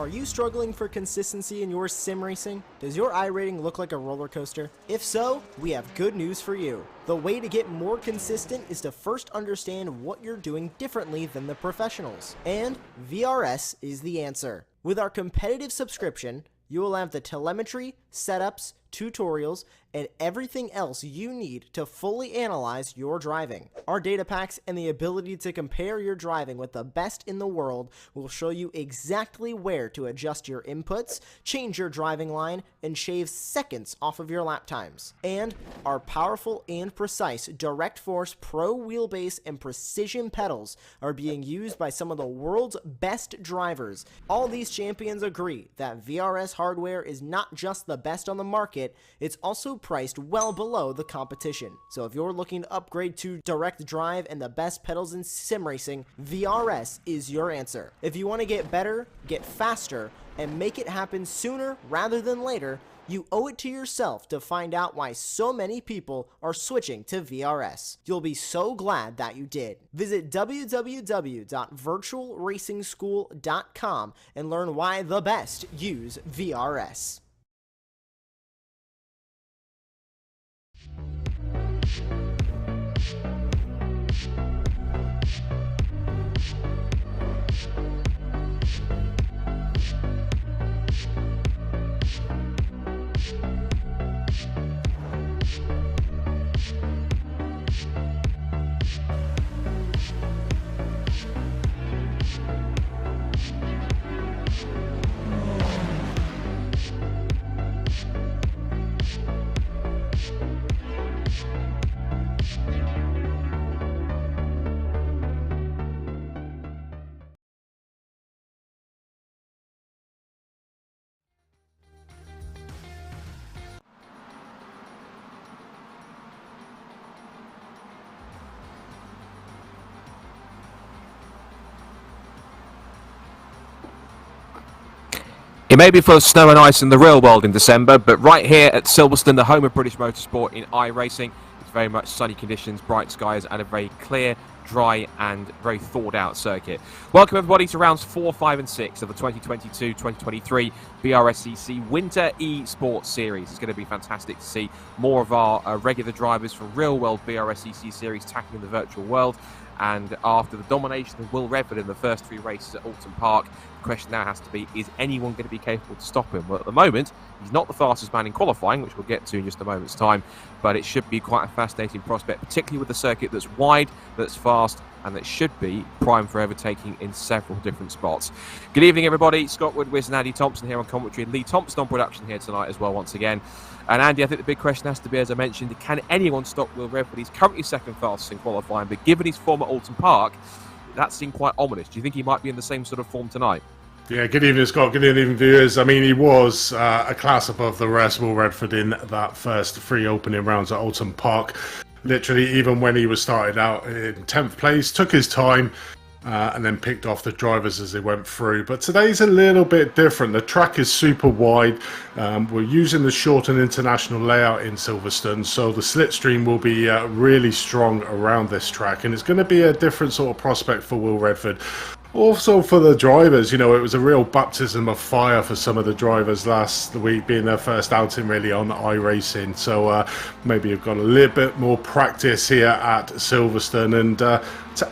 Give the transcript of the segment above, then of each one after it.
Are you struggling for consistency in your sim racing? Does your iRating look like a roller coaster? If so, we have good news for you. The way to get more consistent is to first understand what you're doing differently than the professionals. And VRS is the answer. With our competitive subscription, you will have the telemetry, setups, tutorials, and everything else you need to fully analyze your driving. Our data packs and the ability to compare your driving with the best in the world will show you exactly where to adjust your inputs, change your driving line, and shave seconds off of your lap times. And our powerful and precise Direct Force Pro wheelbase and precision pedals are being used by some of the world's best drivers. All these champions agree that VRS hardware is not just the best on the market, it's also priced well below the competition. So if you're looking to upgrade to direct drive and the best pedals in sim racing, VRS is your answer. If you want to get better, get faster, and make it happen sooner rather than later, you owe it to yourself to find out why so many people are switching to VRS. You'll be so glad that you did. Visit www.virtualracingschool.com and learn why the best use VRS. It may be full of snow and ice in the real world in December, but right here at Silverstone, the home of British motorsport in iRacing, it's very much sunny conditions, bright skies, and a very clear, dry, and very thawed-out circuit. Welcome everybody to rounds 4, 5, and 6 of the 2022-2023 BRSCC Winter eSports Series. It's going to be fantastic to see more of our regular drivers from real-world BRSCC Series tackling the virtual world. And after the domination of Will Redford in the first 3 races at Alton Park, the question now has to be, is anyone going to be capable to stop him? Well, at the moment, he's not the fastest man in qualifying, which we'll get to in just a moment's time, but it should be quite a fascinating prospect, particularly with the circuit that's wide, that's fast, and that should be prime for overtaking in several different spots. Good evening, everybody. Scott Woodwiz and Andy Thompson here on commentary, and Lee Thompson on production here tonight as well, once again. And Andy, I think the big question has to be, as I mentioned, can anyone stop Will Redford? He's currently second fastest in qualifying, but given his form at Alton Park, that seemed quite ominous. Do you think he might be in the same sort of form tonight? Yeah, good evening, Scott. Good evening, viewers. I mean, he was a class above the rest, Will Redford, in that first 3 opening rounds at Alton Park. Literally, even when he was started out in 10th place, took his time, and then picked off the drivers as they went through. But today's a little bit different. The track is super wide. We're using the shortened international layout in Silverstone, so the slipstream will be really strong around this track, and it's going to be a different sort of prospect for Will Redford. Also for the drivers, you know, it was a real baptism of fire for some of the drivers last week, being their first outing really on iRacing. So maybe you've got a little bit more practice here at Silverstone. And to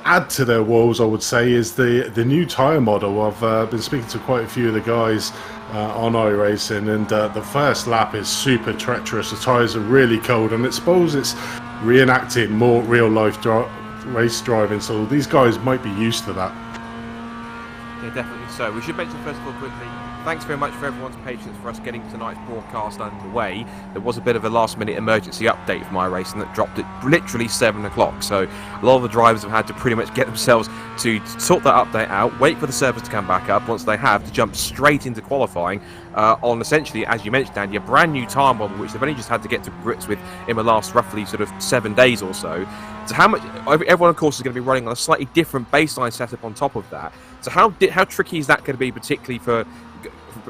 add to their woes, I would say, is the new tyre model. I've been speaking to quite a few of the guys on iRacing, and the first lap is super treacherous. The tyres are really cold, and I suppose it's reenacting more real-life race driving. So these guys might be used to that. Yeah, definitely so. We should mention first of all quickly, thanks very much for everyone's patience for us getting tonight's broadcast underway. There was a bit of a last minute emergency update from iRacing that dropped at literally 7 o'clock. So a lot of the drivers have had to pretty much get themselves to sort that update out, wait for the servers to come back up. Once they have, to jump straight into qualifying on essentially, as you mentioned, Andy, a brand new tyre model, which they've only just had to get to grips with in the last roughly sort of 7 days or so. So how much, everyone of course is going to be running on a slightly different baseline setup on top of that. So how tricky is that going to be, particularly for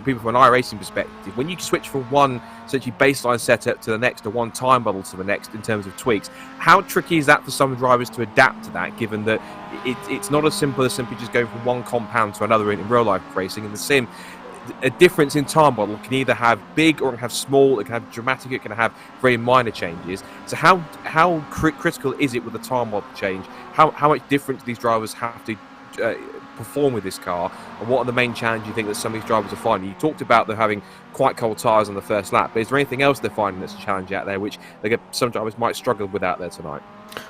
people from an iRacing perspective, when you switch from one essentially baseline setup to the next, or one time model to the next in terms of tweaks? How tricky is that for some drivers to adapt to that, given that it's not as simple as simply just going from one compound to another in real life racing? In the sim, a difference in time model can either have big or it can have small, it can have dramatic, it can have very minor changes. So how critical is it with the time model change? How much different do these drivers have to perform with this car, and what are the main challenges you think that some of these drivers are finding? You talked about them having quite cold tyres on the first lap, but is there anything else they're finding that's a challenge out there which some drivers might struggle with out there tonight?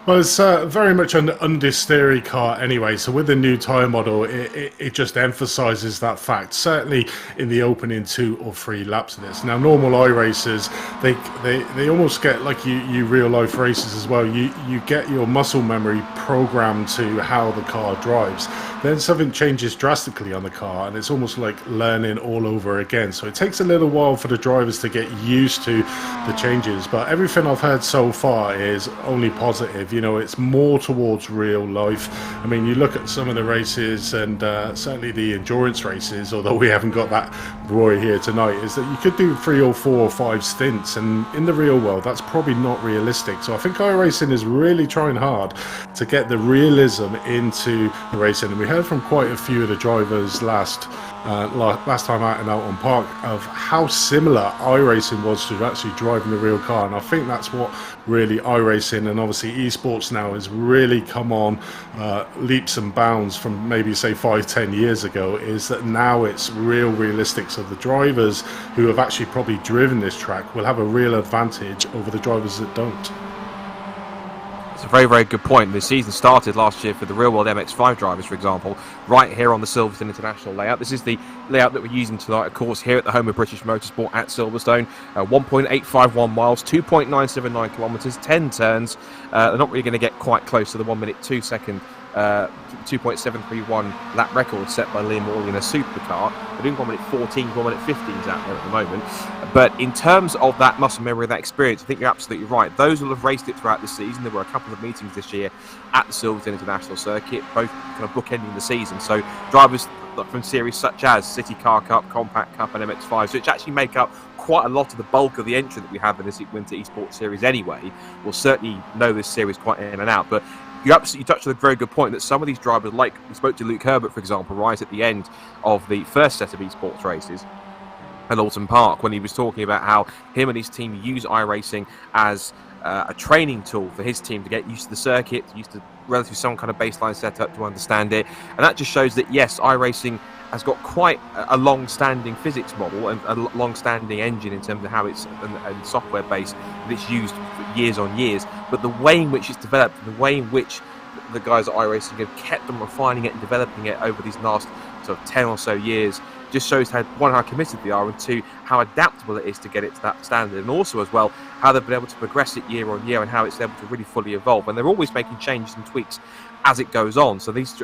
Well, it's very much an understeery car anyway, so with the new tyre model, it just emphasises that fact, certainly in the opening 2 or 3 laps of this. Now, normal iRacers, they almost get, like you real-life racers as well, you get your muscle memory programmed to how the car drives. Then something changes drastically on the car, and it's almost like learning all over again. So it takes a little while for the drivers to get used to the changes, but everything I've heard so far is only positive. You know, it's more towards real life. I mean, you look at some of the races, and certainly the endurance races, although we haven't got that Roy here tonight, is that you could do 3 or 4 or 5 stints, and in the real world that's probably not realistic. So I think iRacing is really trying hard to get the realism into the racing, and we heard from quite a few of the drivers last time out and out on park of how similar iRacing was to actually driving the real car, and I think that's what really iRacing and obviously esports now has really come on leaps and bounds from maybe say 5-10 years ago, is that now it's realistic, so the drivers who have actually probably driven this track will have a real advantage over the drivers that don't. It's a very, very good point. The season started last year for the real-world MX-5 drivers, for example, right here on the Silverstone International layout. This is the layout that we're using tonight, of course, here at the home of British Motorsport at Silverstone. 1.851 miles, 2.979 kilometres, 10 turns. They're not really going to get quite close to the 1 minute 2 second 2.731 lap record set by Liam Morley in a supercar. They're doing 1 minute 14, 1 minute 15s out there at the moment. But in terms of that muscle memory, that experience, I think you're absolutely right. Those will have raced it throughout the season. There were a couple of meetings this year at the Silverstone International Circuit, both kind of bookending the season. So drivers from series such as City Car Cup, Compact Cup and MX-5, which actually make up quite a lot of the bulk of the entry that we have in this Winter Esports Series anyway, will certainly know this series quite in and out. But you absolutely touched on a very good point that some of these drivers, like we spoke to Luke Herbert, for example, right at the end of the first set of esports races at Alton Park, when he was talking about how him and his team use iRacing as a training tool for his team to get used to the circuit, used to relatively some kind of baseline setup to understand it. And that just shows that, yes, iRacing has got quite a long-standing physics model and a long-standing engine in terms of how it's and software base that it's used for years on years. But the way in which it's developed, the way in which the guys at iRacing have kept on refining it and developing it over these last sort of 10 or so years, just shows how committed they are, and two, how adaptable it is to get it to that standard, and also as well how they've been able to progress it year on year and how it's able to really fully evolve. And they're always making changes and tweaks as it goes on. So these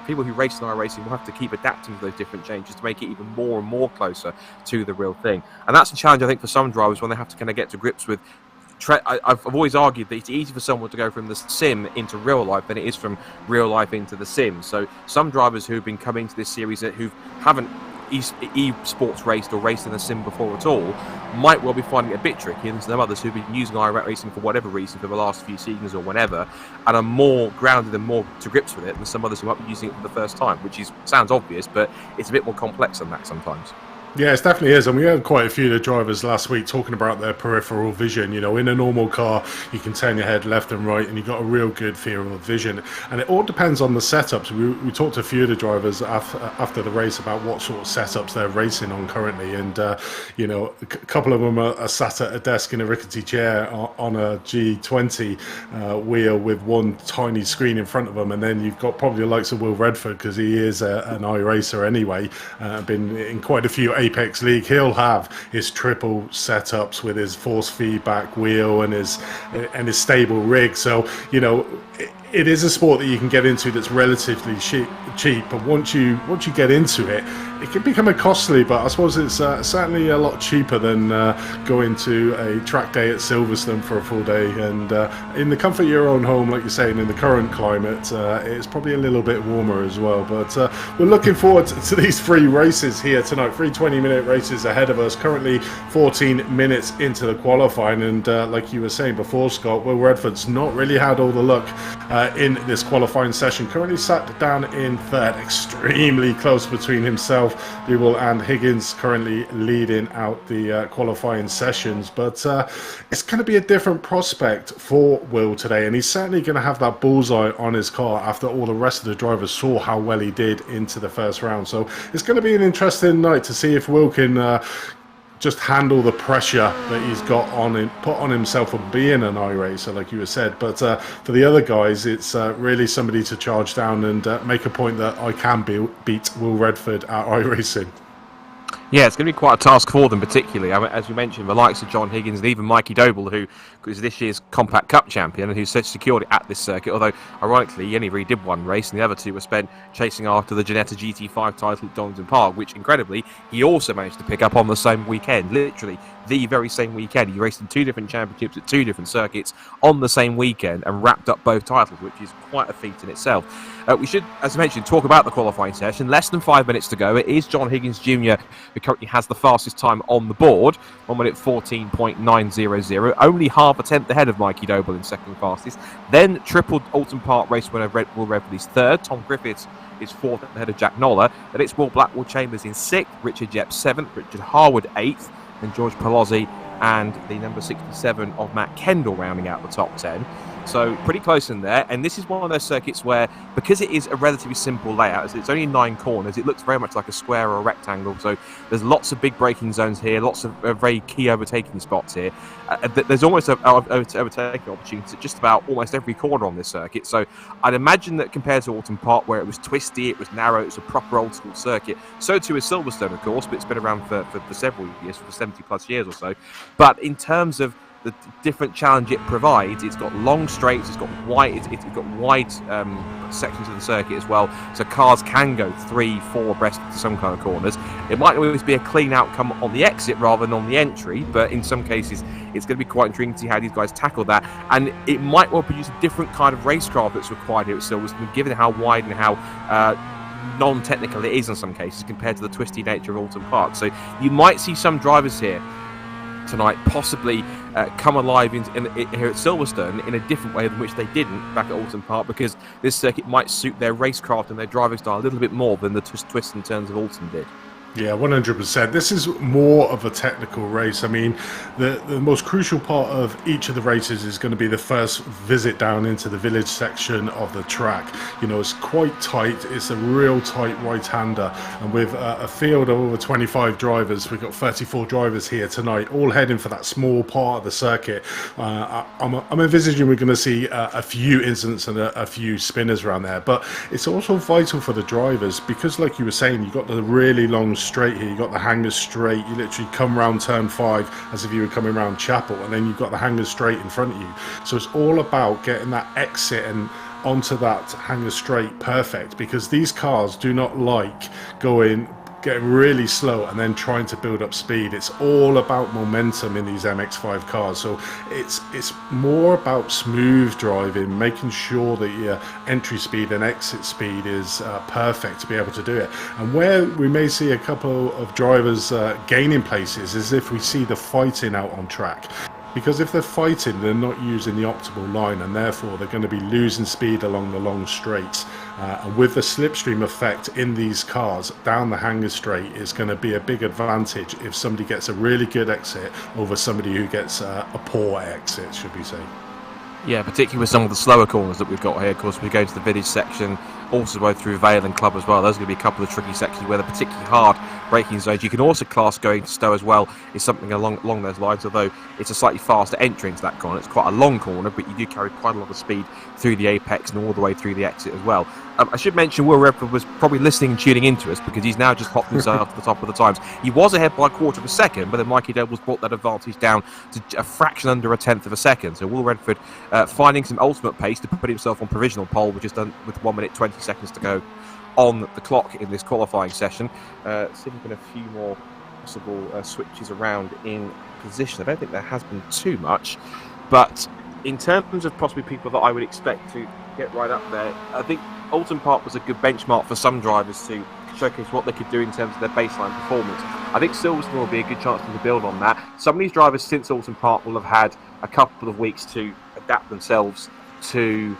people who race in iRacing will have to keep adapting to those different changes to make it even more and more closer to the real thing. And that's a challenge, I think, for some drivers when they have to kind of get to grips with. I've always argued that it's easier for someone to go from the sim into real life than it is from real life into the sim. So some drivers who've been coming to this series who haven't e-sports raced or raced in a sim before at all might well be finding it a bit tricky, and some others who've been using iRacing for whatever reason for the last few seasons or whenever and are more grounded and more to grips with it than some others who might be using it for the first time, which sounds obvious, but it's a bit more complex than that sometimes. Yeah, it definitely is, and we had quite a few of the drivers last week talking about their peripheral vision. You know, in a normal car, you can turn your head left and right, and you've got a real good field of vision. And it all depends on the setups. We talked to a few of the drivers after the race about what sort of setups they're racing on currently, and you know, a couple of them are sat at a desk in a rickety chair on a G20 wheel with one tiny screen in front of them, and then you've got probably the likes of Will Redford, because he is an iRacer anyway, been in quite a few Apex League. He'll have his triple setups with his force feedback wheel and his stable rig. So, you know, it is a sport that you can get into that's relatively cheap, but once you get into it, it can become costly. But I suppose it's certainly a lot cheaper than going to a track day at Silverstone for a full day. And in the comfort of your own home, like you're saying, in the current climate, it's probably a little bit warmer as well. But we're looking forward to these 3 races here tonight. 3 20-minute races ahead of us. Currently 14 minutes into the qualifying, and like you were saying before, Scott, Will Redford's not really had all the luck in this qualifying session. Currently sat down in third, extremely close between himself, Buell, and Higgins, currently leading out the qualifying sessions. But it's going to be a different prospect for Will today, and he's certainly going to have that bullseye on his car after all the rest of the drivers saw how well he did into the first round. So it's going to be an interesting night to see if Will can just handle the pressure that he's got on him, put on himself for being an iRacer, like you said. But for the other guys, it's really somebody to charge down and make a point that I can beat Will Redford at iRacing. Yeah, it's going to be quite a task for them, particularly. I mean, as we mentioned, the likes of John Higgins and even Mikey Doble, who is this year's Compact Cup champion and who secured it at this circuit, although, ironically, he only really did one race, and the other two were spent chasing after the Ginetta GT5 title at Donington Park, which, incredibly, he also managed to pick up on the same weekend, literally the very same weekend. He raced in 2 different championships at 2 different circuits on the same weekend and wrapped up both titles, which is quite a feat in itself. We should, as I mentioned, talk about the qualifying session. Less than 5 minutes to go. It is John Higgins Jr. who currently has the fastest time on the board, 1 minute 14.900, only half a tenth ahead of Mikey Doble in second fastest. Then triple Alton Park race winner Will Redford is third. Tom Griffiths is fourth ahead of Jack Noller. Then it's Will Blackwell Chambers in sixth, Richard Jepp seventh, Richard Harwood eighth, and George Palozzi and the number 67 of Matt Kendall rounding out the top 10. So pretty close in there, and this is one of those circuits where, because it is a relatively simple layout, it's only 9 corners, it looks very much like a square or a rectangle, so there's lots of big braking zones here, lots of very key overtaking spots here. There's almost an overtaking opportunity at just about almost every corner on this circuit, so I'd imagine that compared to Alton Park, where it was twisty, it was narrow, it was a proper old school circuit, so too is Silverstone, of course, but it's been around for several years, for 70 plus years or so. But in terms of the different challenge it provides, it's got long straights, it's got wide sections of the circuit as well, so cars can go 3-4 abreast to some kind of corners. It might always be a clean outcome on the exit rather than on the entry, but in some cases it's going to be quite intriguing to see how these guys tackle that, and it might well produce a different kind of racecraft that's required here at Silverstone, given how wide and how non-technical it is in some cases compared to the twisty nature of Alton Park. So you might see some drivers here tonight possibly come alive here at Silverstone in a different way than which they didn't back at Alton Park, because this circuit might suit their racecraft and their driving style a little bit more than the twists and turns of Alton did. Yeah, 100%. This is more of a technical race. I mean, the most crucial part of each of the races is going to be the first visit down into the village section of the track. You know, it's quite tight. It's a real tight right-hander. And with a field of over 25 drivers, we've got 34 drivers here tonight, all heading for that small part of the circuit. I'm envisaging we're going to see a few incidents and a few spinners around there. But it's also vital for the drivers because, like you were saying, you've got the really long straight here, you got the hangers straight, you literally come round turn 5 as if you were coming round Chapel, and then you've got the hangers straight in front of you. So it's all about getting that exit and onto that hanger straight perfect, because these cars do not like getting really slow and then trying to build up speed. It's all about momentum in these MX-5 cars. So it's more about smooth driving, making sure that your entry speed and exit speed is perfect to be able to do it. And where we may see a couple of drivers gaining places is if we see the fighting out on track. Because if they're fighting, they're not using the optimal line, and therefore they're going to be losing speed along the long straights. And with the slipstream effect in these cars, down the hanger straight is going to be a big advantage if somebody gets a really good exit over somebody who gets a poor exit, should we say. Yeah, particularly with some of the slower corners that we've got here. Of course, we go to the village section, also go through Vale and Club as well. Those are going to be a couple of tricky sections where they're particularly hard braking zones. You can also class going to Stowe as well is something along those lines, although it's a slightly faster entry into that corner. It's quite a long corner, but you do carry quite a lot of speed through the apex and all the way through the exit as well. I should mention Will Redford was probably listening and tuning into us, because he's now just hopped himself to the top of the times. He was ahead by a quarter of a second, but then Mikey Doble's brought that advantage down to a fraction under a tenth of a second. So Will Redford finding some ultimate pace to put himself on provisional pole, which is done with 1 minute 20 seconds to go on the clock in this qualifying session. See if we can a few more possible switches around in position. I don't think there has been too much, but in terms of possibly people that I would expect to get right up there, I think Alton Park was a good benchmark for some drivers to showcase what they could do in terms of their baseline performance. I think Silverstone will be a good chance to build on that. Some of these drivers since Alton Park will have had a couple of weeks to adapt themselves to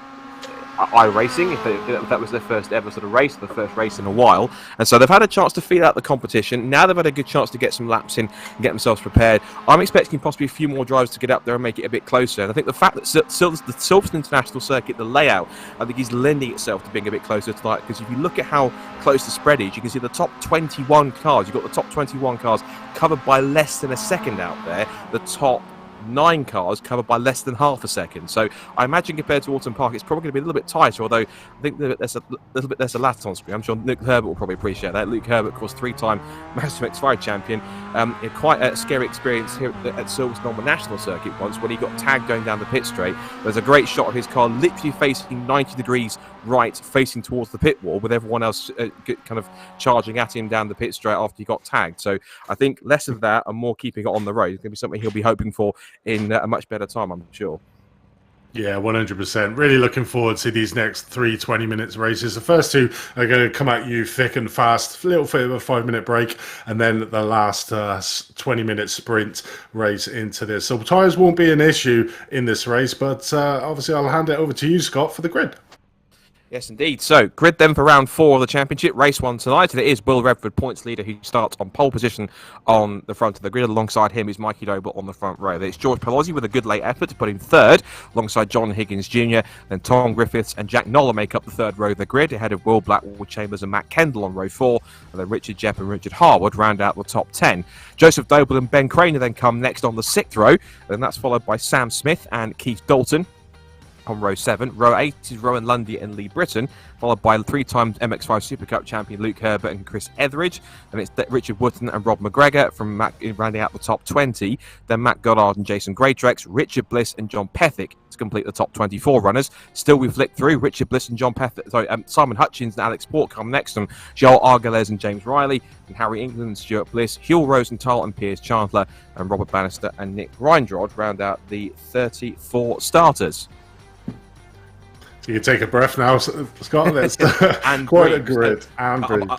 iRacing, if that was their first ever sort of race, the first race in a while. And so they've had a chance to feel out the competition. Now they've had a good chance to get some laps in and get themselves prepared. I'm expecting possibly a few more drivers to get up there and make it a bit closer. And I think the fact that the Silverstone International Circuit, the layout, I think is lending itself to being a bit closer tonight, because if you look at how close the spread is, you can see the top 21 cars. You've got the top 21 cars covered by less than a second out there. The top 9 cars covered by less than half a second. So I imagine compared to Autumn Park, it's probably going to be a little bit tighter, although I think there's a little bit less a lat on screen. I'm sure Luke Herbert will probably appreciate that. Luke Herbert, of course, 3-time Mazda MX-5 champion. Quite a scary experience here at Silverstone on the national circuit once when he got tagged going down the pit straight. There's a great shot of his car literally facing 90 degrees right, facing towards the pit wall, with everyone else kind of charging at him down the pit straight after he got tagged. So I think less of that and more keeping it on the road is going to be something he'll be hoping for in a much better time, I'm sure. Yeah, 100%. Really looking forward to these next 3 20 minutes races. The first two are going to come at you thick and fast, a little bit of a 5-minute break, and then the last 20-minute sprint race into this. So tyres won't be an issue in this race, but obviously I'll hand it over to you, Scott, for the grid. Yes, indeed. So, grid then for round 4 of the championship, race 1 tonight. And it is Will Redford, points leader, who starts on pole position on the front of the grid. Alongside him is Mikey Doble on the front row. It's George Palozzi with a good late effort to put him third, alongside John Higgins Jr. Then Tom Griffiths and Jack Noller make up the third row of the grid, ahead of Will Blackwell Chambers and Matt Kendall on row 4. And then Richard Jepp and Richard Harwood round out the top 10. Joseph Doble and Ben Craner then come next on the 6th row. And that's followed by Sam Smith and Keith Dalton on row 7. Row 8 is Rowan Lundy and Lee Britton, followed by 3-time MX-5 Super Cup champion Luke Herbert and Chris Etheridge. And it's Richard Wootton and Rob McGregor from rounding out the top 20. Then Matt Goddard and Jason Greatrex, Richard Bliss and John Pethick to complete the top 24 runners. Still, we flick through Richard Bliss and John Pethick. Simon Hutchins and Alex Port come next to them. Joel Argelez and James Riley, and Harry England and Stuart Bliss, Huell Rosenthal and Piers Chandler, and Robert Bannister and Nick Reindrod round out the 34 starters. You can take a breath now, Scott. That's and quite breathe. a grid. And breathe.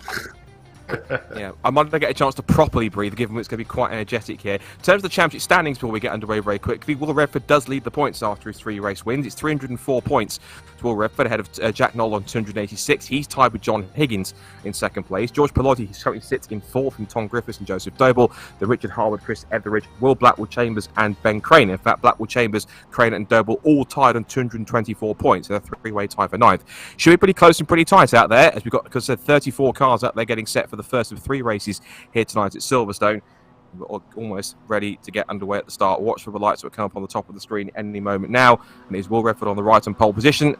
Yeah, I might not get a chance to properly breathe, given it's going to be quite energetic here. In terms of the championship standings, before we get underway very quickly, Will Redford does lead the points after his 3 race wins. It's 304 points to Will Redford, ahead of Jack Noll on 286. He's tied with John Higgins in second place. George Pallotti currently sits in fourth, from Tom Griffiths and Joseph Doble. The Richard Harwood, Chris Etheridge, Will Blackwell Chambers and Ben Craner. In fact, Blackwell Chambers, Craner and Doble all tied on 224 points in a 3-way tie for 9th. Should be pretty close and pretty tight out there, as we've got, because there are 34 cars out there getting set for the first of 3 races here tonight at Silverstone. We're almost ready to get underway at the start. Watch for the lights that will come up on the top of the screen any moment now. And it's Will Redford on the right on pole position,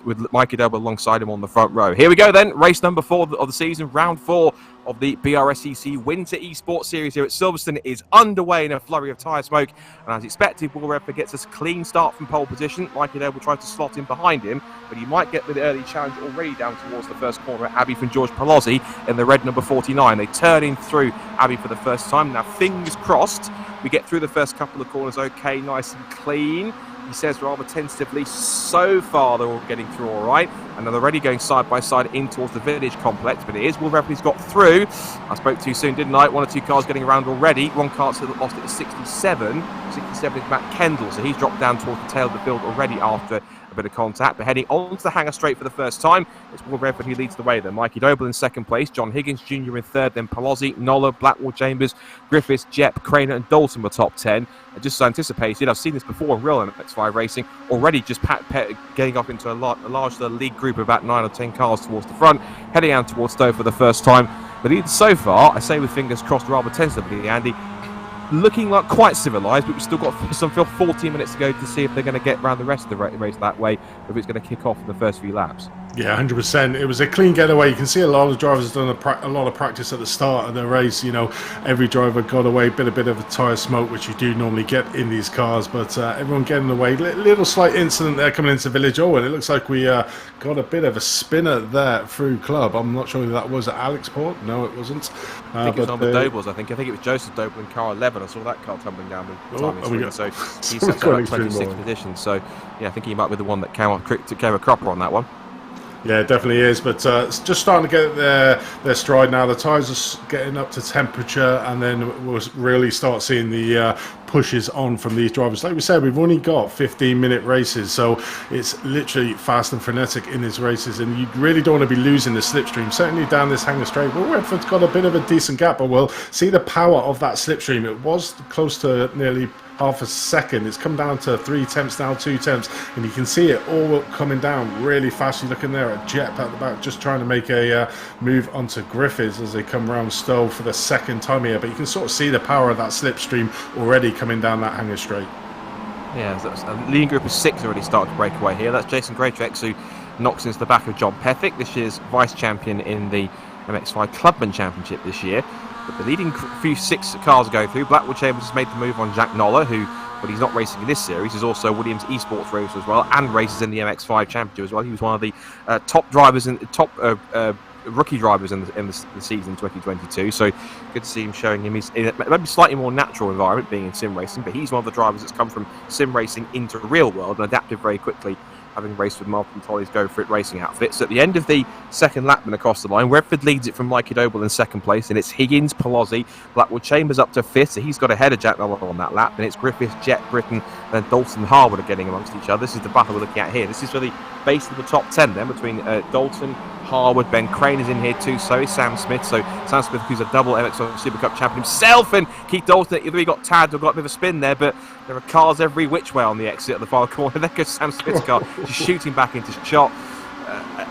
with Mikey Doble alongside him on the front row. Here we go then, race number 4 of the season, round 4 of the BRSCC Winter Esports Series here at Silverstone is underway in a flurry of tyre smoke. And as expected, Will Redford gets a clean start from pole position. Mikey Doble tries to slot in behind him, but he might get the early challenge already down towards the first corner at Abbey from George Palozzi in the red number 49. They turn in through Abbey for the first time. Now, fingers crossed, we get through the first couple of corners okay, nice and clean. He says rather tentatively, so far they're all getting through all right. And they're already going side by side in towards the village complex. But it is Will Redford who's got through. I spoke too soon, didn't I? 1 or 2 cars getting around already. One car's lost it at 67. 67 is Matt Kendall. So he's dropped down towards the tail of the field already after a bit of contact. But heading onto the hangar straight for the first time, it's Will Redford who leads the way then. Mikey Doble in second place. John Higgins Jr. in third. Then Palozzi, Noller, Blackwell Chambers, Griffiths, Jepp, Craner and Dalton were top 10. And just as anticipated, I've seen this before in real MX-5 racing, already just getting up into a large league group of about 9 or 10 cars towards the front, heading out towards Stowe for the first time. But even so far, I say with fingers crossed rather tentatively, Andy, looking like quite civilised, but we've still got some 14 minutes to go to see if they're going to get around the rest of the race that way, or if it's going to kick off in the first few laps. Yeah, 100%. It was a clean getaway. You can see a lot of drivers done a lot of practice at the start of the race. You know, every driver got away, bit of a tyre smoke, which you do normally get in these cars, but everyone getting away. Little slight incident there coming into Village. Oh, and it looks like we got a bit of a spinner there through Club. I'm not sure who that was. Alex Port? No, it wasn't. I think it was on the Dobles. I think it was Joseph Doble in car 11. I saw that car tumbling down the timing screen. So he sets up at 26th position. So yeah, I think he might be the one that came a cropper on that one. Yeah, it definitely is, but it's just starting to get their stride now. The tyres are getting up to temperature, and then we'll really start seeing the pushes on from these drivers. Like we said, we've only got 15-minute races, so it's literally fast and frenetic in these races, and you really don't want to be losing the slipstream. Certainly down this hanger straight. Well, Redford's got a bit of a decent gap, but we'll see the power of that slipstream. It was close to nearly half a second. It's come down to 3 tenths now, 2 tenths, and you can see it all coming down really fast. You're looking there at Jep at the back, just trying to make a move onto Griffiths as they come around Stowe for the second time here, but you can sort of see the power of that slipstream already coming down that hanger straight. Yeah, so a leading group of 6 already started to break away here. That's Jason Greytrex, who knocks into the back of John Pethick, this year's vice champion in the MX-5 Clubman Championship this year. But the leading few 6 cars go through. Blackwood Chambers has made the move on Jack Noller, who, when he's not racing in this series, is also Williams Esports racer as well, and races in the MX-5 Championship as well. He was one of the top drivers and rookie drivers in the season 2022. So good to see him showing him he's in a maybe slightly more natural environment, being in sim racing. But he's one of the drivers that's come from sim racing into real world and adapted very quickly, having raced with Martin Tolley's Go For It racing outfits. At the end of the second lap and across the line, Redford leads it from Mikey Doble in second place, and it's Higgins, Pelosi, Blackwood Chambers up to 5th, so he's got ahead of Jack Noller on that lap, and it's Griffiths, Jet, Britton, and Dalton and Harwood are getting amongst each other. This is the battle we're looking at here. This is really based on the top 10 then, between Dalton, Harwood, Ben Crane is in here too, so is Sam Smith. So Sam Smith, who's a double MX-5 Super Cup champion himself, and Keith Dalton, either he got tagged or got a bit of a spin there, but there are cars every which way on the exit at the far corner. There goes Sam Smith's car, just shooting back into shot.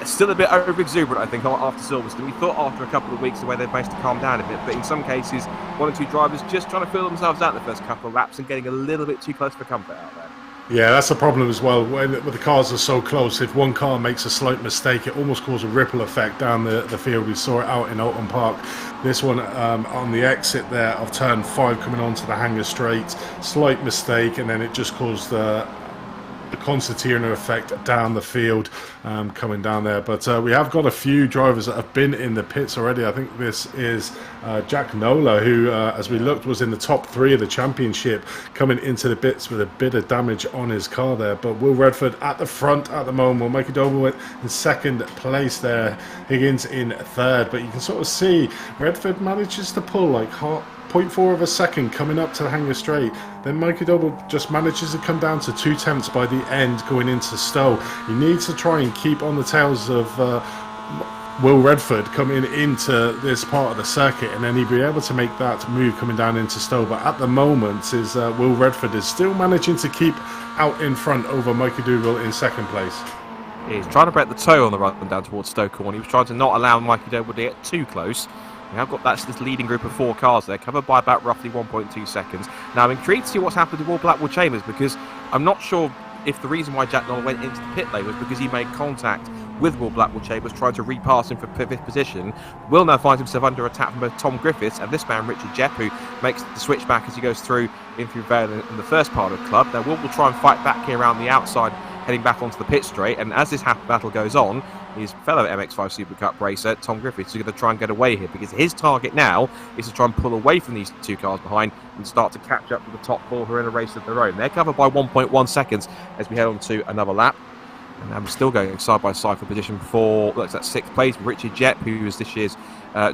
Still a bit over-exuberant, I think, after Silverstone. We thought after a couple of weeks the way they've managed to calm down a bit, but in some cases, 1 or 2 drivers just trying to feel themselves out in the first couple of laps and getting a little bit too close for comfort out there. Yeah, that's the problem as well. When the cars are so close, if one car makes a slight mistake, it almost causes a ripple effect down the field. We saw it out in Alton Park. This one on the exit there of turn 5 coming onto the hanger straight, slight mistake, and then it just caused the concertina effect down the field coming down there. But we have got a few drivers that have been in the pits already. I think this is Jack Noller, who as we looked was in the top 3 of the championship, coming into the pits with a bit of damage on his car there. But Will Redford at the front at the moment. Well, Mikey Doble went in second place there, Higgins in third, but you can sort of see Redford manages to pull like 0.4 of a second coming up to the hanger straight. Then Mikey Doble just manages to come down to 2 tenths by the end going into Stowe. He needs to try and keep on the tails of Will Redford coming into this part of the circuit, and then he'd be able to make that move coming down into Stowe. But at the moment, Will Redford is still managing to keep out in front over Mikey Doble in second place. He's trying to break the toe on the run down towards Stowe Corner. He was trying to not allow Mikey Doble to get too close. We have got this leading group of 4 cars there, covered by about roughly 1.2 seconds. Now, I'm intrigued to see what's happened to Will Blackwood Chambers, because I'm not sure if the reason why Jack Noller went into the pit lane was because he made contact with Will Blackwood Chambers, trying to repass him for 5th position. Will now finds himself under attack from both Tom Griffiths and this man, Richard Jepp, who makes the switch back as he goes through in through Vale in the first part of the club. Now, Will try and fight back here around the outside, heading back onto the pit straight, and as this battle goes on, his fellow MX-5 Super Cup racer, Tom Griffiths, is going to try and get away here, because his target now is to try and pull away from these 2 cars behind and start to catch up with the top 4 who are in a race of their own. They're covered by 1.1 seconds as we head on to another lap. And I'm still going side-by-side for position 4. That's that 6th place, Richard Jepp, who was this year's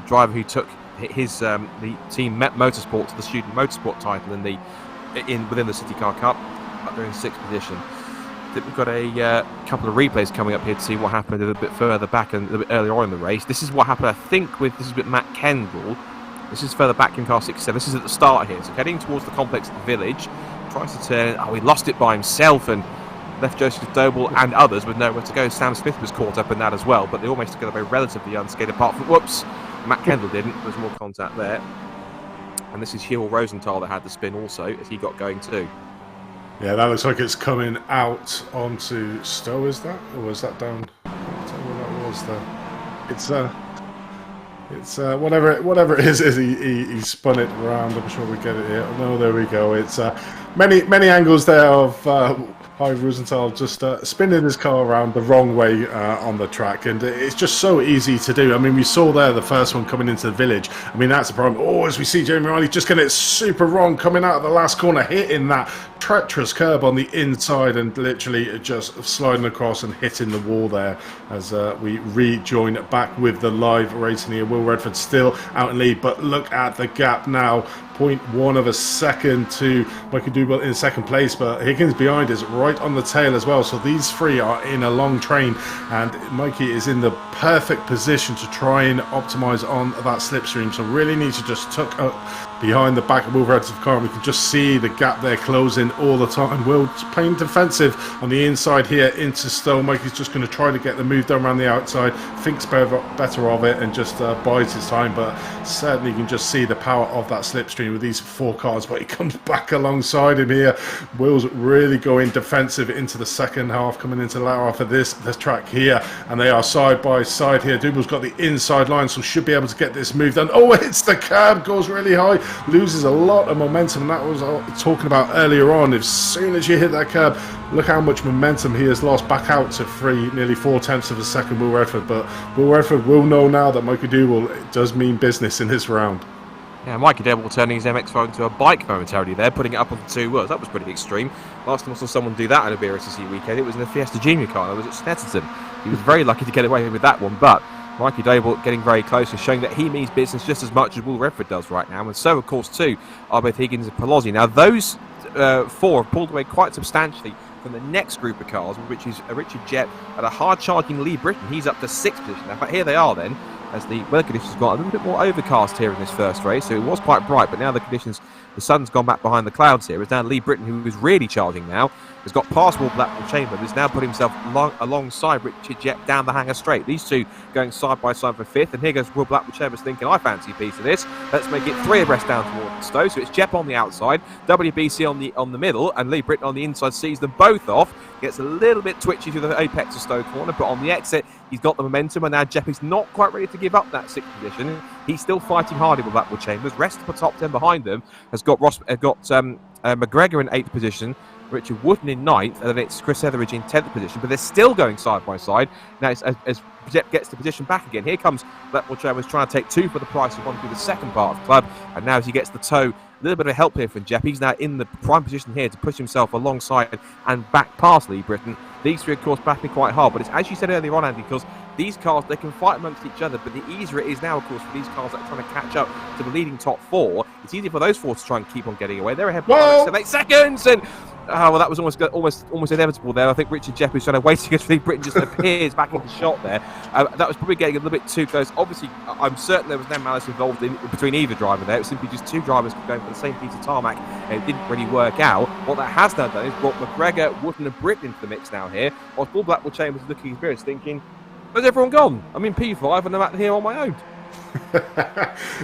driver who took his the team Met Motorsport to the Student Motorsport title within the City Car Cup, up there in 6th position. We've got a couple of replays coming up here to see what happened a little bit further back and a little bit earlier on in the race. This is what happened, I think, this is with Matt Kendall. This is further back in car 6-7. This is at the start here. So heading towards the complex village, tries to turn. Oh, he lost it by himself and left Joseph Doble and others with nowhere to go. Sam Smith was caught up in that as well, but they all managed to get away relatively unscathed, apart from, whoops, Matt Kendall didn't. There was more contact there. And this is Huell Rosenthal that had the spin also, as he got going too. Yeah, that looks like it's coming out onto Stowe, is that? Or was that down? I can't tell where that was there. It's whatever it is he spun it around. I'm sure we get it here. No, there we go. It's many angles there of Hi, Rosenthal, just spinning his car around the wrong way on the track, and it's just so easy to do. I mean, we saw there the first one coming into the village. I mean, that's the problem. Oh, as we see Jamie Riley just getting it super wrong, coming out of the last corner, hitting that treacherous curb on the inside, and literally just sliding across and hitting the wall there as we rejoin back with the live racing here. Will Redford still out in lead, but look at the gap now. 0.1 of a second to Mikey Dougal in second place, but Higgins behind is right on the tail as well. So these three are in a long train, and Mikey is in the perfect position to try and optimise on that slipstream. So really needs to just tuck up behind the back of Will Redford's car, and we can just see the gap there closing all the time. Will playing defensive on the inside here into Stowe. Mikey's just going to try to get the move done around the outside, thinks better of it, and just bides his time. But certainly you can just see the power of that slipstream with these four cars. But he comes back alongside him here. Will's really going defensive into the second half, coming into the latter half of this track here, and they are side by side here. Dougal's got the inside line, so should be able to get this move done. Oh, it hits the curb, goes really high, loses a lot of momentum, and that was talking about earlier on. As soon as you hit that curb, look how much momentum he has lost back out to nearly 4/10 of a second, Will Redford. But Will Redford will know now that Mikey Dougal does mean business in this round. Yeah, Mikey Dougal turning his MX-5 into a bike momentarily there, putting it up on the two wheels. That was pretty extreme. Last time I saw someone do that at a BRSCC weekend, it was in a Fiesta Junior car. That was at Snetterton. He was very lucky to get away with that one, but Mikey Dougal getting very close and showing that he means business just as much as Will Redford does right now. And so, of course, too, are both Higgins and Pelosi. Now, those four have pulled away quite substantially from the next group of cars, which is Richard Jett at a hard-charging Lee Britton. He's up to 6th position now. But here they are then, as the weather conditions got a little bit more overcast here in this first race. So it was quite bright, but now the conditions, the sun's gone back behind the clouds here. It's now Lee Britton, who is really charging now, has got past Will Blackpool Chamber, but has now put himself alongside Richard Jett down the hangar straight. These two going side by side for 5th, and here goes Will Blackpool Chambers thinking, I fancy a piece of this. Let's make it 3 abreast down towards Stowe. So it's Jett on the outside, WBC on the middle, and Lee Britton on the inside sees them both off. Gets a little bit twitchy to the apex of Stowe corner, but on the exit, he's got the momentum, and now Jeff is not quite ready to give up that 6th position. He's still fighting hard with Blackpool Chambers. Rest of the top 10 behind them has got McGregor in 8th position, Richard Wooden in 9th, and then it's Chris Etheridge in 10th position, but they're still going side by side. Now, as Jeff gets the position back again, here comes Blackpool Chambers trying to take 2 for the price of 1 through the second part of the club, and now as he gets the toe, a little bit of help here from Jeff. He's now in the prime position here to push himself alongside and back past Lee Britton. These three, of course, battling quite hard, but it's as you said earlier on, Andy, because these cars, they can fight amongst each other, but the easier it is now, of course, for these cars that are trying to catch up to the leading top 4. It's easy for those 4 to try and keep on getting away. They're ahead by 7-8 seconds, and well, that was almost inevitable there. I think Richard Jeff is trying to wait against Lee Britton, just appears back in the shot there. That was probably getting a little bit too close. Obviously, I'm certain there was no malice involved between either driver there. It was simply just 2 drivers going for the same piece of tarmac, and it didn't really work out. What that has now done is brought McGregor, Wooden and Britton into the mix now here, whilst Paul Blackpool Chambers is looking experienced, thinking, where's everyone gone? I'm in P5 and I'm out here on my own.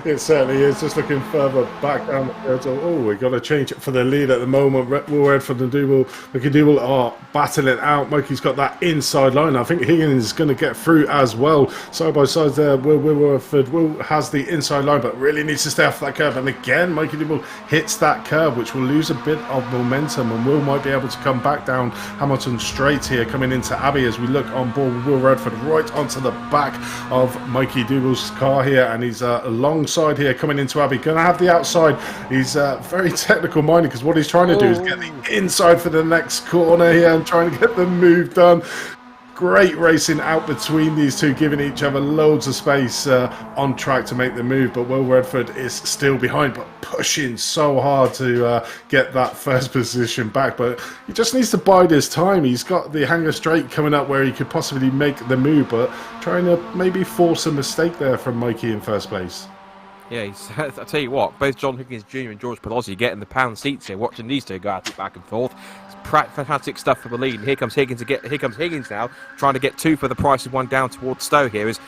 It certainly is. Just looking further back down the field. Oh, we've got to change it for the lead at the moment. Will Redford and Dougal are battling out. Mikey's got that inside line. I think Higgins is going to get through as well. Side by side there. Will Redford has the inside line, but really needs to stay off that curve. And again, Mikey Dougal hits that curve, which will lose a bit of momentum, and Will might be able to come back down Hamilton straight here, coming into Abbey as we look on board with Will Redford right onto the back of Mikey Dougal's car here. And he's alongside here coming into Abbey. Going to have the outside. He's very technical minded, because what he's trying to do is get the inside for the next corner here and trying to get the move done. Great racing out between these two, giving each other loads of space on track to make the move. But Will Redford is still behind, but pushing so hard to get that first position back. But he just needs to bide his time. He's got the hangar straight coming up where he could possibly make the move, but trying to maybe force a mistake there from Mikey in first place. Yeah, I tell you what, both John Higgins Jr. and George Pelosi getting the pound seats here, watching these two go at it back and forth. It's fantastic stuff for the lead. And here comes Higgins now, trying to get 2 for the price of 1 down towards Stowe here. As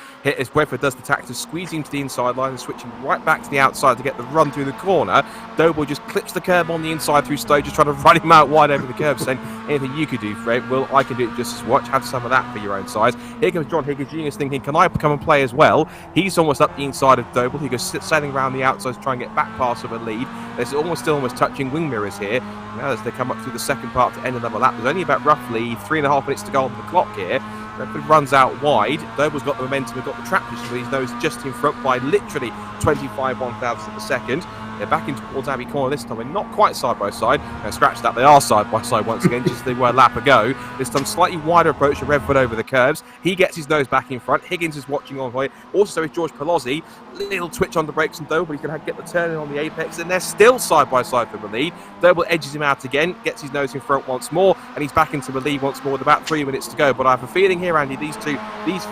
Redford does the tactic of squeezing to the inside line and switching right back to the outside to get the run through the corner. Dougal just clips the curb on the inside through Stowe, just trying to run him out wide over the curb, saying, anything you could do, Fred? Well, I can do it just as watch. Have some of that for your own size. Here comes John Higgins Jr. thinking, can I come and play as well? He's almost up the inside of Dougal. He goes sailing around the outside to try and get back past of a lead. There's almost touching wing mirrors here. Now as they come up through the second part start to end another lap. There's only about roughly 3.5 minutes to go on the clock here. Redford runs out wide. Doble's got the momentum and got the track position with his nose just in front by literally 25 1,000ths of a second. They're back in towards Abbey Corner this time. We're not quite side by side. Now, scratch that, they are side by side once again, just as they were a lap ago. This time, slightly wider approach to Redford over the curves. He gets his nose back in front. Higgins is watching on way. Also, so is George Palozzi. Little twitch on the brakes and Doble. He's going to get the turn in on the apex, and they're still side by side for the lead. Doble edges him out again, gets his nose in front once more, and he's back into the lead once more with about 3 minutes to go. But I have a feeling here, Andy, these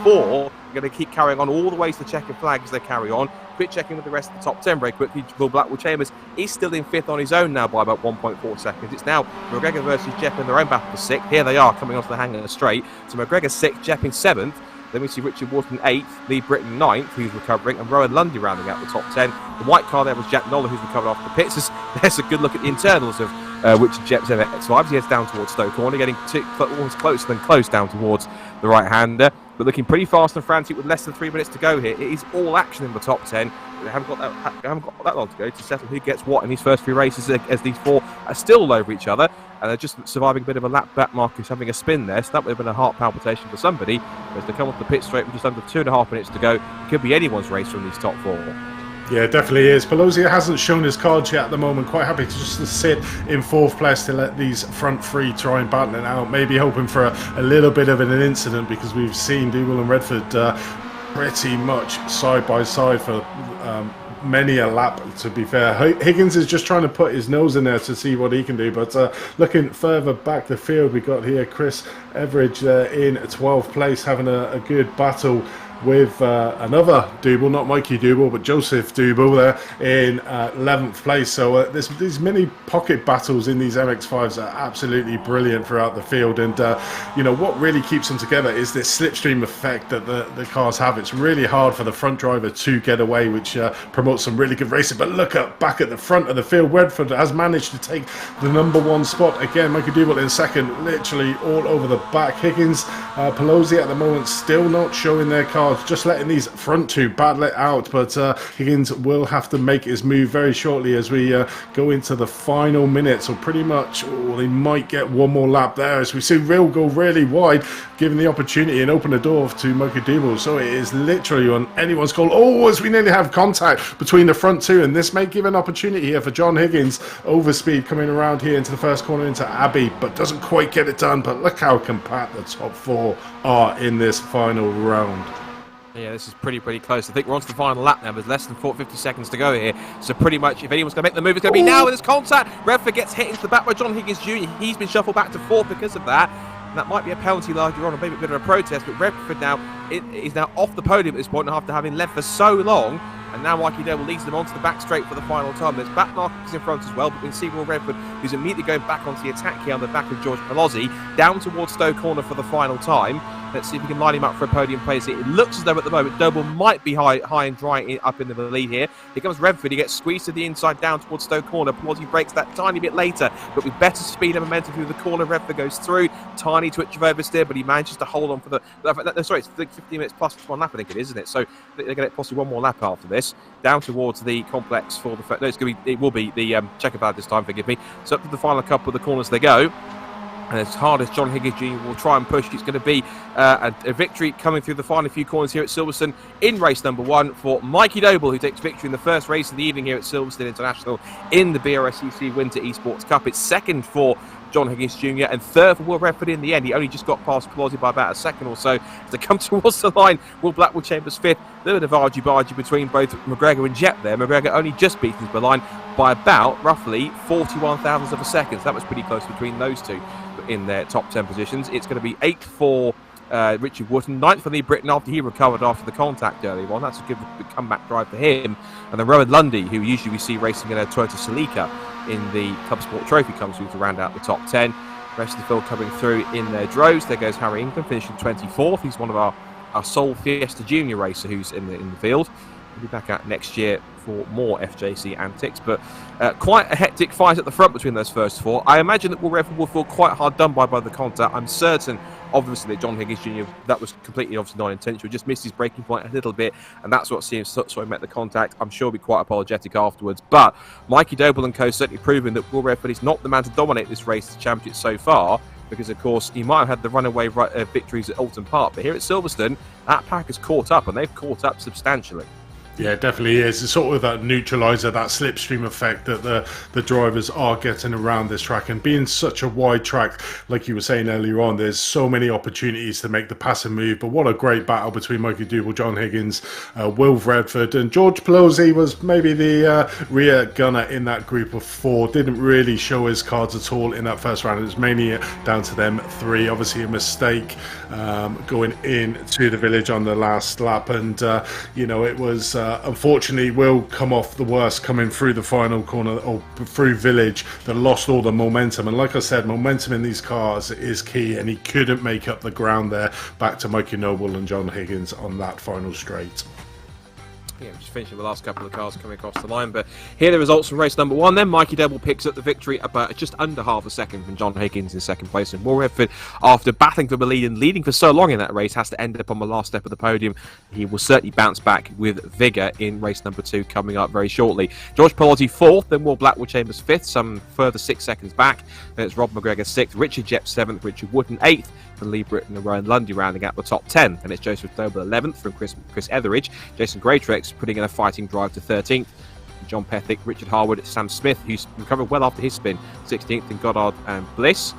four are going to keep carrying on all the way to the checkered flag as they carry on. Quick checking with the rest of the top 10 very quickly. Will Blackwell Chambers is still in 5th on his own now by about 1.4 seconds. It's now McGregor versus Jepp in their own battle for 6th. Here they are coming onto the hangar straight. So McGregor 6th, Jepp in 7th. Then we see Richard Wharton 8th, Lee Britton 9th, who's recovering, and Rowan Lundy rounding out the top 10. The white car there was Jack Noller, who's recovered off the pits. There's a good look at the internals of Richard Jepp's MX-5. He heads down towards Stoke Corner, getting almost closer than close down towards the right-hander. But looking pretty fast and frantic with less than 3 minutes to go here. It is all action in the top 10. They haven't got that long to go to settle who gets what in these first 3 races, as these 4 are still all over each other. And they're just surviving a bit of a lap back. Marcus having a spin there, so that would have been a heart palpitation for somebody. As they come off the pit straight with just under 2.5 minutes to go, it could be anyone's race from these top 4. Yeah, it definitely is. Palozzi hasn't shown his cards yet at the moment. Quite happy to just sit in 4th place to let these front 3 try and battle it out. Maybe hoping for a little bit of an incident, because we've seen Dougal and Redford pretty much side by side for many a lap, to be fair. Higgins is just trying to put his nose in there to see what he can do, but looking further back the field, we got here Chris Everidge in 12th place, having a good battle with another Double, not Mikey Double, but Joseph Double there in 11th place. So these mini pocket battles in these MX-5s are absolutely brilliant throughout the field. And, you know, what really keeps them together is this slipstream effect that the cars have. It's really hard for the front driver to get away, which promotes some really good racing. But look back at the front of the field. Redford has managed to take the #1 spot. Again, Mikey Double in 2nd, literally all over the back. Higgins, Palozzi at the moment still not showing their cards, just letting these front 2 battle it out. But Higgins will have to make his move very shortly as we go into the final minutes, or pretty much, they might get one more lap there as we see Real go really wide, giving the opportunity and open the door to Mikey Double. So it is literally on anyone's call. Oh, as we nearly have contact between the front 2, and this may give an opportunity here for John Higgins. Overspeed coming around here into the first corner into Abbey, but doesn't quite get it done. But look how compact the top 4 are in this final round. Yeah, this is pretty close. I think we're on to the final lap now. There's less than 50 seconds to go here. So pretty much, if anyone's going to make the move, it's going to be now with this contact. Redford gets hit into the back by John Higgins Jr. He's been shuffled back to 4th because of that. And that might be a penalty later on, or maybe a bit of a protest. But Redford now is now off the podium at this point after having led for so long. And now Mikey Doble leads them onto the back straight for the final time. There's back markers in front as well, but we can see Will Redford, who's immediately going back onto the attack here on the back of George Palozzi, down towards Stoke Corner for the final time. Let's see if we can line him up for a podium place here. It looks as though at the moment Doble might be high and dry up in the lead here. Here comes Redford. He gets squeezed to the inside down towards Stoke Corner. Palozzi breaks that tiny bit later, but with better speed and momentum through the corner, Redford goes through. Tiny twitch of oversteer, but he manages to hold on for sorry, it's 15 minutes plus 1 lap, I think it is, isn't it? So they're going to get possibly 1 more lap after this. Down towards the complex for the... No, it will be the checker pad this time, forgive me. So up to the final couple of the corners they go. And as hard as John Higgins Jr. will try and push, it's going to be a victory coming through the final few corners here at Silverstone in race #1 for Mikey Doble, who takes victory in the first race of the evening here at Silverstone International in the BRSCC Winter Esports Cup. It's 2nd for John Higgins Jr. and 3rd for Will Redford in the end. He only just got past Palozzi by about a second or so. As they come towards the line, Will Blackwell Chambers 5th. A little bit of argy-bargy between both McGregor and Jepp there. McGregor only just beat his line by about roughly 41,000ths of a second. So that was pretty close between those two in their top 10 positions. It's going to be 8th for Richard Wharton, 9th for Lee Britton after he recovered after the contact earlier on. That's a good comeback drive for him. And then Rowan Lundy, who usually we see racing in a Toyota Celica in the Club Sport Trophy, comes through to round out the top 10. The rest of the field coming through in their droves. There goes Harry England, finishing 24th. He's one of our sole Fiesta Junior racer who's in the field. We'll be back out next year for more FJC antics, but quite a hectic fight at the front between those first four. I imagine that Will Redford will feel quite hard done by the contact. I'm certain, obviously, that John Higgins Jr., that was completely obviously non-intentional, just missed his breaking point a little bit, and that's what seems sort of met the contact. I'm sure he'll be quite apologetic afterwards, but Mikey Doble and co certainly proving that Will Redford is not the man to dominate this race, the championship so far, because of course he might have had the runaway victories at Alton Park, but here at Silverstone, that pack has caught up, and they've caught up substantially. Yeah, it definitely is. It's sort of that neutraliser, that slipstream effect that the drivers are getting around this track. And being such a wide track, like you were saying earlier on, there's so many opportunities to make the passing move. But what a great battle between Mikey Doble, John Higgins, Will Redford, and George Pelosi was maybe the rear gunner in that group of four. Didn't really show his cards at all in that first round. It was mainly down to them three. Obviously a mistake going into the village on the last lap. And, it was... unfortunately, Will come off the worst coming through the final corner or through Village that lost all the momentum. And like I said, momentum in these cars is key, and he couldn't make up the ground there. Back to Mikey Doble and John Higgins on that final straight. Yeah, just finishing the last couple of cars coming across the line, but here are the results from race number one. Then Mikey Doble picks up the victory about just under half a second from John Higgins in second place, and Will Redford, after battling for the lead and leading for so long in that race, has to end up on the last step of the podium. He will certainly bounce back with vigour in race number two coming up very shortly. George Pelosi fourth, then Will Blackwell Chambers fifth, some further 6 seconds back. Then it's Rob McGregor sixth, Richard Jepp seventh, Richard Wooden eighth, and Lee Britton and Ryan Lundy rounding out the top 10. And it's Joseph Doble 11th from Chris Etheridge, Jason Greatrex putting in a fighting drive to 13th, John Pethick, Richard Harwood, Sam Smith, who's recovered well after his spin, 16th, and Goddard and Bliss.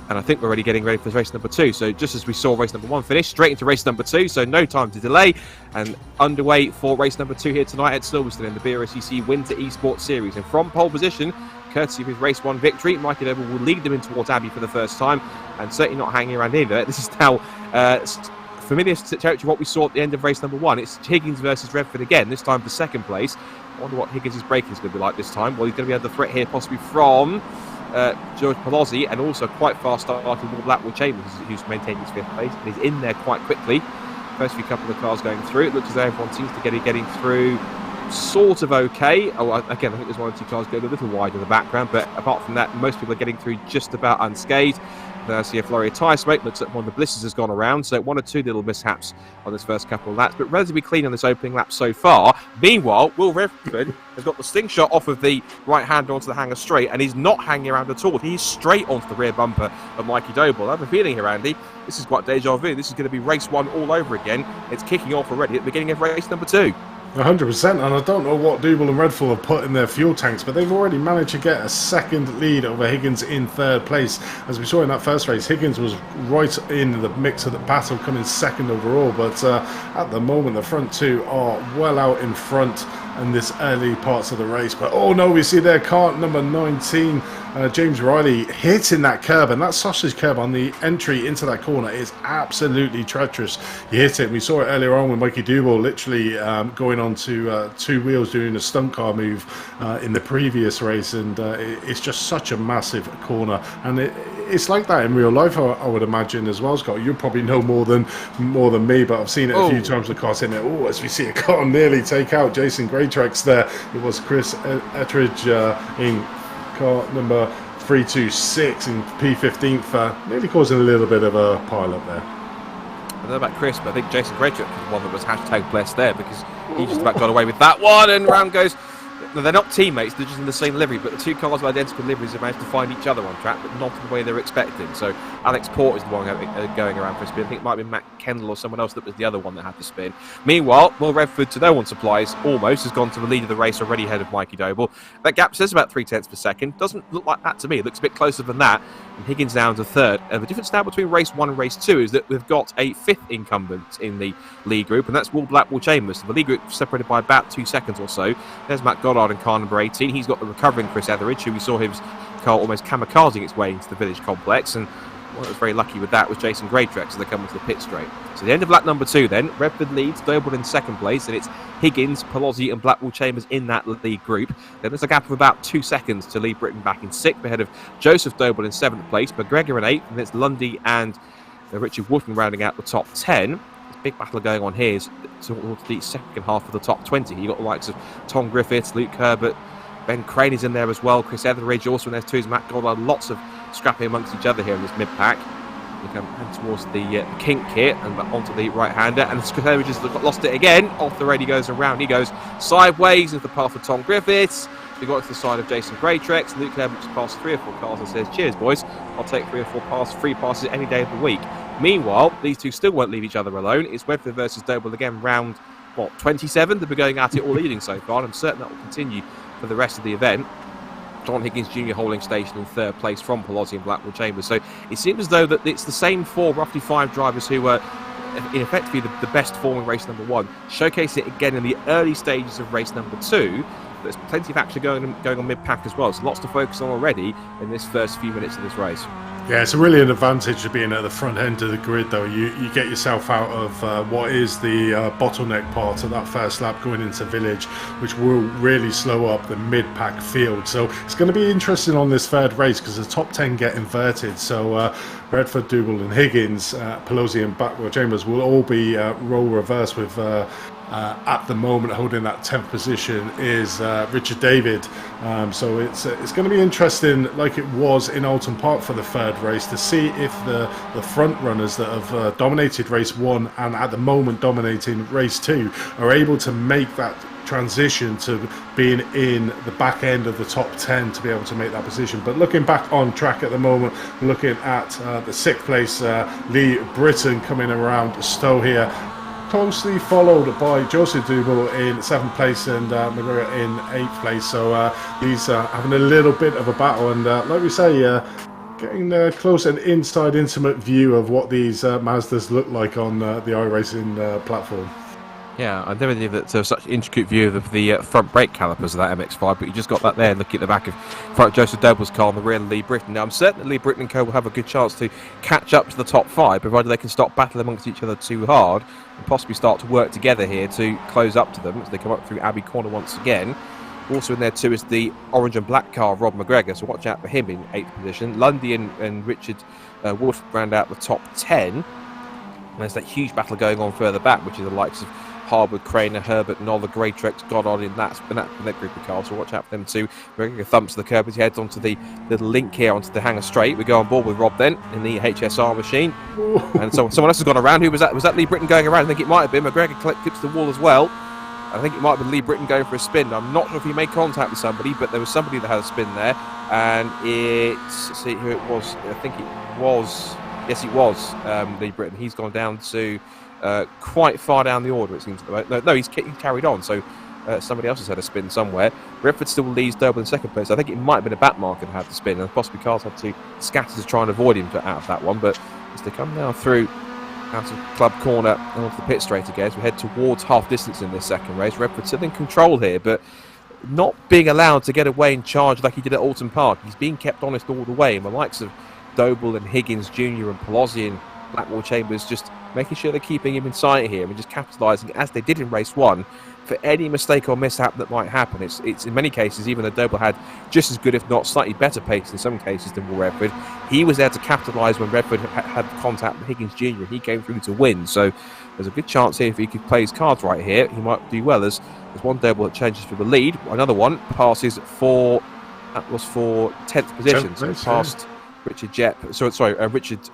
And I think we're already getting ready for race number two. So just as we saw race number one finish, straight into race number two, so no time to delay. And underway for race number two here tonight at Silverstone in the BRSCC Winter Esports Series. And from pole position, courtesy of his race one victory, Mikey Doble will lead them in towards Abbey for the first time, and certainly not hanging around either. This is now familiar territory to what we saw at the end of race number one. It's Higgins versus Redford again, this time for second place. I wonder what Higgins' braking is going to be like this time. Well, he's going to be under threat here, possibly from George Pelosi, and also quite fast starting Will Blackwell Chambers, who's maintained his fifth place, and he's in there quite quickly. First few couple of cars going through, it looks as though everyone seems to be getting through sort of okay. Again, I think there's one or two cars going a little wide in the background, but apart from that, most people are getting through just about unscathed. I see a flurry of tyre smoke. Looks like one of the blisters has gone around, so one or two little mishaps on this first couple of laps, but relatively clean on this opening lap so far. Meanwhile, Will Redford has got the sting shot off of the right hand onto the hanger straight, and he's not hanging around at all. He's straight onto the rear bumper of Mikey Doble. I have a feeling here, Andy, this is quite deja vu. This is going to be race one all over again. It's kicking off already at the beginning of race number two. 100%, and I don't know what Doble and Redford have put in their fuel tanks, but they've already managed to get a second lead over Higgins in third place. As we saw in that first race, Higgins was right in the mix of the battle, coming second overall, but at the moment the front two are well out in front in this early parts of the race. But oh no, we see their car number 19, James Riley, hitting that curb, and that sausage curb on the entry into that corner is absolutely treacherous. He hit it. We saw it earlier on with Mikey Doble literally going on to two wheels doing a stunt car move in the previous race, and it's just such a massive corner, and it's like that in real life, I would imagine as well, Scott. You probably know more than me, but I've seen it a few times. The car's in there. Oh, as we see a car nearly take out Jason Greatrex there. It was Chris Etheridge in car number 326 in P15, nearly causing a little bit of a pile up there. I don't know about Chris, but I think Jason Greatrex was the one that was hashtag blessed there, because he just about got away with that one, and round goes. No, they're not teammates, they're just in the same livery, but the two cars with identical liveries have managed to find each other on track, but not in the way they're expecting. So Alex Port is the one going around for a spin. I think it might be Matt Kendall or someone else that was the other one that had the spin. Meanwhile, Will Redford, to no one's surprise, almost has gone to the lead of the race, already ahead of Mikey Doble. That gap says about 0.3 per second. Doesn't look like that to me. It looks a bit closer than that. And Higgins down to third. The difference now between race one and race two is that we've got a fifth incumbent in the lead group, and that's Will Blackwell Chambers. So the lead group separated by about 2 seconds or so. There's Matt Goddard in car number 18. He's got the recovering Chris Etheridge, who we saw his car almost kamikazing its way into the village complex, and one that was very lucky with that was Jason Greatrex as they come into the pit straight. So the end of lap number two then, Redford leads, Doble in second place, and it's Higgins, Pelosi and Blackwell Chambers in that lead group. Then there's a gap of about 2 seconds to lead Britain back in sixth, ahead of Joseph Doble in seventh place, McGregor in eighth, and it's Lundy and Richard Wooden rounding out the top 10. big battle going on here is towards the second half of the top 20. You've got the likes of Tom Griffiths, Luke Herbert, Ben Crane is in there as well, Chris Etheridge also in there too, Matt Goddard, lots of scrapping amongst each other here in this mid-pack. We come towards the kink here and onto the right-hander, and Chris Etheridge has lost it again. Off the rail he goes, around he goes, sideways into the path of Tom Griffiths. We got to the side of Jason Graytrex. Luke Herbert just passed 3 or 4 cars and says, cheers boys, I'll take 3 or 4 free passes any day of the week. Meanwhile, these two still won't leave each other alone. It's Redford versus Doble again, round 27. They've been going at it all leading so far, and I'm certain that will continue for the rest of the event. John Higgins Jr. holding station in 3rd place from Pelosi and Blackwell Chambers. So it seems as though that it's the same 4, roughly 5 drivers who were in effectively the best performing race number 1. Showcase it again in the early stages of race number 2. There's plenty of action going on mid-pack as well. So lots to focus on already in this first few minutes of this race. Yeah, it's really an advantage of being at the front end of the grid, though. You get yourself out of what is the bottleneck part of that first lap going into Village, which will really slow up the mid-pack field. So it's going to be interesting on this 3rd race because the top 10 get inverted. So Redford, Dougal and Higgins, Pelosi and Blackwell Chambers will all be role reverse with... at the moment holding that 10th position is Richard David. So it's going to be interesting, like it was in Alton Park for the 3rd race, to see if the front runners that have dominated race 1 and at the moment dominating race 2 are able to make that transition to being in the back end of the top 10 to be able to make that position. But looking back on track at the moment, looking at the 6th place, Lee Britton coming around Stowe here, closely followed by Joseph Dougal in 7th place and McGregor in 8th place. So he's having a little bit of a battle, and like we say, getting a close and inside intimate view of what these Mazdas look like on the iRacing platform. Yeah, I never knew that there was such an intricate view of the front brake calipers of that MX-5, but you just got that there looking at the back of front Joseph Doble's car and the rear Lee Britton. Now, I'm certain that Lee Britton and co will have a good chance to catch up to the top 5, provided they can stop battling amongst each other too hard and possibly start to work together here to close up to them as they come up through Abbey Corner once again. Also in there too is the orange and black car of Rob McGregor, so watch out for him in 8th position. Lundy and Richard Wolf round out the top 10. And there's that huge battle going on further back, which is the likes of Harwood, Craner, Herbert, Noller, Graytrex, Goddard in that group of cars, so watch out for them too. McGregor thumps the curb as he heads onto the little link here onto the hangar straight. We go on board with Rob then in the HSR machine. Ooh. And so someone else has gone around. Who was that? Was that Lee Britton going around? I think it might have been. McGregor clips the wall as well. I think it might have been Lee Britton going for a spin. I'm not sure if he made contact with somebody, but there was somebody that had a spin there. And let's see who it was. I think it was, yes, it was Lee Britton. He's gone down to quite far down the order, it seems. No, he's carried on. So somebody else has had a spin somewhere. Redford still leads Doble in 2nd place. I think it might have been a back marker that had the spin, and possibly cars had to scatter to try and avoid him out of that one. But as they come now through out of Club Corner and onto the pit straight again, as we head towards half distance in this second race, Redford still in control here, but not being allowed to get away and charge like he did at Alton Park. He's being kept honest all the way, and the likes of Doble and Higgins Jr. and Pelosi and Blackwell Chambers just making sure they're keeping him in sight here and just capitalising, as they did in race 1, for any mistake or mishap that might happen. It's in many cases, even though Doble had just as good, if not slightly better pace in some cases than Will Redford, he was there to capitalise when Redford had contact with Higgins Jr. and he came through to win. So there's a good chance here, if he could play his cards right here, he might do well. There's one Doble that changes for the lead, another one passes for 10th position, so past Richard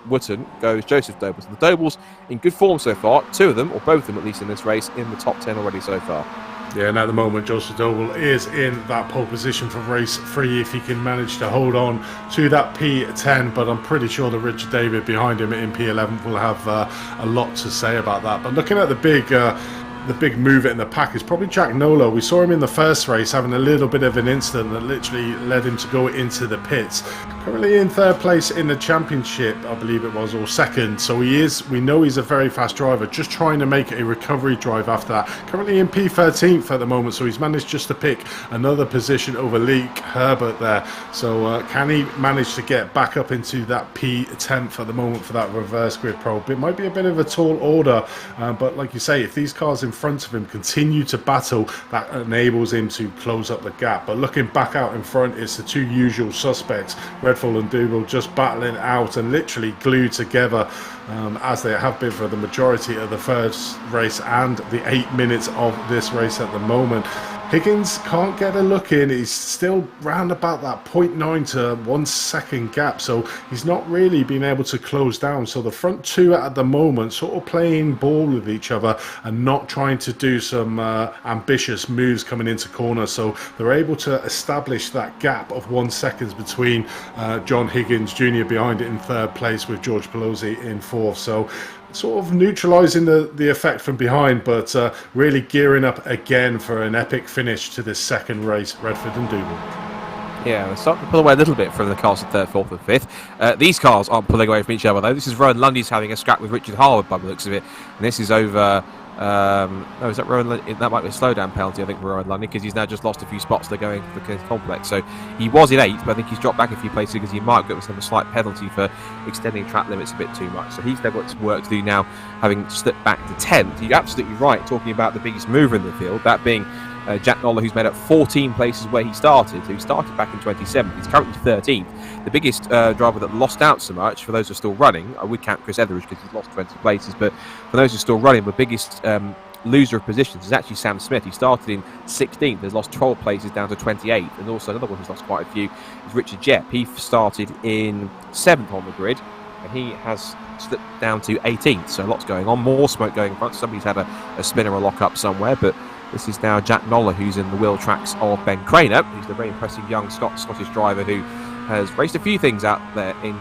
Wotton goes Joseph Doble. So the Dobles in good form so far, 2 of them, or both of them at least in this race, in the top 10 already so far. Yeah, and at the moment Joseph Doble is in that pole position for race 3 if he can manage to hold on to that P10, but I'm pretty sure that Richard David behind him in P11 will have a lot to say about that. But looking at the big mover in the pack is probably Jack Nola. We saw him in the first race having a little bit of an incident that literally led him to go into the pits. Currently in 3rd place in the championship, I believe it was, or 2nd. So we know he's a very fast driver, just trying to make a recovery drive after that. Currently in P13th at the moment, so he's managed just to pick another position over Lee Herbert there. So can he manage to get back up into that P10th at the moment for that reverse grid probe? It might be a bit of a tall order, but like you say, if these cars in front of him continue to battle, that enables him to close up the gap. But looking back out in front, it's the 2 usual suspects, Redfall and Dougal, just battling out and literally glued together as they have been for the majority of the first race and the 8 minutes of this race at the moment. Higgins can't get a look in. He's still round about that 0.9 to 1 second gap, so he's not really been able to close down. So the front two at the moment sort of playing ball with each other and not trying to do some ambitious moves coming into corner. So they're able to establish that gap of 1 second between John Higgins Jr. behind it in third place with George Pelosi in fourth. So sort of neutralising the effect from behind, but really gearing up again for an epic finish to this second race, Redford and Dougal. Yeah, we're starting to pull away a little bit from the cars in third, fourth and fifth. These cars aren't pulling away from each other though. This is Rowan Lundy's having a scrap with Richard Harwood by the looks of it, and this is over... no, is that Rowan Lundy? That might be a slowdown penalty, I think, for Rowan Lundy, because he's now just lost a few spots. They're going for the complex. So he was in 8th, but I think he's dropped back a few places because he might get himself a slight penalty for extending track limits a bit too much. So he's got some work to do now, having slipped back to 10th. You're absolutely right, talking about the biggest mover in the field, that being Jack Noller, who's made up 14 places where he started. So he started back in 2017. He's currently 13th. The biggest driver that lost out so much, for those who are still running, I would count Chris Etheridge because he's lost 20 places, but for those who are still running, the biggest loser of positions is actually Sam Smith. He started in 16th, has lost 12 places down to 28th, and also another one who's lost quite a few is Richard Jepp. He started in 7th on the grid, and he has slipped down to 18th, so lots going on, more smoke going in front. Somebody's had a spin or a lock up somewhere, but this is now Jack Noller, who's in the wheel tracks of Ben Craner, who's the very impressive young Scottish driver who has raced a few things out there in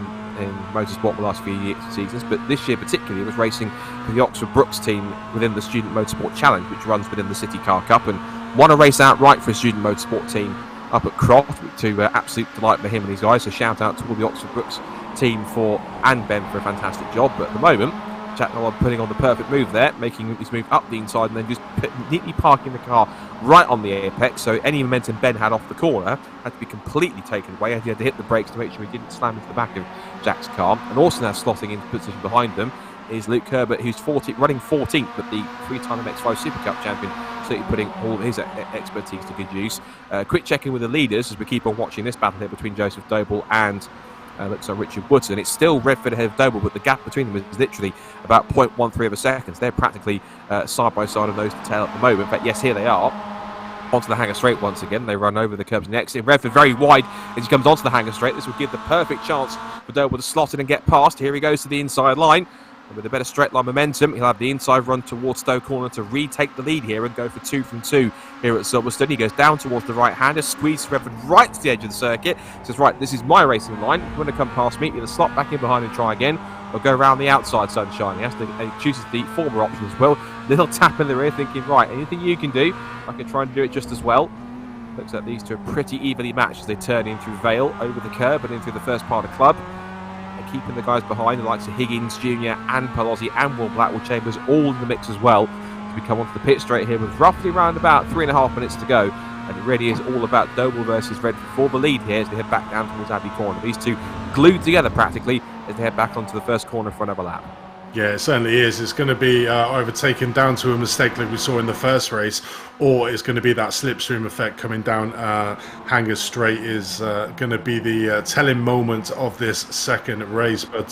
motorsport the last few seasons, but this year particularly was racing for the Oxford Brookes team within the Student Motorsport Challenge, which runs within the City Car Cup, and won a race outright for a Student Motorsport team up at Croft, to absolute delight for him and his guys. So shout out to all the Oxford Brookes team and Ben for a fantastic job. But at the moment, Jack Noller putting on the perfect move there, making his move up the inside and then just neatly parking the car right on the apex, so any momentum Ben had off the corner had to be completely taken away. He had to hit the brakes to make sure he didn't slam into the back of Jack's car. And also now slotting into position behind them is Luke Herbert, who's running 14th, but the 3-time MX-5 Super Cup champion, certainly putting all his expertise to good use. Quick check-in with the leaders as we keep on watching this battle here between Joseph Doble and looks like Richard Woodson. It's still Redford ahead of Doble, but the gap between them is literally about 0.13 of a second. They're practically side by side of nose to tail at the moment. But yes, here they are. Onto the hanger straight once again. They run over the curbs next. Redford very wide as he comes onto the hanger straight. This will give the perfect chance for Doble to slot in and get past. Here he goes to the inside line. And with a better straight line momentum, he'll have the inside run towards Stowe Corner to retake the lead here and go for 2 from 2 here at Silverstone. He goes down towards the right-hander, squeezes Redford right to the edge of the circuit. Says, right, this is my racing line. If you want to come past me, either slot back in behind and try again, or go around the outside, sunshine. He has to chooses the former option as well. Little tap in the rear, thinking, right, anything you can do, I can try and do it just as well. Looks like these two are pretty evenly matched as they turn in through Vale, over the curb and in through the first part of Club. Keeping the guys behind, the likes of Higgins Jr. and Pelosi and Will Blackwell Chambers all in the mix as well, as we come onto the pit straight here with roughly around about 3.5 minutes to go. And it really is all about Doble versus Redford for the lead here as they head back down towards Abbey Corner. These two glued together practically as they head back onto the first corner for another lap. Yeah, it certainly is. It's going to be either taken down to a mistake like we saw in the first race, or it's going to be that slipstream effect coming down hanger straight is going to be the telling moment of this second race. But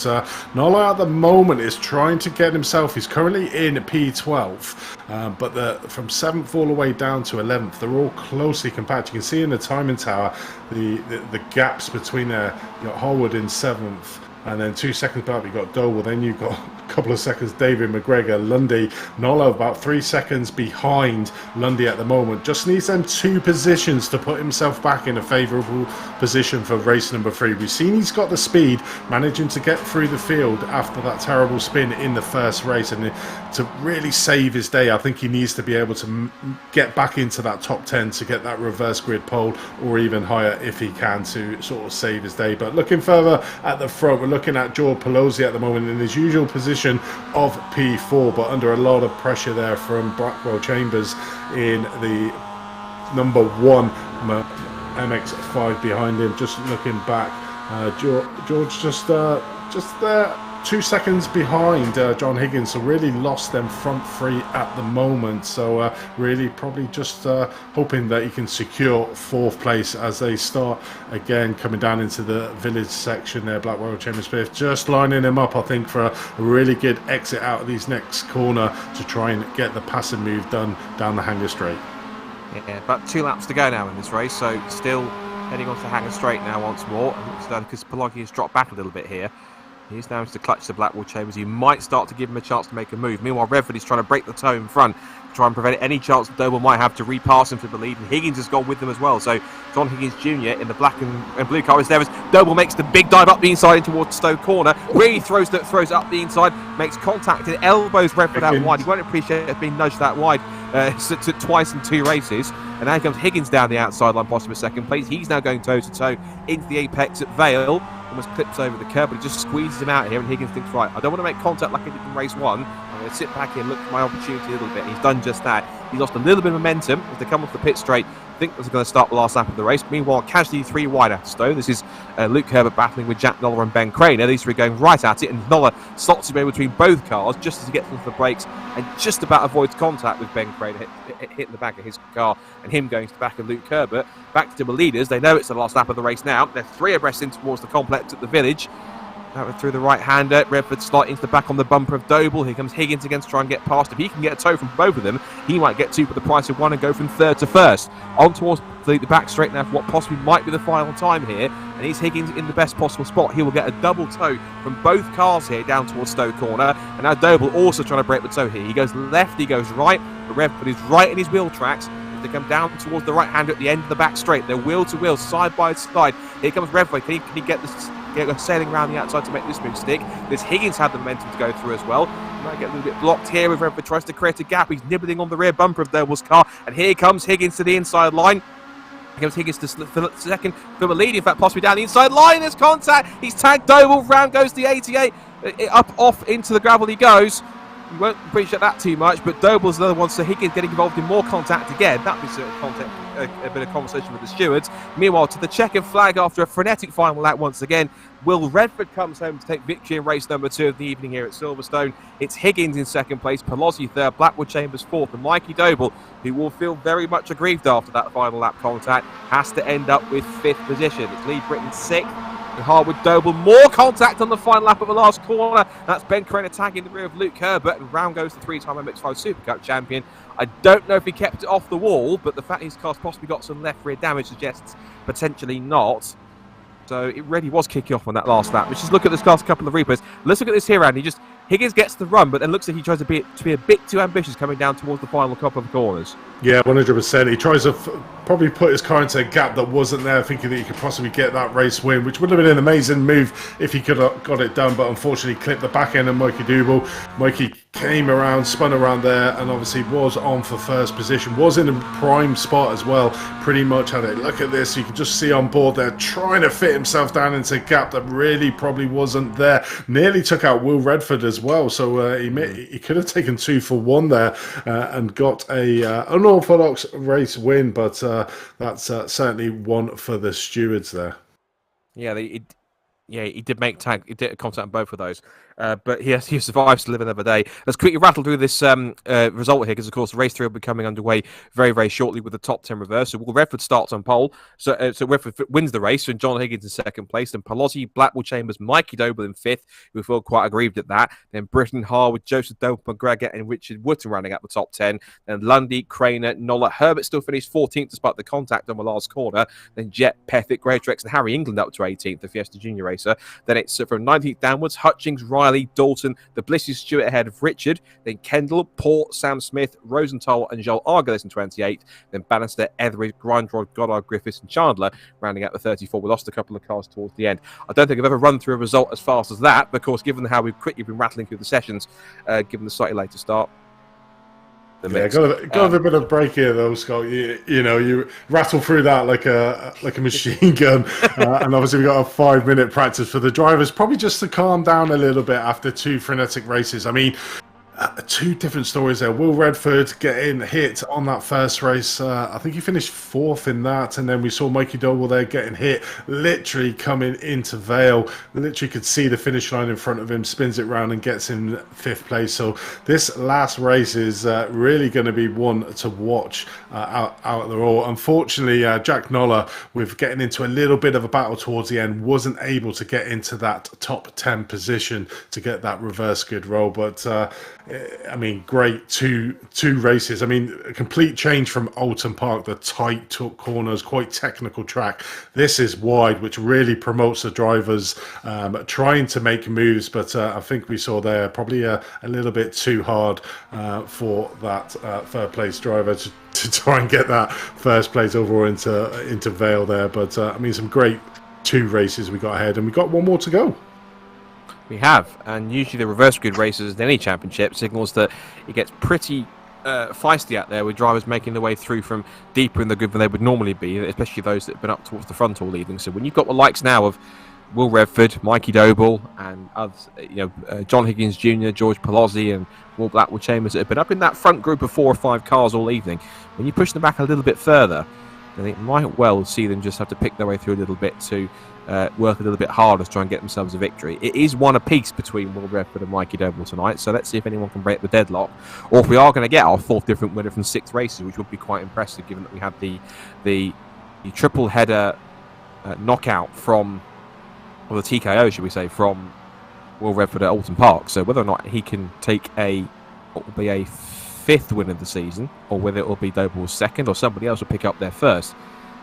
Noller at the moment is trying to get himself, he's currently in P12, but from 7th all the way down to 11th, they're all closely compact. You can see in the timing tower the gaps between there. You've got Harwood in 7th. And then 2 seconds back, you've got Doble. Then you've got a couple of seconds, David McGregor, Lundy, Noller about 3 seconds behind Lundy at the moment. Just needs them 2 positions to put himself back in a favourable position for race number 3. We've seen he's got the speed, managing to get through the field after that terrible spin in the first race. And to really save his day, I think he needs to be able to get back into that top 10 to get that reverse grid pole, or even higher if he can, to sort of save his day. But looking further at the front, we're looking at George Pelosi at the moment in his usual position of P4, but under a lot of pressure there from Blackwell Chambers in the number 1 MX-5 behind him. Just looking back, George just there 2 seconds behind John Higgins, so really lost them front three at the moment. So really probably just hoping that he can secure 4th place as they start again coming down into the village section there. Blackwell Chambers 5th, just lining him up, I think, for a really good exit out of these next corner to try and get the passing move done down the Hanger Straight. Yeah, about 2 laps to go now in this race, so still heading on to Hanger Straight now once more. And looks down because Pologgi has dropped back a little bit here. He's now to clutch the Blackwall Chambers. He might start to give him a chance to make a move. Meanwhile, Redford is trying to break the toe in front to try and prevent any chance that Doble might have to repass him for the lead. And Higgins has gone with them as well. So John Higgins Jr. in the black and blue car is there as Doble makes the big dive up the inside in towards Stowe corner. Really throws up the inside, makes contact and elbows Redford out wide. He won't appreciate it being nudged that wide twice in 2 races. And now comes Higgins down the outside line, possibly 2nd place. He's now going toe-to-toe into the apex at Vale. Almost clips over the curb, but he just squeezes him out here, and Higgins thinks, right, I don't want to make contact like I did in race 1. I'm going to sit back here and look for my opportunity a little bit. He's done just that. He's lost a little bit of momentum as they come off the pit straight. I think was going to start the last lap of the race. Meanwhile, casually 3 wide out of Stowe. This is Luke Herbert battling with Jack Noller and Ben Craner. These 3 going right at it, and Noller slots him in between both cars just as he gets into the brakes and just about avoids contact with Ben Craner hitting the back of his car and him going to the back of Luke Herbert. Back to the leaders. They know it's the last lap of the race now. They're 3 abreast in towards the complex at the village. Out through the right-hander, Redford sliding into the back on the bumper of Doble. Here comes Higgins again to try and get past. If he can get a toe from both of them, he might get 2 for the price of 1 and go from 3rd to 1st. On towards the back straight now for what possibly might be the final time here. And he's Higgins in the best possible spot. He will get a double toe from both cars here down towards Stowe corner. And now Doble also trying to break the toe here. He goes left, he goes right. But Redford is right in his wheel tracks. They come down towards the right-hander at the end of the back straight. They're wheel to wheel, side by side. Here comes Redford. Can he get this? Get sailing around the outside to make this move stick. This Higgins had the momentum to go through as well. He might get a little bit blocked here with Redford tries to create a gap. He's nibbling on the rear bumper of Doble's car. And here comes Higgins to the inside line. Here comes Higgins to second for the lead. In fact, possibly down the inside line. There's contact. He's tagged Doble. Round goes the 88. Up off into the gravel he goes. You won't appreciate that too much, but Doble's another one, so Higgins getting involved in more contact again. That'd be a bit of conversation with the stewards. Meanwhile, to the checkered flag after a frenetic final lap once again. Will Redford comes home to take victory in race number 2 of the evening here at Silverstone. It's Higgins in 2nd place, Polozzi 3rd, Blackwood Chambers 4th, and Mikey Doble, who will feel very much aggrieved after that final lap contact, has to end up with 5th position. It's Lee Britton 6th. Harwood Doble, more contact on the final lap of the last corner. That's Ben Crane attacking the rear of Luke Herbert, and round goes the 3-time MX-5 Super Cup champion. I don't know if he kept it off the wall, but the fact his car's possibly got some left rear damage suggests potentially not. So it really was kicking off on that last lap. Let's just look at this last couple of replays. Let's look at this here, Andy. Higgins gets the run, but then looks like he tries to be a bit too ambitious coming down towards the final couple of corners. Yeah, 100%. He tries to probably put his car into a gap that wasn't there, thinking that he could possibly get that race win, which would have been an amazing move if he could have got it done, but unfortunately clipped the back end of Mikey Doble. Mikey came around, spun around there, and obviously was on for 1st position. Was in a prime spot as well. Pretty much had it. Look at this. You can just see on board there, trying to fit himself down into a gap that really probably wasn't there. Nearly took out Will Redford as well, so he could have taken 2 for 1 there and got an unorthodox race win, but that's certainly one for the stewards there. Yeah, he did make tag. He did contact on both of those. But he survives to live another day. Let's quickly rattle through this result here, because of course race 3 will be coming underway very, very shortly with the top 10 reverse. So Will Redford starts on pole. So Redford wins the race, and John Higgins in 2nd place. Then Polozzi, Blackwell Chambers, Mikey Doble in 5th. We feel quite aggrieved at that. Then Britton, Harwood, Joseph Doble, McGregor, and Richard Wootton rounding out the top 10. Then Lundy, Craner, Noller, Herbert still finished 14th despite the contact on the last corner. Then Jet, Pethick, Greatrex, and Harry England up to 18th, the Fiesta Junior racer. Then it's from 19th downwards, Hutchings, Riley, Dalton, the Blissy Stewart ahead of Richard, then Kendall, Port, Sam Smith, Rosenthal, and Joel Argalis in 28th, then Bannister, Etheridge, Grindrod, Goddard, Griffiths, and Chandler rounding out the 34. We lost a couple of cars towards the end. I don't think I've ever run through a result as fast as that, because given how we've quickly been rattling through the sessions, given the slightly later start. Yeah, got a bit of break here though, Scott. You rattle through that like a machine gun, and obviously we got a 5-minute practice for the drivers, probably just to calm down a little bit after 2 frenetic races. I mean, Two different stories there. Will Redford getting hit on that first race. I think he finished fourth in that. And then we saw Mikey Doble there getting hit, literally coming into Vale. Literally could see the finish line in front of him, spins it round and gets in fifth place. So this last race is really going to be one to watch out at the Royal. Unfortunately, Jack Noller, with getting into a little bit of a battle towards the end, wasn't able to get into that top 10 position to get that reverse good roll. But I mean, great two races. I mean, a complete change from Alton Park, the tight corners, quite technical track. This is wide, which really promotes the drivers trying to make moves. But I think we saw there probably a little bit too hard for that third place driver to try and get that first place overall into Vale there. But I mean, some great two races we got ahead, and we got one more to go. We have, and usually the reverse grid races in any championship signals that it gets pretty feisty out there, with drivers making their way through from deeper in the grid than they would normally be, especially those that have been up towards the front all evening. So when you've got the likes now of Will Redford, Mikey Doble, and others, John Higgins Jr., George Palozzi, and Will Blackwell Chambers that have been up in that front group of 4 or 5 cars all evening, when you push them back a little bit further, I think might well see them just have to pick their way through a little bit to work a little bit harder to try and get themselves a victory. It is one apiece between Will Redford and Mikey Doble tonight, so let's see if anyone can break the deadlock, or if we are going to get our 4th different winner from 6 races, which would be quite impressive given that we had the triple header knockout from, or the TKO should we say, from Will Redford at Alton Park. So whether or not he can take what will be a 5th win of the season, or whether it will be Doble's 2nd, or somebody else will pick up their 1st.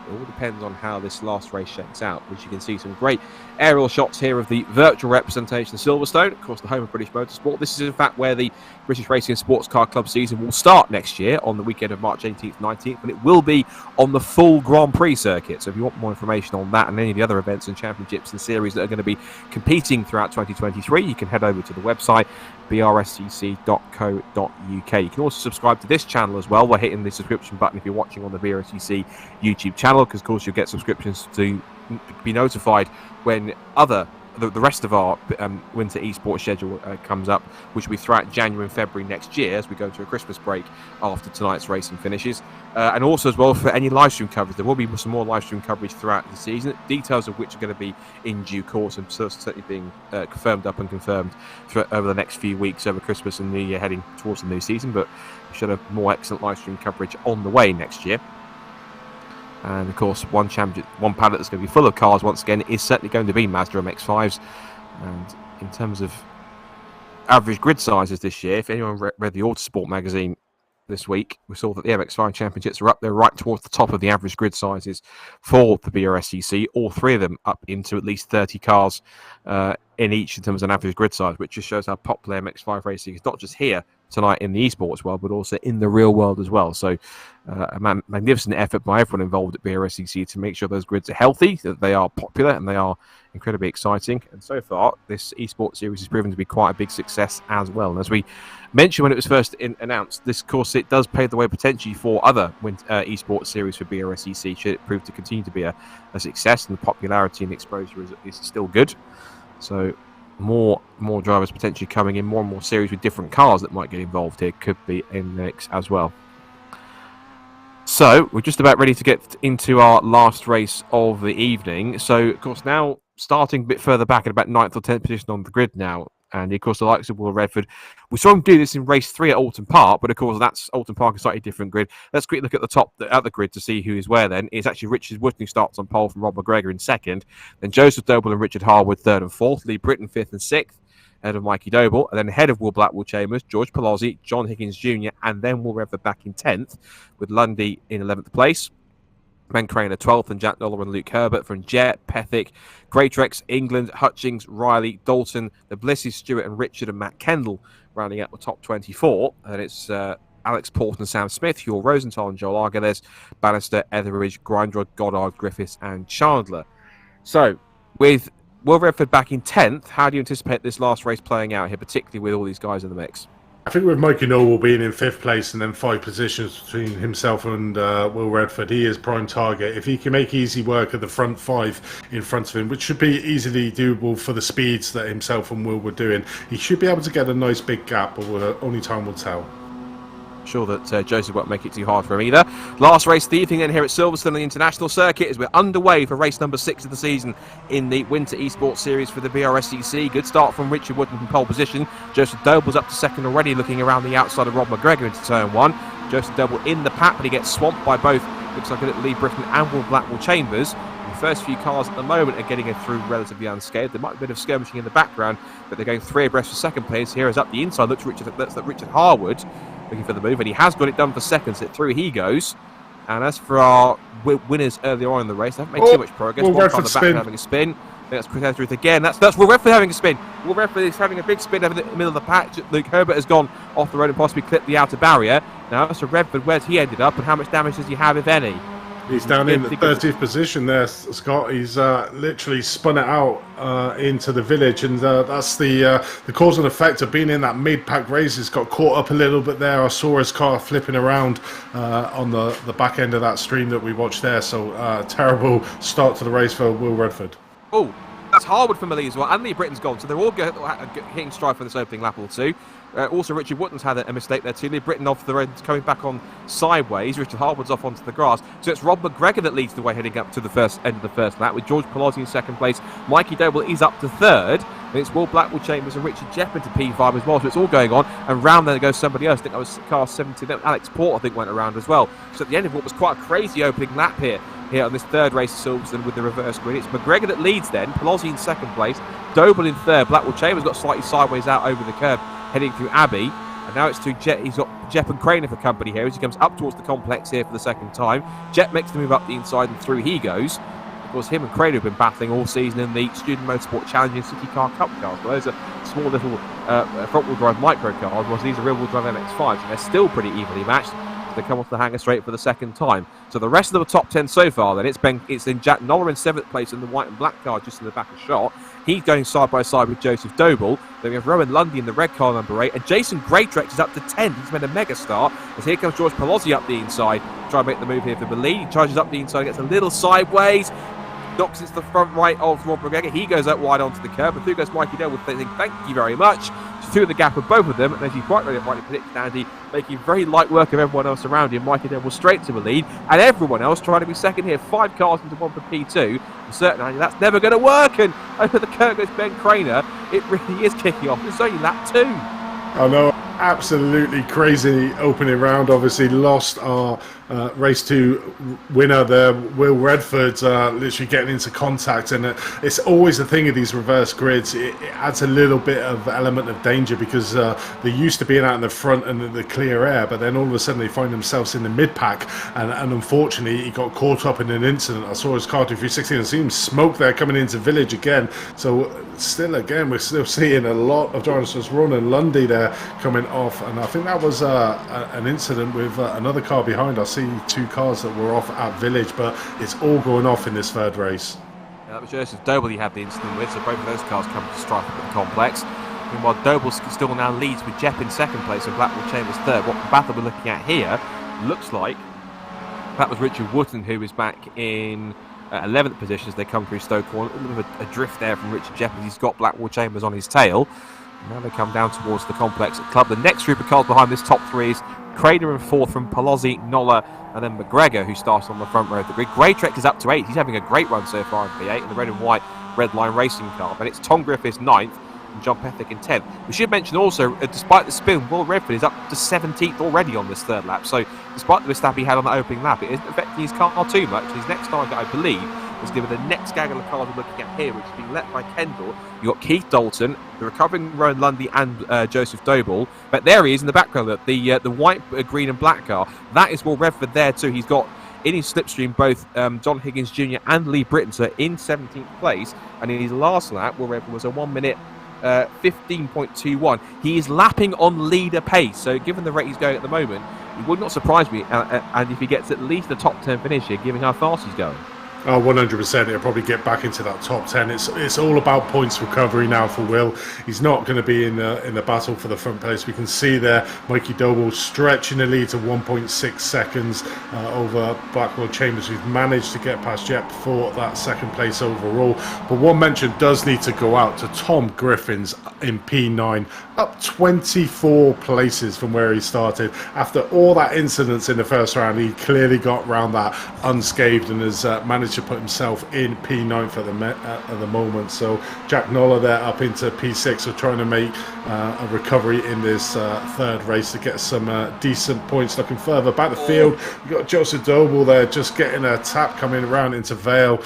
It all depends on how this last race shakes out, which you can see some great aerial shots here of the virtual representation of Silverstone, of course the home of British Motorsport. This is in fact where the British Racing and Sports Car Club season will start next year on the weekend of March 18th, 19th, and it will be on the full Grand Prix circuit. So if you want more information on that and any of the other events and championships and series that are going to be competing throughout 2023, you can head over to the website brscc.co.uk. You can also subscribe to this channel as well by hitting the subscription button if you're watching on the BRSCC YouTube channel, because of course you'll get subscriptions to be notified when the rest of our winter esports schedule comes up, which will be throughout January and February next year as we go to a Christmas break after tonight's racing finishes. And also as well for any live stream coverage. There will be some more live stream coverage throughout the season, details of which are going to be in due course and certainly being confirmed over the next few weeks over Christmas and New Year, heading towards the new season. But we should have more excellent live stream coverage on the way next year. And of course, one paddock that's going to be full of cars once again is certainly going to be Mazda MX-5s. And in terms of average grid sizes this year, if anyone read the Autosport magazine this week, we saw that the MX-5 championships are up there right towards the top of the average grid sizes for the BRSCC. All 3 of them up into at least 30 cars in each in terms of an average grid size, which just shows how popular MX-5 racing is, not just here tonight in the esports world, but also in the real world as well. So a magnificent effort by everyone involved at BRSCC to make sure those grids are healthy, that they are popular, and they are incredibly exciting. And so far, this esports series has proven to be quite a big success as well. And as we mentioned when it was first announced, this course, it does pave the way potentially for other esports series for BRSCC, should it prove to continue to be a success, and the popularity and exposure is still good. So more drivers potentially coming in, more and more series with different cars that might get involved here could be in the mix as well. So we're just about ready to get into our last race of the evening. So of course now starting a bit further back at about 9th or 10th position on the grid now, and of course the likes of Will Redford. We saw him do this in race 3 at Alton Park, but of course that's Alton Park, a slightly different grid. Let's quickly look at the top at the grid to see who is where. Then it's actually Richard Wood who starts on pole from Rob McGregor in 2nd, then Joseph Doble and Richard Harwood 3rd and 4th, Lee Britton 5th and 6th, ahead of Mikey Doble, and then ahead of Will Blackwell Chambers, George Palozzi, John Higgins Jr., and then Will Redford back in 10th, with Lundy in 11th place. Ben Craner 12th, and Jack Noller and Luke Herbert from Jet, Pethick, Greatrex, England, Hutchings, Riley, Dalton, the Blisses, Stewart and Richard, and Matt Kendall rounding out the top 24. And it's Alex Port and Sam Smith, Huel Rosenthal and Joel Argales, Bannister, Etheridge, Grindrod, Goddard, Griffiths and Chandler. So with Will Redford back in 10th, how do you anticipate this last race playing out here, particularly with all these guys in the mix? I think with Mikey Noble being in 5th place and then 5 positions between himself and Will Redford, he is prime target. If he can make easy work of the front 5 in front of him, which should be easily doable for the speeds that himself and Will were doing, he should be able to get a nice big gap, but only time will tell. Sure that Joseph won't make it too hard for him either. Last race of the evening then here at Silverstone on the International Circuit as we're underway for race number 6 of the season in the Winter Esports Series for the BRSCC. Good start from Richard Woodman from pole position. Joseph Doble's up to second already, looking around the outside of Rob McGregor into turn 1. Joseph Doble in the pack, but he gets swamped by both, looks like a little Lee Britton and Will Blackwell Chambers. The first few cars at the moment are getting it through relatively unscathed. There might be a bit of skirmishing in the background, but they're going 3 abreast for second place. Here is up the inside, looks like Richard Harwood looking for the move, and he has got it done for second, so through he goes. And as for our winners earlier on in the race, they haven't made too much progress. One car on the back having a spin. That's Chris Heathruth again. That's Will Redford having a spin. Will Redford is having a big spin over the middle of the patch. Luke Herbert has gone off the road and possibly clipped the outer barrier. Now, as for Redford, where's he ended up, and how much damage does he have, if any? He's down in the 30th position there, Scott. He's literally spun it out into the village, and that's the cause and effect of being in that mid-pack race. He's got caught up a little bit there. I saw his car flipping around on the back end of that stream that we watched there. So terrible start to the race for Will Redford. Oh, that's Harwood from Lee as well, and Lee Britton's gone, so they're all hitting stride for this opening lap or two. Also, Richard Woodman's had a mistake there too. Lee Britton off the road, coming back on sideways. Richard Harwood's off onto the grass. So it's Rob McGregor that leads the way heading up to the end of the first lap, with George Pelosi in second place. Mikey Doble is up to third. And it's Will Blackwell Chambers and Richard Jeppin to P5 as well. So it's all going on. And round there goes somebody else. I think that was car 17. Alex Port, I think, went around as well. So at the end of what was quite a crazy opening lap here on this third race of Silverstone with the reverse grid. It's McGregor that leads then. Pelosi in second place. Doble in third. Blackwell Chambers got slightly sideways out over the curb, heading through Abbey. And now it's through Jet. He's got Jep and Craner for company here as he comes up towards the complex here for the second time. Jet makes the move up the inside and through he goes. Of course, him and Craner have been battling all season in the Student Motorsport Challenge City Car Cup cars. Well, those are small little front-wheel drive micro cars, whereas these are rear-wheel drive MX-5s, and they're still pretty evenly matched. They come off the hangar straight for the second time. So the rest of the top 10 so far, then it's in Jack Noller in 7th place in the white and black car just in the back of shot. He's going side by side with Joseph Doble. Then we have Rowan Lundy in the red car number 8, and Jason Greatrex is up to 10. He's made a mega start as here comes George Pelosi up the inside, try and make the move here for the lead. He charges up the inside, gets a little sideways, knocks into the front right of Rob McGregor. He goes out wide onto the curb, and through goes Mikey Doble saying thank you very much. Through the gap of both of them, and as you quite rightly predicted, Andy, making very light work of everyone else around him. Mikey Doble straight to the lead, and everyone else trying to be second here. 5 cars into one for P2. For certain, Andy, that's never going to work. And over the curb goes Ben Craner. It really is kicking off. It's only lap 2. I know, absolutely crazy opening round. Obviously lost our race 2 winner there, Will Redford, literally getting into contact, and it's always the thing of these reverse grids. It adds a little bit of element of danger because they're used to being out in the front and the clear air, but then all of a sudden they find themselves in the mid-pack, and unfortunately he got caught up in an incident. I saw his car do 316 and see him smoke there coming into village again. So still again we're still seeing a lot of drivers. Just Ronan Lundy there coming off, and I think that was an incident with another car behind. I see 2 cars that were off at village, but it's all going off in this third race. Yeah, that was Joseph Doble he had the incident with, so both of those cars come to strike at the complex. Meanwhile, Doble still now leads with Jep in second place and Blackwell Chambers third. What the battle we're looking at here looks like that was Richard Woodton, who is back in 11th position as they come through Stoke Corner. A little bit of a drift there from Richard Jep as he's got Blackwell Chambers on his tail. Now they come down towards the complex at Club. The next group of cars behind this top 3 is Craner in 4th from Pelosi, Noller, and then McGregor, who starts on the front row of the grid. Greatrex is up to 8. He's having a great run so far in P8 in the red and white Red Line Racing car. But it's Tom Griffiths 9th and John Pethick in 10th. We should mention also, despite the spin, Will Redford is up to 17th already on this third lap. So despite the mishap he had on that opening lap, it isn't affecting his car too much. His next target, I believe, was given the next gaggle of cars we're looking at here, which is being led by Kendall. You've got Keith Dalton, the recovering Rowan Lundy, and Joseph Doble. But there he is in the background, look, the white, green and black car. That is Will Redford there too. He's got in his slipstream both John Higgins Jr. and Lee Britton, so in 17th place. And in his last lap, Will Redford was a 1 minute 15.21. He is lapping on leader pace, so given the rate he's going at the moment, it would not surprise me and if he gets at least the top 10 finish here, given how fast he's going. Oh, 100%. He'll probably get back into that top 10. It's all about points recovery now for Will. He's not going to be in the battle for the front place. We can see there Mikey Doble stretching the lead to 1.6 seconds over Blackwell Chambers, who's managed to get past Jep for that second place overall. But one mention does need to go out to Tom Griffins in P9, up 24 places from where he started. After all that incidents in the first round, he clearly got round that unscathed and has managed to put himself in P9 at the moment. So Jack Noller there up into P6, so trying to make a recovery in this third race to get some decent points. Looking further back the field, we've got Joseph Doble there just getting a tap coming around into Vale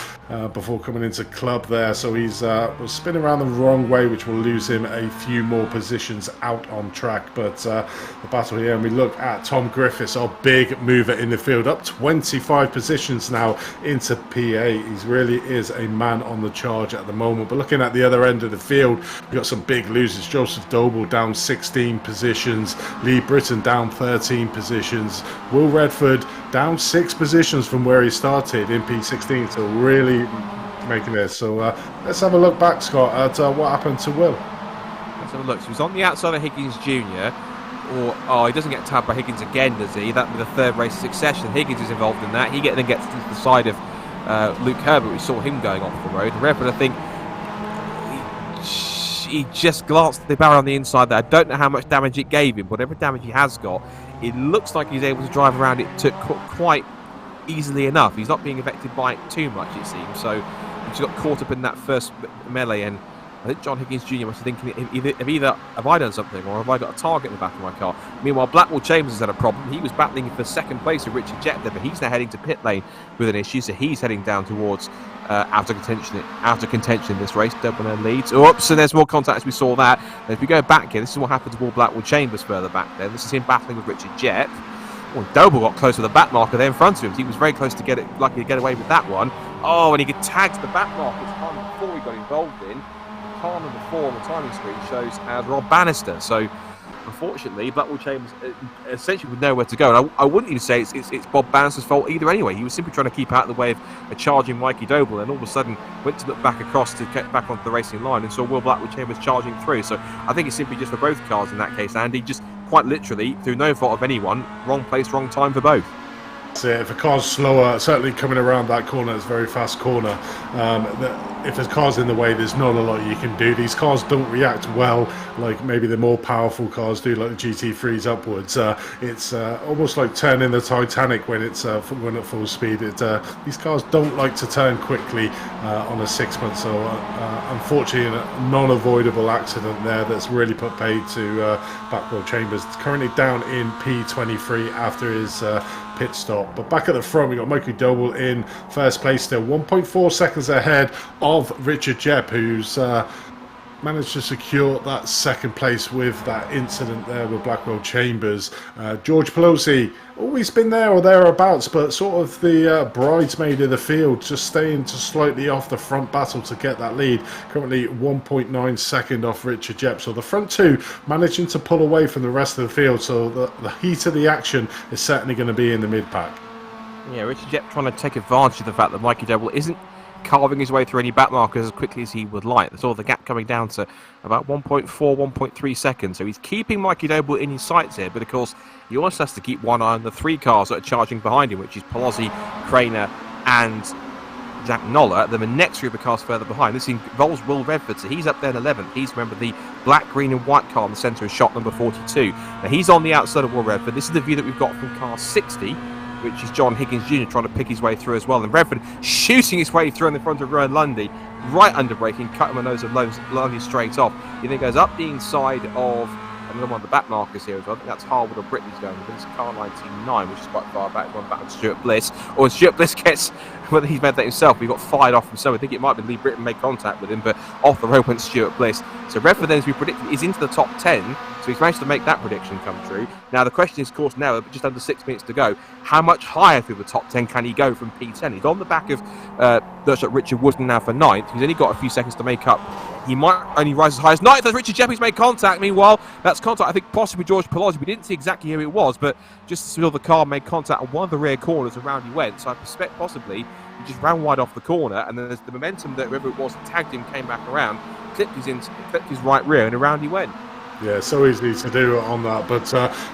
before coming into Club there. So he's was spinning around the wrong way, which will lose him a few more positions out on track. But the battle here, and we look at Tom Griffiths, our big mover in the field, up 25 positions now into P8. He really is a man on the charge at the moment. But looking at the other end of the field, we've got some big losers. Joseph Doble down 16 positions, Lee Britton down 13 positions, Will Redford down 6 positions from where he started in P16, so really making this. So let's have a look back, Scott, at what happened to Will. Let's have a look. So he's on the outside of Higgins Jr. He doesn't get tabbed by Higgins again, does he? That with the third race of succession. Higgins is involved in that. He then gets to the side of Luke Herbert. We saw him going off the road. Redford, I think, he just glanced at the barrel on the inside there. I don't know how much damage it gave him. Whatever damage he has got, it looks like he's able to drive around it quite easily enough. He's not being affected by it too much, it seems. So he just got caught up in that first melee, and I think John Higgins Jr. must be thinking, either have I done something, or have I got a target in the back of my car? Meanwhile, Blackwell Chambers has had a problem. He was battling for second place with Richard Jett there, but he's now heading to pit lane with an issue, so he's heading down towards out of contention in this race. Dublin leads. Oops, and there's more contact as we saw that. And if we go back here, this is what happened to Blackwell Chambers further back there. This is him battling with Richard Jett. Doble got close to the back marker there in front of him. He was very close to lucky to get away with that one. Oh, and he tagged the back marker before he got involved in. Car number 4 on the timing screen shows as Rob Bannister. So, unfortunately, Blackwell Chambers essentially would know where to go. And I wouldn't even say it's Bob Bannister's fault either anyway. He was simply trying to keep out of the way of a charging Mikey Doble, and all of a sudden went to look back across to get back onto the racing line and saw Will Blackwell Chambers charging through. So I think it's simply just for both cars in that case, Andy. Just quite literally, through no fault of anyone, wrong place, wrong time for both. If a car's slower, certainly coming around that corner, it's a very fast corner. If a car's in the way, there's not a lot you can do. These cars don't react well like maybe the more powerful cars do, like the GT3s upwards. It's almost like turning the Titanic when it's when at full speed. These cars don't like to turn quickly on a 6 month. So unfortunately, a non-avoidable accident there that's really put paid to Blackwell Chambers. It's currently down in P23 after his pit stop. But back at the front, we got Mikey Doble in first place still, 1.4 seconds ahead of Richard Jep, who's managed to secure that second place with that incident there with Blackwell Chambers. George Pelosi, always been there or thereabouts, but sort of the bridesmaid of the field, just staying just slightly off the front battle to get that lead. Currently 1.9 second off Richard Jep. So the front two managing to pull away from the rest of the field. So the heat of the action is certainly going to be in the mid-pack. Yeah, Richard Jep trying to take advantage of the fact that Mikey Doble isn't carving his way through any back markers as quickly as he would like. Saw the gap coming down to about 1.4, 1.3 seconds. So he's keeping Mikey Doble in his sights here, but of course he also has to keep one eye on the 3 cars that are charging behind him, which is Pelosi, Craner and Jack Noller. Then the next group of cars further behind. This involves Will Redford, so he's up there in 11th. He's, remember, the black, green and white car in the centre of shot number 42. Now he's on the outside of Will Redford. This is the view that we've got from car 60, which is John Higgins Jr. trying to pick his way through as well. And Redford shooting his way through in the front of Rowan Lundy, right under braking, cut him a nose of Lundy straight off. He then goes up the inside of another one of the back markers here as well. I think that's Harwood or Brittany's going with. It's car 99, which is quite far back, going back to Stuart Bliss. Or Stuart Bliss gets, whether he's made that himself, he got fired off himself. I think it might have been Lee Britton made contact with him, but off the road went Stuart Bliss. So Redford then, as we predicted, is into the top 10. So he's managed to make that prediction come true. Now the question is, of course, now just under 6 minutes to go, how much higher through the top 10 can he go from P10? He's on the back of Richard Woodman now for 9th. He's only got a few seconds to make up. He might only rise as high as 9th as Richard Jeffries made contact. Meanwhile, that's contact, I think, possibly George Pelosi. We didn't see exactly who it was, but just saw the car made contact on one of the rear corners around he went. So I suspect possibly He just ran wide off the corner, and then there's the momentum that whoever it was that tagged him came back around, clipped his right rear, and around he went. Yeah, so easy to do on that, but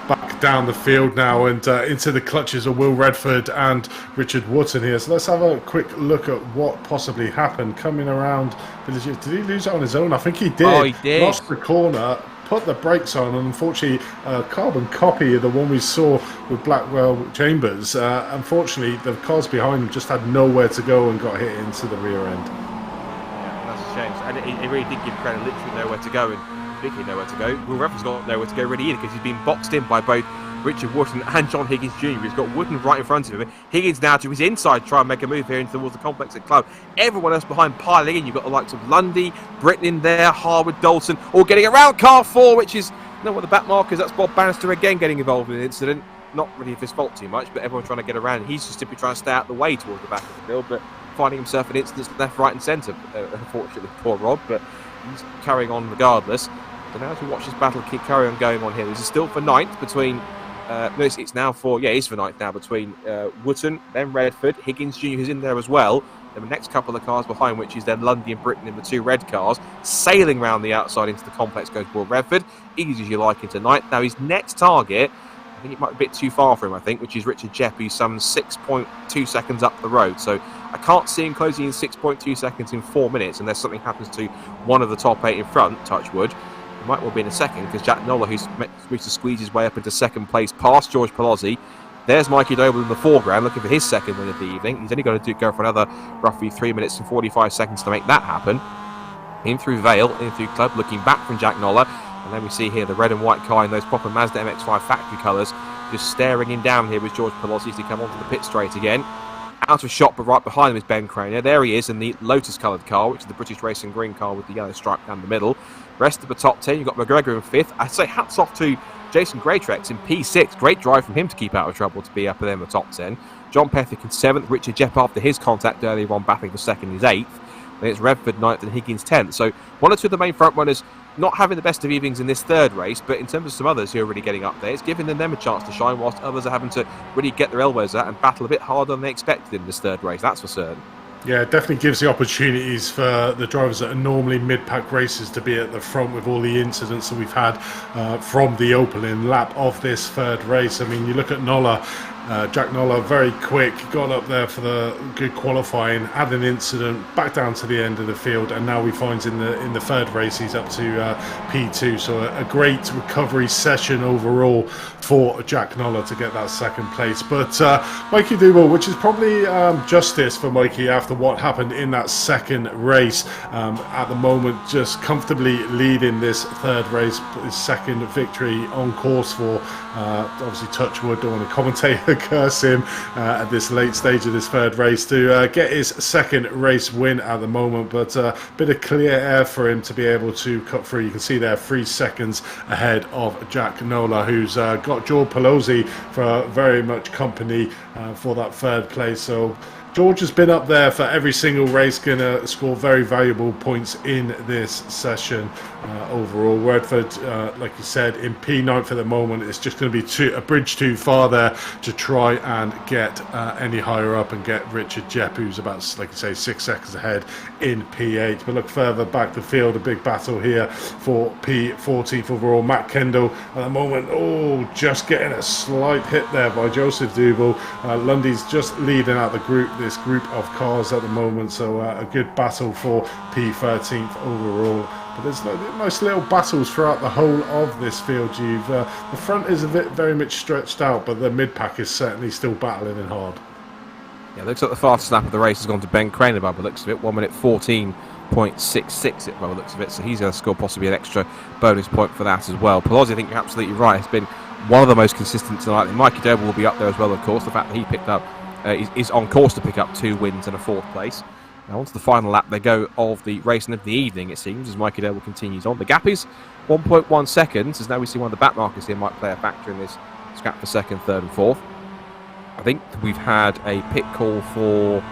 back down the field now and into the clutches of Will Redford and Richard Wootton here. So let's have a quick look at what possibly happened. Coming around, did he lose it on his own? I think he did. Oh, he did. Lost the corner, put the brakes on, and unfortunately a carbon copy of the one we saw with Blackwell Chambers. Unfortunately, the cars behind him just had nowhere to go and got hit into the rear end. Yeah, that's a shame. And it really did give credit literally nowhere to go. And speaking of nowhere to go, Will Redford's got nowhere to go really either, because he's been boxed in by both Richard Wootton and John Higgins Jr. He's got Wootton right in front of him. Higgins now to his inside to try and make a move here into towards the complex at Club. Everyone else behind piling in. You've got the likes of Lundy, Britton there, Harwood, Dalton, all getting around car 4, which is not what the back markers. That's Bob Bannister again getting involved in an incident. Not really his fault too much, but everyone trying to get around. He's just simply trying to stay out the way towards the back of the field, but finding himself in incidents left, right and centre. Unfortunately, poor Rob, but he's carrying on regardless. So now as we watch this battle carry on going on here, this is still for ninth between, it's now for, it's for ninth now between Wootton, then Redford, Higgins Jr. who's in there as well, then the next couple of cars behind, which is then Lundy and Britton in the 2 red cars, sailing round the outside into the complex goes Will Redford, easy as you like into ninth. Now his next target, I think it might be a bit too far for him, which is Richard Jepp, who's some 6.2 seconds up the road. So I can't see him closing in 6.2 seconds in 4 minutes unless something happens to one of the top 8 in front, touch wood. It might well be in a second, because Jack Noller, who's managed to squeeze his way up into second place past George Palozzi. There's Mikey Doble in the foreground looking for his second win of the evening. He's only got to go for another roughly 3 minutes and 45 seconds to make that happen. In through Vale, in through Club, looking back from Jack Noller. And then we see here the red and white car in those proper Mazda MX-5 factory colours, just staring him down here with George Palozzi as he come onto the pit straight again. Out of shot, but right behind him is Ben Craner. There he is in the Lotus-coloured car, which is the British Racing Green car with the yellow stripe down the middle. Rest of the top 10, you've got McGregor in 5th. I'd say hats off to Jason Greytrex in P6. Great drive from him to keep out of trouble to be up there in the top 10. John Pethick in 7th. Richard Jepp after his contact earlier on battling for 2nd is 8th. Then it's Redford 9th and Higgins 10th. So one or two of the main front runners not having the best of evenings in this third race, but in terms of some others who are really getting up there, it's giving them a chance to shine, whilst others are having to really get their elbows out and battle a bit harder than they expected in this third race, that's for certain. Yeah, it definitely gives the opportunities for the drivers that are normally mid-pack races to be at the front with all the incidents that we've had from the opening lap of this third race. I mean, you look at Noller, Jack Noller, very quick, got up there for the good qualifying, had an incident, back down to the end of the field, and now we find in the third race he's up to P2. So a great recovery session overall for Jack Noller to get that second place. But Mikey Duval, which is probably justice for Mikey after what happened in that second race, at the moment just comfortably leading this third race, his second victory on course for obviously touch wood, don't want to commentate curse him at this late stage of this third race to get his second race win at the moment, but a bit of clear air for him to be able to cut through. You can see there 3 seconds ahead of Jack Noller, who's got George Palozzi for very much company for that third place. So George has been up there for every single race, going to score very valuable points in this session overall. Redford, like you said, in P9 for the moment. It's just going to be a bridge too far there to try and get any higher up and get Richard Jepp, who's about, like you say, 6 seconds ahead in P8. But look further back the field, a big battle here for P14th overall. Matt Kendall at the moment, just getting a slight hit there by Joseph Duval. Lundy's just leading out the group, this group of cars at the moment, so a good battle for P13th overall. But there's nice little battles throughout the whole of this field. The front is very much stretched out, but the mid-pack is certainly still battling and hard. Yeah, looks like the fastest lap of the race has gone to Ben Craner by the looks of it, 1 minute 14.66 by the looks of it, so he's going to score possibly an extra bonus point for that as well. Palozzi, I think you're absolutely right, has been one of the most consistent tonight. Mikey Doble will be up there as well, of course. The fact that he picked up is on course to pick up 2 wins and a 4th place. Now on to the final lap they go of the race and of the evening, it seems, as Mikey Doble continues on. The gap is 1.1 seconds, as now we see one of the back markers here might play a factor in this scrap for 2nd, 3rd and 4th. I think we've had a pit call for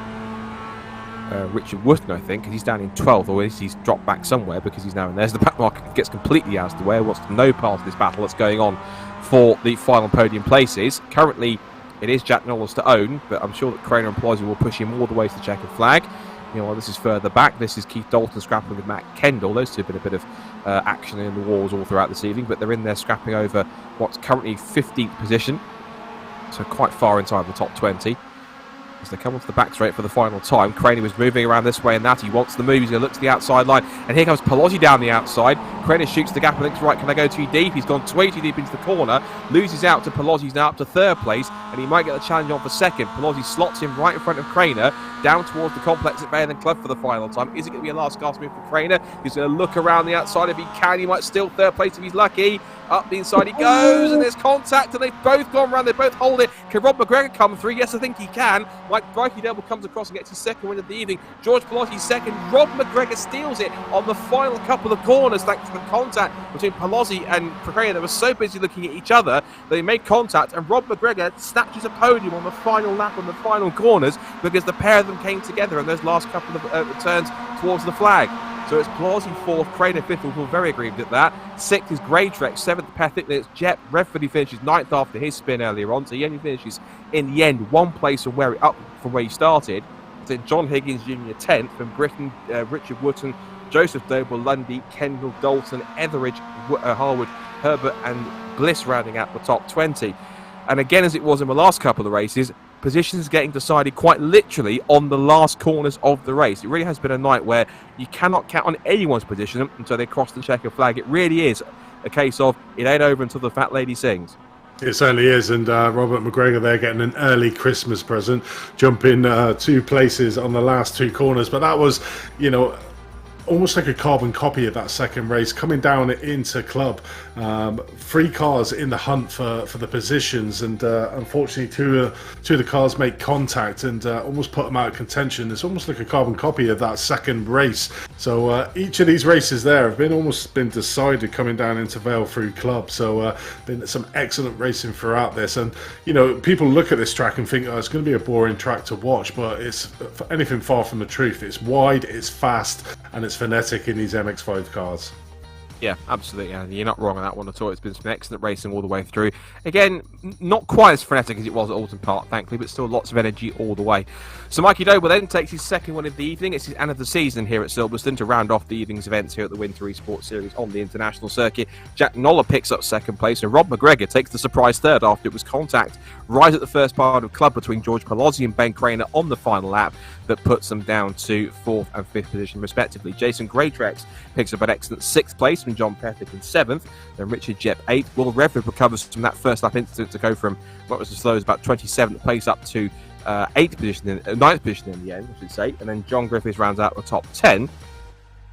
Richard Wootton, I think, because he's down in 12th, or at least he's dropped back somewhere because he's now in there. So the back marker gets completely out of the way, wants to know part of this battle that's going on for the final podium places. Currently It is Jack Knowles to own, but I'm sure that Craner and Pelosi will push him all the way to the checkered flag. While this is further back, this is Keith Dalton scrapping with Matt Kendall. Those two have been a bit of action in the walls all throughout this evening, but they're in there scrapping over what's currently 15th position, so quite far inside the top 20. As they come onto the back straight for the final time, Craner was moving around this way and that. He wants the move. He's going to look to the outside line. And here comes Pelosi down the outside. Craner shoots the gap and thinks, right, can I go too deep? He's gone way too deep into the corner. Loses out to Pelosi. He's now up to third place. And he might get the challenge on for second. Pelosi slots him right in front of Craner, down towards the complex at Bayern Club for the final time. Is it going to be a last gasp move for Craner? He's going to look around the outside. If he can, he might steal third place if he's lucky. Up the inside he goes, and there's contact, and they've both gone round. They both hold it. Can Rob McGregor come through? Yes, I think he can. Mike Brikey-Devil comes across and gets his second win of the evening. George Pelosi second. Rob McGregor steals it on the final couple of corners thanks to the contact between Pelosi and Craner. They were so busy looking at each other, they made contact, and Rob McGregor snatches a podium on the final lap on the final corners because the pair of them came together in those last couple of turns towards the flag. So it's Pelosi fourth, Craner fifth, we're very aggrieved at that. Sixth is Greytrek, seventh Pethick, then it's Jep. Redford, he finishes ninth after his spin earlier on, so he only finishes in the end one place from where he started. Then John Higgins Jr. 10th, and Britain, Richard Wootton, Joseph Doble, Lundy, Kendall, Dalton, Etheridge, Harwood, Herbert and Bliss rounding out the top 20. And again, as it was in the last couple of races, positions getting decided quite literally on the last corners of the race. It really has been a night where you cannot count on anyone's position until they cross the checkered flag. It really is a case of it ain't over until the fat lady sings. It certainly is, and Robert McGregor there getting an early Christmas present, jumping 2 places on the last 2 corners. But that was, almost like a carbon copy of that second race, coming down into club. 3 cars in the hunt for the positions, and unfortunately two of the cars make contact and almost put them out of contention. It's almost like a carbon copy of that second race. So each of these races there have almost been decided coming down into Vale through club. So been some excellent racing throughout this, and people look at this track and think, oh, it's going to be a boring track to watch, but it's anything far from the truth. It's wide, it's fast, and it's frenetic in these MX-5 cars. Yeah, absolutely, and you're not wrong on that one at all. It's been some excellent racing all the way through. Again, not quite as frenetic as it was at Alton Park, thankfully, but still lots of energy all the way. So Mikey Doble then takes his second win of the evening. It's his end of the season here at Silverstone to round off the evening's events here at the Winter Esports Series on the international circuit. Jack Noller picks up second place, and Rob McGregor takes the surprise third after it was contact right at the first part of club between George Pelosi and Ben Craner on the final lap that puts them down to 4th and 5th position respectively. Jason Greytrex picks up an excellent 6th place from John Pethick in 7th, then Richard Jep 8th. Will Redford recovers from that first lap incident to go from what was as slow as about 27th place up to 9th position in the end, I should say, and then John Griffiths rounds out the top 10.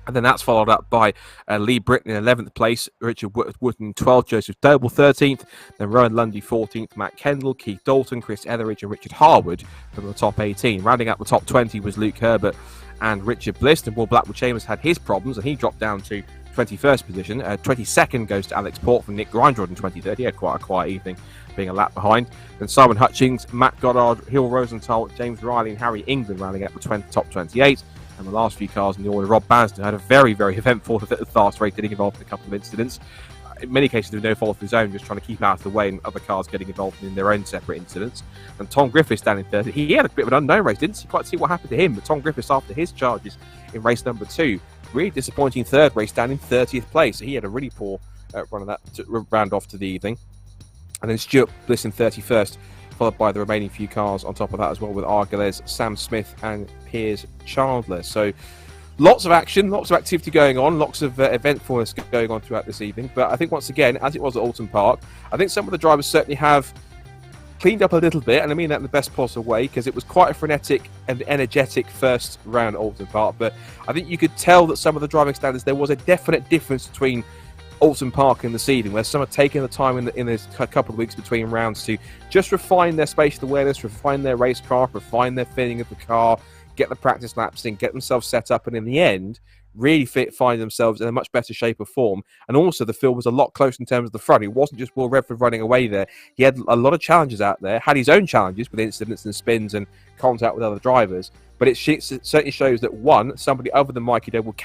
And then that's followed up by Lee Britton in 11th place, Richard Wootton 12th, Joseph Doble 13th, then Rowan Lundy 14th, Matt Kendall, Keith Dalton, Chris Etheridge and Richard Harwood from the top 18. Rounding out the top 20 was Luke Herbert and Richard Bliss, and Will Blackwood Chambers had his problems and he dropped down to 21st position. 22nd goes to Alex Port from Nick Grindrod in 23rd. He had quite a quiet evening, being a lap behind. Then Simon Hutchings, Matt Goddard, Hill Rosenthal, James Riley and Harry England rounding out the top 28. And the last few cars in the order, Rob Bansden had a very, very eventful fast race, getting involved in a couple of incidents. In many cases, there was no fault of his own, just trying to keep out of the way, and other cars getting involved in their own separate incidents. And Tom Griffiths down in third. He had a bit of an unknown race, didn't quite see what happened to him, but Tom Griffiths, after his charges in race number 2, really disappointing third race down in 30th place. So he had a really poor run of that to round off to the evening. And then Stuart Bliss in 31st, followed by the remaining few cars on top of that as well, with Argelez, Sam Smith and Piers Chandler. So lots of action, lots of activity going on, lots of eventfulness going on throughout this evening. But I think once again, as it was at Alton Park, I think some of the drivers certainly have cleaned up a little bit, and I mean that in the best possible way, because it was quite a frenetic and energetic first round at Alton Park. But I think you could tell that some of the driving standards, there was a definite difference between Alton Park and this evening, where some are taking the time in this couple of weeks between rounds to just refine their spatial awareness, refine their racecraft, refine their feeling of the car, get the practice laps in, get themselves set up, and in the end really find themselves in a much better shape of form. And also the field was a lot closer in terms of the front. It wasn't just Will Redford running away there. He had a lot of challenges out there, had his own challenges with incidents and spins and contact with other drivers. But it certainly shows that, one, somebody other than Mikey Doble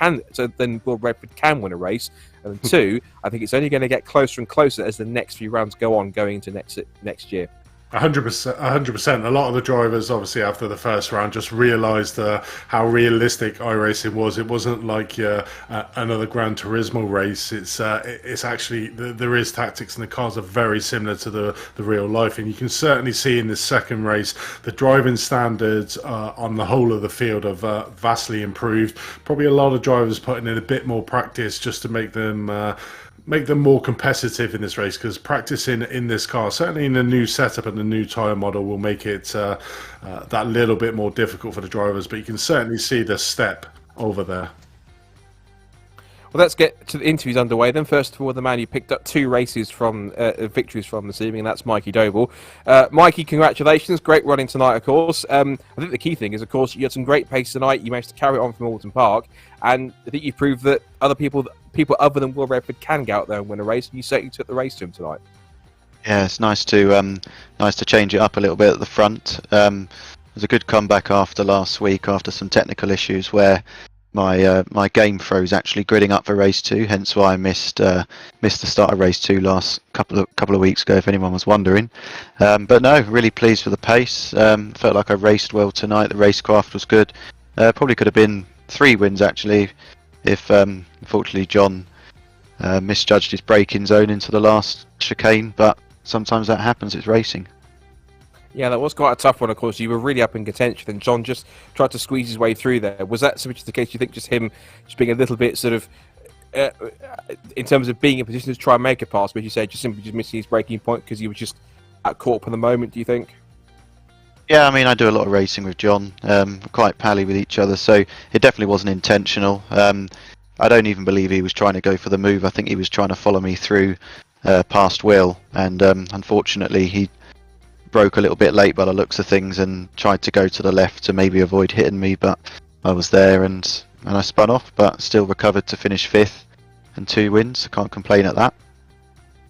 then Will Redford can win a race. And two, I think it's only going to get closer and closer as the next few rounds go on going into next year. 100%. 100%. A lot of the drivers, obviously, after the first round, just realised how realistic iRacing was. It wasn't like another Gran Turismo race. It's actually there is tactics, and the cars are very similar to the real life. And you can certainly see in this second race, the driving standards on the whole of the field have vastly improved. Probably a lot of drivers putting in a bit more practice just to make them more competitive in this race, because practicing in this car, certainly in the new setup and the new tyre model, will make it that little bit more difficult for the drivers. But you can certainly see the step over there. Well, let's get to the interviews underway then. First of all, the man who picked up 2 races from victories from this evening, and that's Mikey Doble. Mikey, congratulations. Great running tonight, of course. I think the key thing is, of course, you had some great pace tonight. You managed to carry it on from Alton Park, and I think you proved that other people other than Will Redford can go out there and win a race, and you certainly took the race to him tonight. Yeah, it's nice to change it up a little bit at the front. It was a good comeback after last week, after some technical issues where my game froze actually gridding up for race 2, hence why I missed the start of race 2 last couple of weeks ago, if anyone was wondering. But no, really pleased with the pace. Felt like I raced well tonight. The racecraft was good. Probably could have been 3 wins actually, if unfortunately John misjudged his braking zone into the last chicane. But sometimes that happens. It's racing. Yeah, that was quite a tough one, of course. You were really up in contention, and John just tried to squeeze his way through there. Was that so much the case, you think, just him just being a little bit sort of, in terms of being in position to try and make a pass, but you say just simply just missing his breaking point because he was just caught up in the moment, do you think? Yeah, I mean, I do a lot of racing with John. We're quite pally with each other, so it definitely wasn't intentional. I don't even believe he was trying to go for the move. I think he was trying to follow me through past Will, and unfortunately he broke a little bit late by the looks of things and tried to go to the left to maybe avoid hitting me, but I was there and I spun off, but still recovered to finish 5th and 2 wins. I can't complain at that.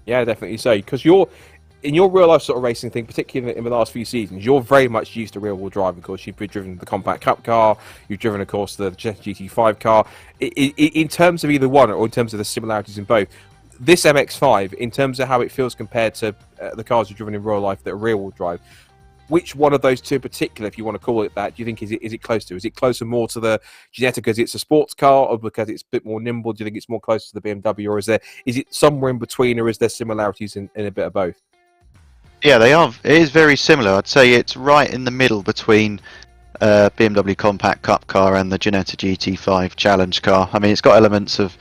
Yeah, definitely so, because in your real life sort of racing thing, particularly in the last few seasons, you're very much used to real world driving. Of course, you've driven the Compact Cup car, you've driven, of course, the GT5 car. In terms of either one, or in terms of the similarities in both, this MX-5, in terms of how it feels compared to the cars you've driven in real life that are rear-wheel drive, which one of those two in particular, if you want to call it that, do you think is it close to? Is it closer more to the Ginetta because it's a sports car, or because it's a bit more nimble? Do you think it's more close to the BMW, or is it somewhere in between, or is there similarities in a bit of both? Yeah, they are. It is very similar. I'd say it's right in the middle between BMW Compact Cup car and the Ginetta GT5 Challenge car. I mean, it's got elements of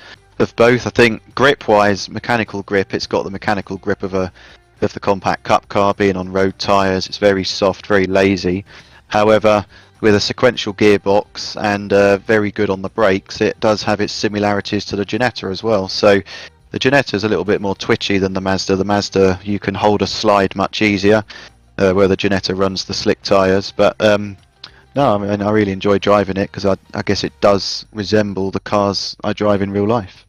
both. I think grip-wise, mechanical grip, it's got the mechanical grip of the Compact Cup car, being on road tyres. It's very soft, very lazy. However, with a sequential gearbox and very good on the brakes, it does have its similarities to the Ginetta as well. So the Ginetta is a little bit more twitchy than the Mazda. The Mazda, you can hold a slide much easier, where the Ginetta runs the slick tyres. But no, I mean, I really enjoy driving it because I guess it does resemble the cars I drive in real life.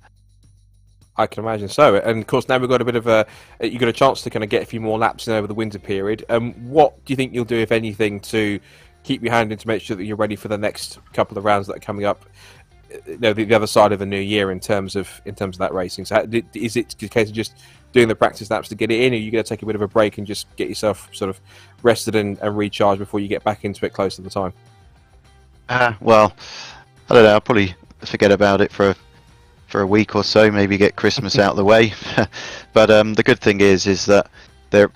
I can imagine so. And of course, now we've got you got a chance to kind of get a few more laps in over the winter period. What do you think you'll do, if anything, to keep your hand in to make sure that you're ready for the next couple of rounds that are coming up? The other side of the new year in terms of that racing. So, is it a case of just doing the practice laps to get it in, or are you going to take a bit of a break and just get yourself sort of rested and recharged before you get back into it close to the time? Well, I don't know. I'll probably forget about it for a week or so, maybe get Christmas out of the way. But the good thing is that they're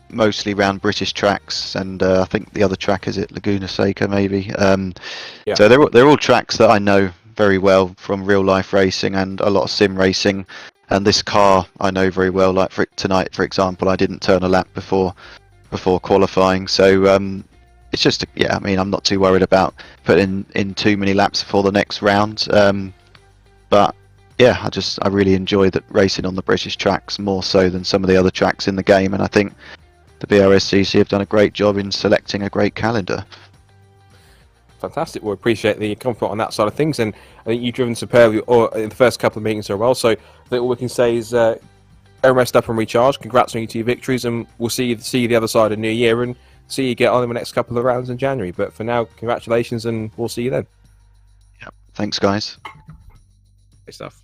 mostly around British tracks, and I think the other track is at Laguna Seca, maybe. Yeah. So they're all tracks that I know very well from real life racing and a lot of sim racing. And this car I know very well. Like tonight, for example, I didn't turn a lap before qualifying, so it's just I mean, I'm not too worried about putting in too many laps before the next round. But yeah, I really enjoy that racing on the British tracks more so than some of the other tracks in the game, and I think the BRSCC have done a great job in selecting a great calendar. Fantastic. Well, appreciate the compliment on that side of things, and I think you've driven superbly in the first couple of meetings so well. So I think all we can say is rest up and recharge. Congrats on your 2 victories, and we'll see you the other side of New Year and see you get on in the next couple of rounds in January. But for now, congratulations, and we'll see you then. Yep. Thanks, guys. Great stuff.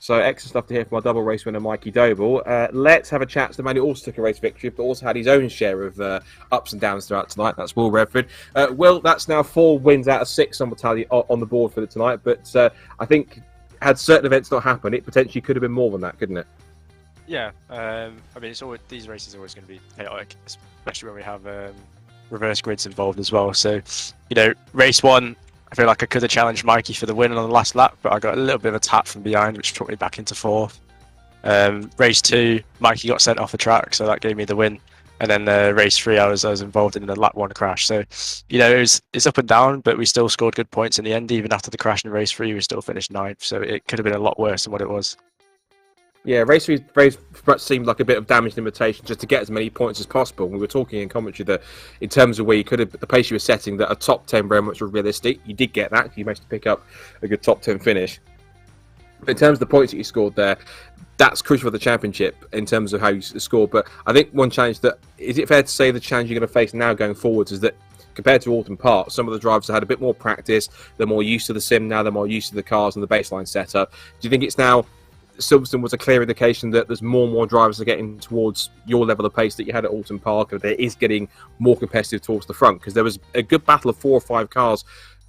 So excellent stuff to hear from our double race winner, Mikey Doble. Let's have a chat to the man who also took a race victory, but also had his own share of ups and downs throughout tonight. That's Will Redford. Will, that's now 4 wins out of 6 on the board for tonight, but I think had certain events not happened, it potentially could have been more than that, couldn't it? Yeah, I mean, it's always, these races are always going to be chaotic, especially when we have reverse grids involved as well. So, race 1, I feel like I could have challenged Mikey for the win on the last lap, but I got a little bit of a tap from behind, which took me back into 4th. Race 2, Mikey got sent off the track, so that gave me the win. And then race 3, I was involved in the lap 1 crash. So, it's up and down, but we still scored good points in the end. Even after the crash in race 3, we still finished 9th. So it could have been a lot worse than what it was. Yeah, race 3 very much seemed like a bit of damaged limitation just to get as many points as possible. We were talking in commentary that in terms of where you could have, the pace you were setting, that a top 10 very much was realistic. You did get that. You managed to pick up a good top 10 finish. But in terms of the points that you scored there, that's crucial for the championship in terms of how you score. But I think one challenge that, is it fair to say the challenge you're going to face now going forwards is that compared to Alton Park, some of the drivers have had a bit more practice, they're more used to the sim now, they're more used to the cars and the baseline setup. Do you think it's now, Silverstone was a clear indication that there's more and more drivers are getting towards your level of pace that you had at Alton Park, and it is getting more competitive towards the front? Because there was a good battle of 4 or 5 cars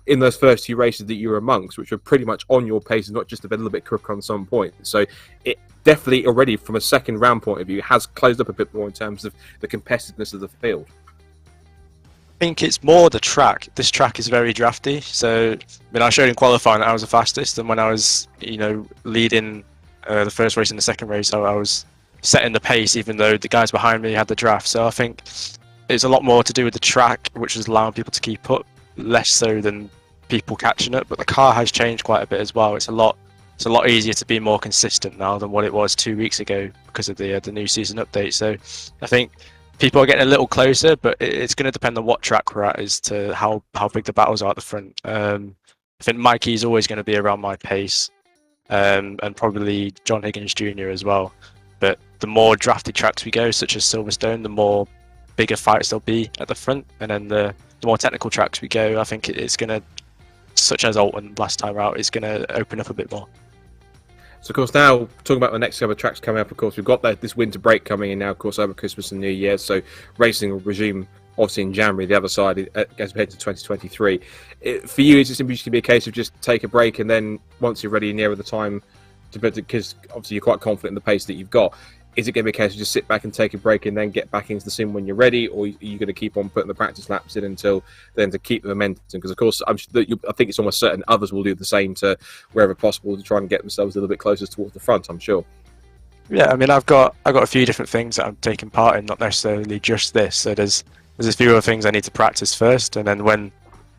in those first 2 races that you were amongst, which were pretty much on your pace, not just a little bit crook on some point. So it definitely already, from a second round point of view, has closed up a bit more in terms of the competitiveness of the field. I think it's more the track. This track is very drafty. So, I showed in qualifying that I was the fastest, and when I was, leading the first race and the second race, I was setting the pace, even though the guys behind me had the draft. So I think it's a lot more to do with the track, which is allowing people to keep up, less so than people catching it. But the car has changed quite a bit as well. It's a lot easier to be more consistent now than what it was 2 weeks ago because of the new season update. So I think people are getting a little closer, but it's going to depend on what track we're at as to how big the battles are at the front. I think Mikey's always going to be around my pace. And probably John Higgins Jr. as well. But the more drafted tracks we go, such as Silverstone, the more bigger fights there'll be at the front. And then the more technical tracks we go, I think it's going to, such as Alton last time out, it's going to open up a bit more. So, of course, now talking about the next couple of tracks coming up, of course, we've got this winter break coming in now, of course, over Christmas and New Year. So racing will resume obviously in January, the other side, as we head to 2023. For you, is it simply just going to be a case of just take a break and then once you're ready nearer the time, because obviously you're quite confident in the pace that you've got, is it going to be a case of just sit back and take a break and then get back into the sim when you're ready, or are you going to keep on putting the practice laps in until then to keep the momentum? Because, of course, I think it's almost certain others will do the same to wherever possible to try and get themselves a little bit closer towards the front, I'm sure. Yeah, I've got a few different things that I'm taking part in, not necessarily just this. So there's a few other things I need to practice first, and then when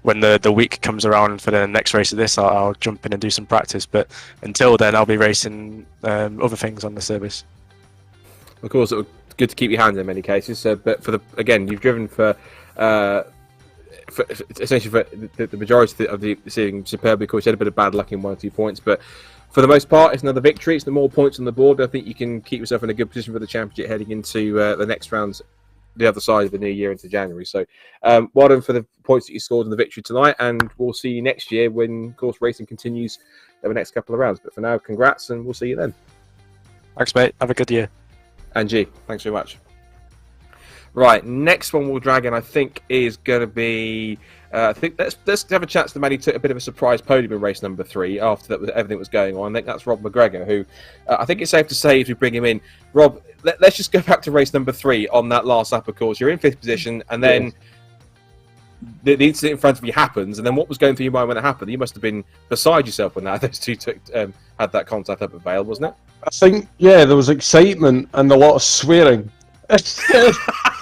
the week comes around for the next race of this, I'll jump in and do some practice. But until then, I'll be racing other things on the service. Of course, it was good to keep your hands in many cases. But you've driven for essentially for the majority of the season superbly. Of course, you had a bit of bad luck in 1 or 2 points, but for the most part, it's another victory. It's the more points on the board. I think you can keep yourself in a good position for the championship heading into the next rounds, the other side of the new year into January. So well done for the points that you scored in the victory tonight, and we'll see you next year when, of course, racing continues over the next couple of rounds. But for now, congrats, and we'll see you then. Thanks, mate. Have a good year. And G, thanks very much. Right, next one we'll drag in, I think, is going to be... let's have a chat to the man who took a bit of a surprise podium in race number 3 after everything was going on. I think that's Rob McGregor, who I think it's safe to say, if we bring him in, Rob, let's just go back to race number 3 on that last lap, of course. You're in 5th position, and then the incident in front of you happens, and then what was going through your mind when it happened? You must have been beside yourself when those two had that contact up at Vale, wasn't it? I think, yeah, there was excitement and a lot of swearing. I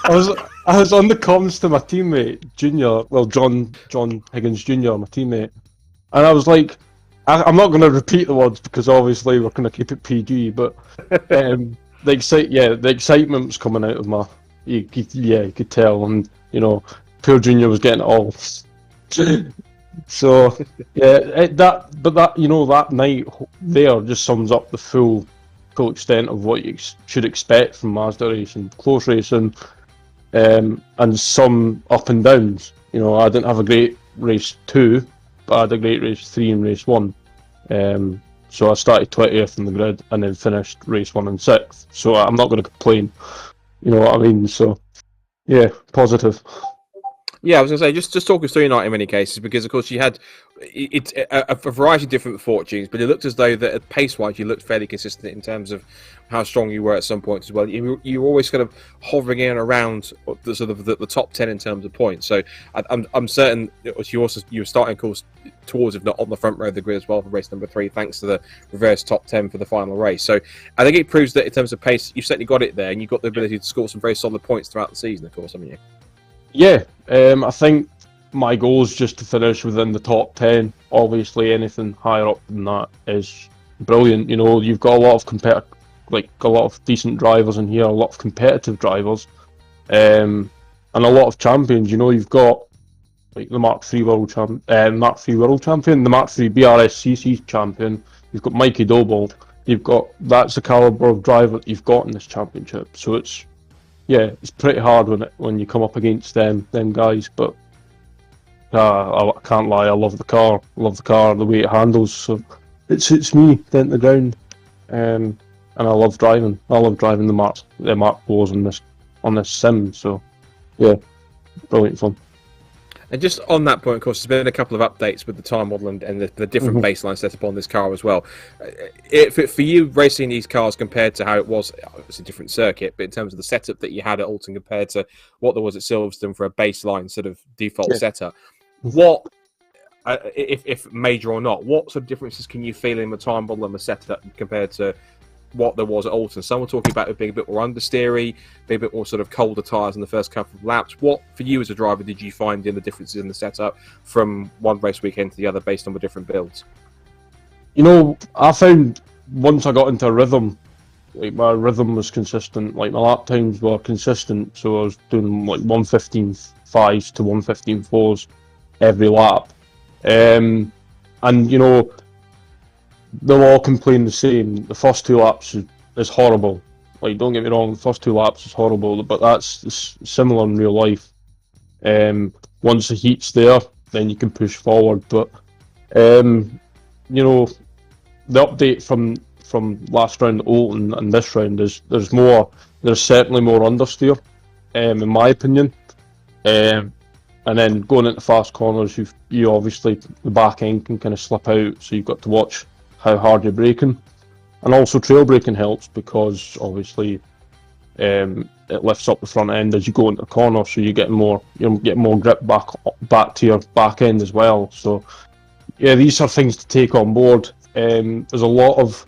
was on the comms to my teammate, John Higgins Jr., my teammate, and I was like, I'm not going to repeat the words because obviously we're going to keep it PG, but the excitement was coming out of you could tell, and poor Junior was getting it all. So yeah, that night there just sums up the full extent of what you should expect from Mazda racing, close racing, and some up and downs. I didn't have a great race 2, but I had a great race 3 and race 1. So I started 20th in the grid and then finished race 1 and 6th. So I'm not going to complain. You know what I mean? So yeah, positive. Yeah, I was going to say, just talk us through your night in many cases, because of course you had it's a variety of different fortunes, but it looked as though that pace-wise you looked fairly consistent in terms of how strong you were at some points as well. You were always kind of hovering in and around the sort of the top 10 in terms of points. So I'm certain you were starting course towards, if not on the front row of the grid as well for race number 3, thanks to the reverse top 10 for the final race. So I think it proves that in terms of pace, you've certainly got it there, and you've got the ability to score some very solid points throughout the season, of course, haven't you? Yeah, I think my goal is just to finish within the top 10. Obviously, anything higher up than that is brilliant. You know, you've got a lot of a lot of decent drivers in here, a lot of competitive drivers, and a lot of champions. You know, you've got like the Mark III World Champion, the Mark III BRSCC champion. You've got Mikey Doble. That's the caliber of driver that you've got in this championship. So it's pretty hard when you come up against them guys. But I can't lie, I love the car. The way it handles. So it suits me down to the ground, and I love driving. The Mark IVs on this sim. So yeah, brilliant fun. And just on that point, of course, there's been a couple of updates with the time model and the different baseline set up on this car as well. For you, racing these cars compared to how it was, it's a different circuit, but in terms of the setup that you had at Alton compared to what there was at Silverstone for a baseline sort of default setup, what, if major or not, what sort of differences can you feel in the time model and the setup compared to what there was at Alton? Some were talking about it being a bit more understeery, being a bit more sort of colder tyres in the first couple of laps. What, for you as a driver, did you find in the differences in the setup from one race weekend to the other based on the different builds? You know, I found once I got into a rhythm, like my rhythm was consistent, like my lap times were consistent, so I was doing like 1:15.5s to 1:15.4s every lap. And you know, they'll all complain the same. The first 2 laps is horrible. Like, don't get me wrong, the first 2 laps is horrible, but that's similar in real life. Once the heat's there, then you can push forward. But you know, the update from last round at Alton and this round is there's certainly more understeer, in my opinion. And then going into fast corners, you obviously the back end can kind of slip out, so you've got to watch how hard you're braking, and also trail braking helps because obviously it lifts up the front end as you go into the corner, so you get more grip back to your back end as well. So yeah, these are things to take on board. There's a lot of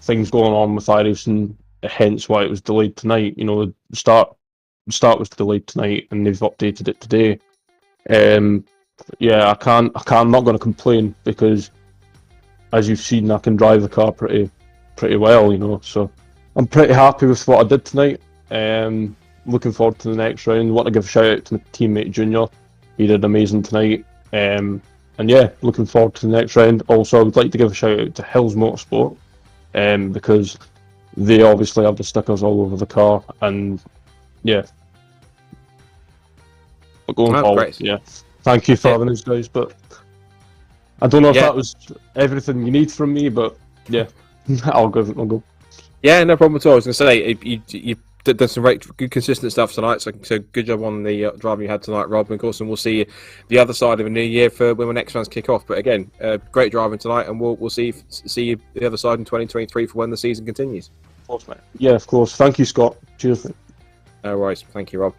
things going on with iRacing, hence why it was delayed tonight. You know, the start was delayed tonight, and they've updated it today. Yeah, I'm not going to complain because, as you've seen, I can drive the car pretty well, you know. So I'm pretty happy with what I did tonight. Looking forward to the next round. Want to give a shout out to my teammate Junior. He did amazing tonight. And yeah, looking forward to the next round. Also, I would like to give a shout out to Hills Motorsport, because they obviously have the stickers all over the car. And yeah, but going forward, great. Yeah, thank you for having us, guys. But I don't know if that was everything you need from me, but yeah, I'll go. Yeah, no problem at all. I was going to say, you done some good consistent stuff tonight, so good job on the driving you had tonight, Rob. And of course, we'll see the other side of a new year for when the next rounds kick off. But again, great driving tonight, and we'll see you the other side in 2023 for when the season continues. Of course, mate. Yeah, of course. Thank you, Scott. Cheers, mate. No worries. Thank you, Rob.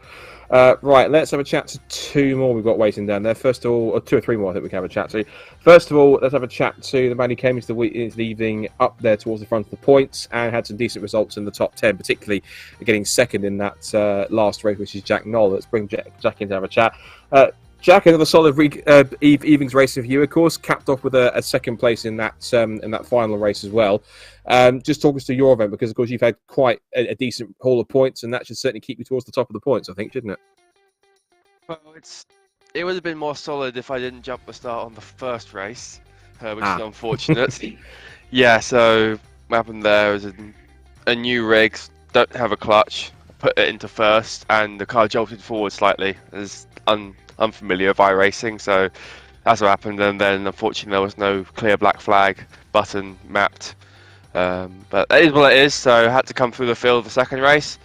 Right, let's have a chat to 2 more we've got waiting down there. First of all, or 2 or 3 more I think we can have a chat to. First of all, let's have a chat to the man who came into the evening up there towards the front of the points and had some decent results in the top 10, particularly getting second in that last race, which is Jack Knoll. Let's bring Jack in to have a chat. Jack, another solid evening's racing for you, of course, capped off with a second place in that final race as well. Just talk us through your event, because of course you've had quite a decent haul of points, and that should certainly keep you towards the top of the points, I think, shouldn't it? Well, it would have been more solid if I didn't jump the start on the first race, which is unfortunate. Yeah, so what happened there was a new rig, don't have a clutch, put it into first, and the car jolted forward slightly. As unfamiliar with iRacing, so that's what happened. And then unfortunately there was no clear black flag button mapped. But that is what it is. So I had to come through the field the second race.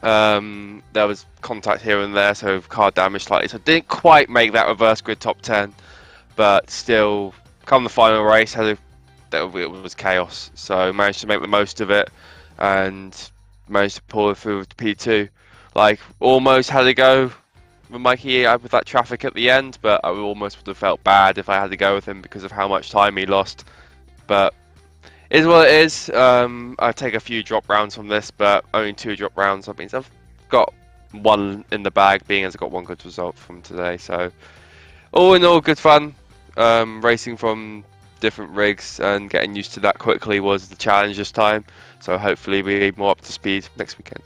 There was contact here and there, so car damage slightly. So didn't quite make that reverse grid top 10, but still, come the final race, it was chaos. So managed to make the most of it and managed to pull it through to P2. Like almost had to go with Mikey with that traffic at the end, but I almost would have felt bad if I had to go with him because of how much time he lost. But it is what it is. I take a few drop rounds from this, but only 2 drop rounds. That means I've got 1 in the bag, being as I got 1 good result from today. So all in all, good fun. Racing from different rigs and getting used to that quickly was the challenge this time. So hopefully we're more up to speed next weekend.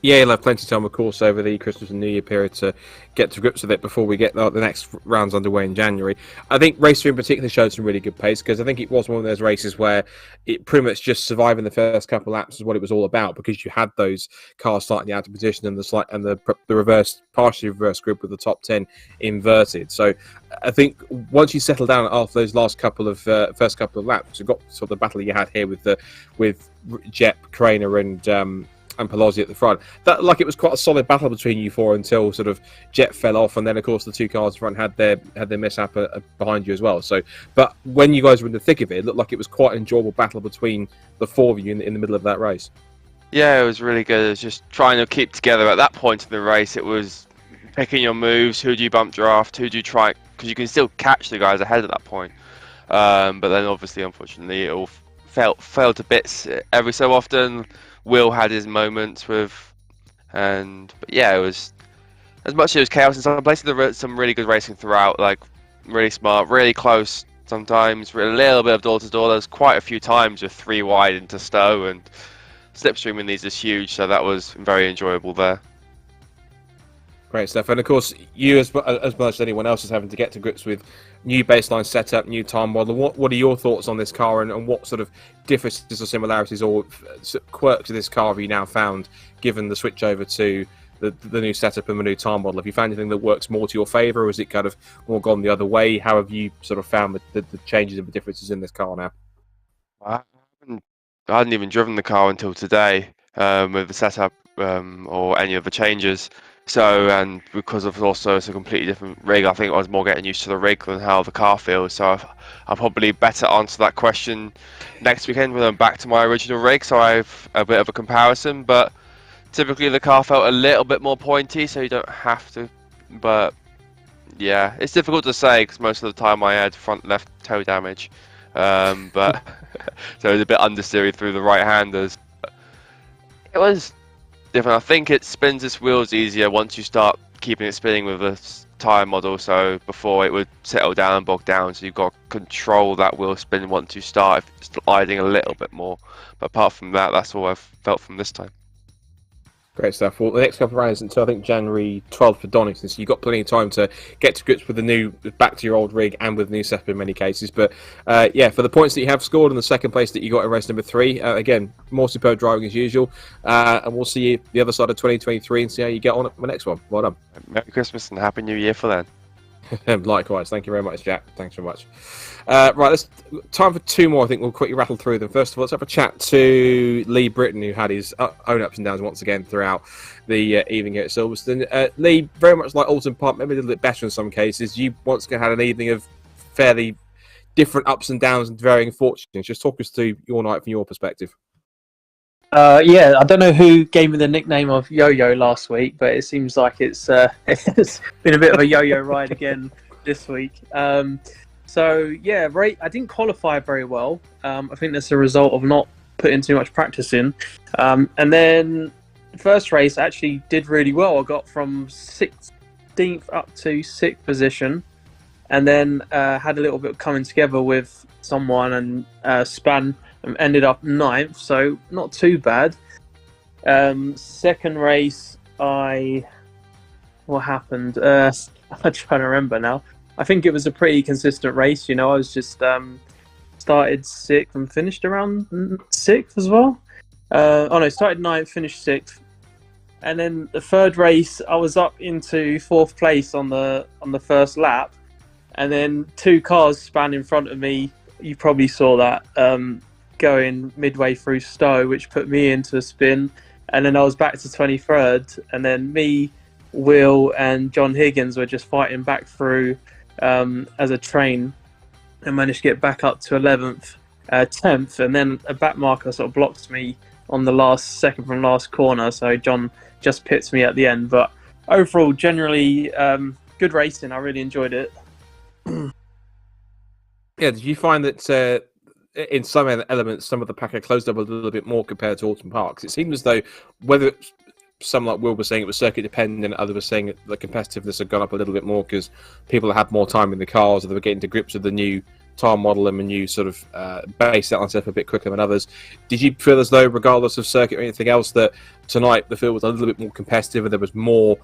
Yeah, you'll have plenty of time, of course, over the Christmas and New Year period to get to grips with it before we get the next rounds underway in January. I think Race 3 in particular showed some really good pace, because I think it was one of those races where it pretty much just surviving the first couple of laps is what it was all about, because you had those cars slightly out of position and the reverse, partially reverse grid with the top 10 inverted. So I think once you settle down after those last couple of first couple of laps, you've got sort of the battle you had here with Jep, Craner and Pelosi at the front. That it was quite a solid battle between you four until sort of Jet fell off, and then of course the 2 cars in front had their mishap behind you as well. So, but when you guys were in the thick of it, it looked like it was quite an enjoyable battle between the 4 of you in the middle of that race. Yeah, it was really good. It was just trying to keep together at that point in the race. It was picking your moves. Who do you bump draft? Who do you try? Because you can still catch the guys ahead at that point. But then obviously, unfortunately, it all fell to bits every so often. Will had his moments but yeah, it was, as much as it was chaos in some places, there were some really good racing throughout, like really smart, really close sometimes, a little bit of door to door. There's quite a few times with 3 wide into Stowe, and slipstream in these is huge, so that was very enjoyable there. Great stuff. And of course, you as much as anyone else is having to get to grips with new baseline setup, new time model. What are your thoughts on this car, and what sort of differences or similarities or quirks of this car have you now found, given the switch over to the new setup and the new time model? Have you found anything that works more to your favour, or is it kind of more gone the other way? How have you sort of found the changes and the differences in this car now? I hadn't even driven the car until today with the setup or any of the changes. So, and because of also it's a completely different rig, I think I was more getting used to the rig than how the car feels. So I'll probably better answer that question next weekend when I'm back to my original rig, so I have a bit of a comparison. But typically the car felt a little bit more pointy, so you don't have to. But yeah, it's difficult to say because most of the time I had front left toe damage. But so it was a bit understeery through the right-handers. It was different. I think it spins its wheels easier once you start keeping it spinning with a tyre model. So before it would settle down and bog down, so you've got to control that wheel spin once you start sliding a little bit more. But apart from that, that's all I've felt from this time. Great stuff. Well, the next couple of rounds until I think January 12th for Donington, so you've got plenty of time to get to grips with the new, back to your old rig and with the new setup in many cases. But yeah, for the points that you have scored and the second place that you got in race number 3, again, more superb driving as usual. And we'll see you the other side of 2023 and see how you get on at the next one. Well done. Merry Christmas and Happy New Year for then. Likewise. Thank you very much, Jack. Thanks very much. Right, let's time for 2 more. I think we'll quickly rattle through them. First of all, let's have a chat to Lee Britton, who had his own ups and downs once again throughout the evening here at Silverstone. Lee, very much like Alton Park, maybe a little bit better in some cases. You once again had an evening of fairly different ups and downs and varying fortunes. Just talk us through your night from your perspective. Yeah, I don't know who gave me the nickname of Yo-Yo last week, but it seems like it's been a bit of a yo-yo ride again this week. So yeah, I didn't qualify very well. I think that's a result of not putting too much practice in. And then the first race I actually did really well. I got from 16th up to 6th position, and then had a little bit of coming together with someone and span. Ended up 9th, so not too bad. Second race, what happened? I'm trying to remember now. I think it was a pretty consistent race. You know, I was just started 6th and finished around 6th as well. Started 9th, finished 6th, and then the third race I was up into 4th place on the first lap. and then 2 cars span in front of me. You probably saw that going midway through Stowe, which put me into a spin, and then I was back to 23rd, and then me, Will, and John Higgins were just fighting back through as a train, and managed to get back up to 11th, 10th, and then a back marker sort of blocked me on the second from last corner, so John just pits me at the end. But overall, generally good racing. I really enjoyed it. Yeah, did you find that in some elements, some of the pack had closed up a little bit more compared to Alton Park? 'Cause it seemed as though, whether some like Will was saying it was circuit dependent, others were saying the competitiveness had gone up a little bit more because people had more time in the cars, or they were getting to grips with the new tyre model and the new sort of base set on stuff a bit quicker than others. Did you feel as though, regardless of circuit or anything else, that tonight the field was a little bit more competitive and there was more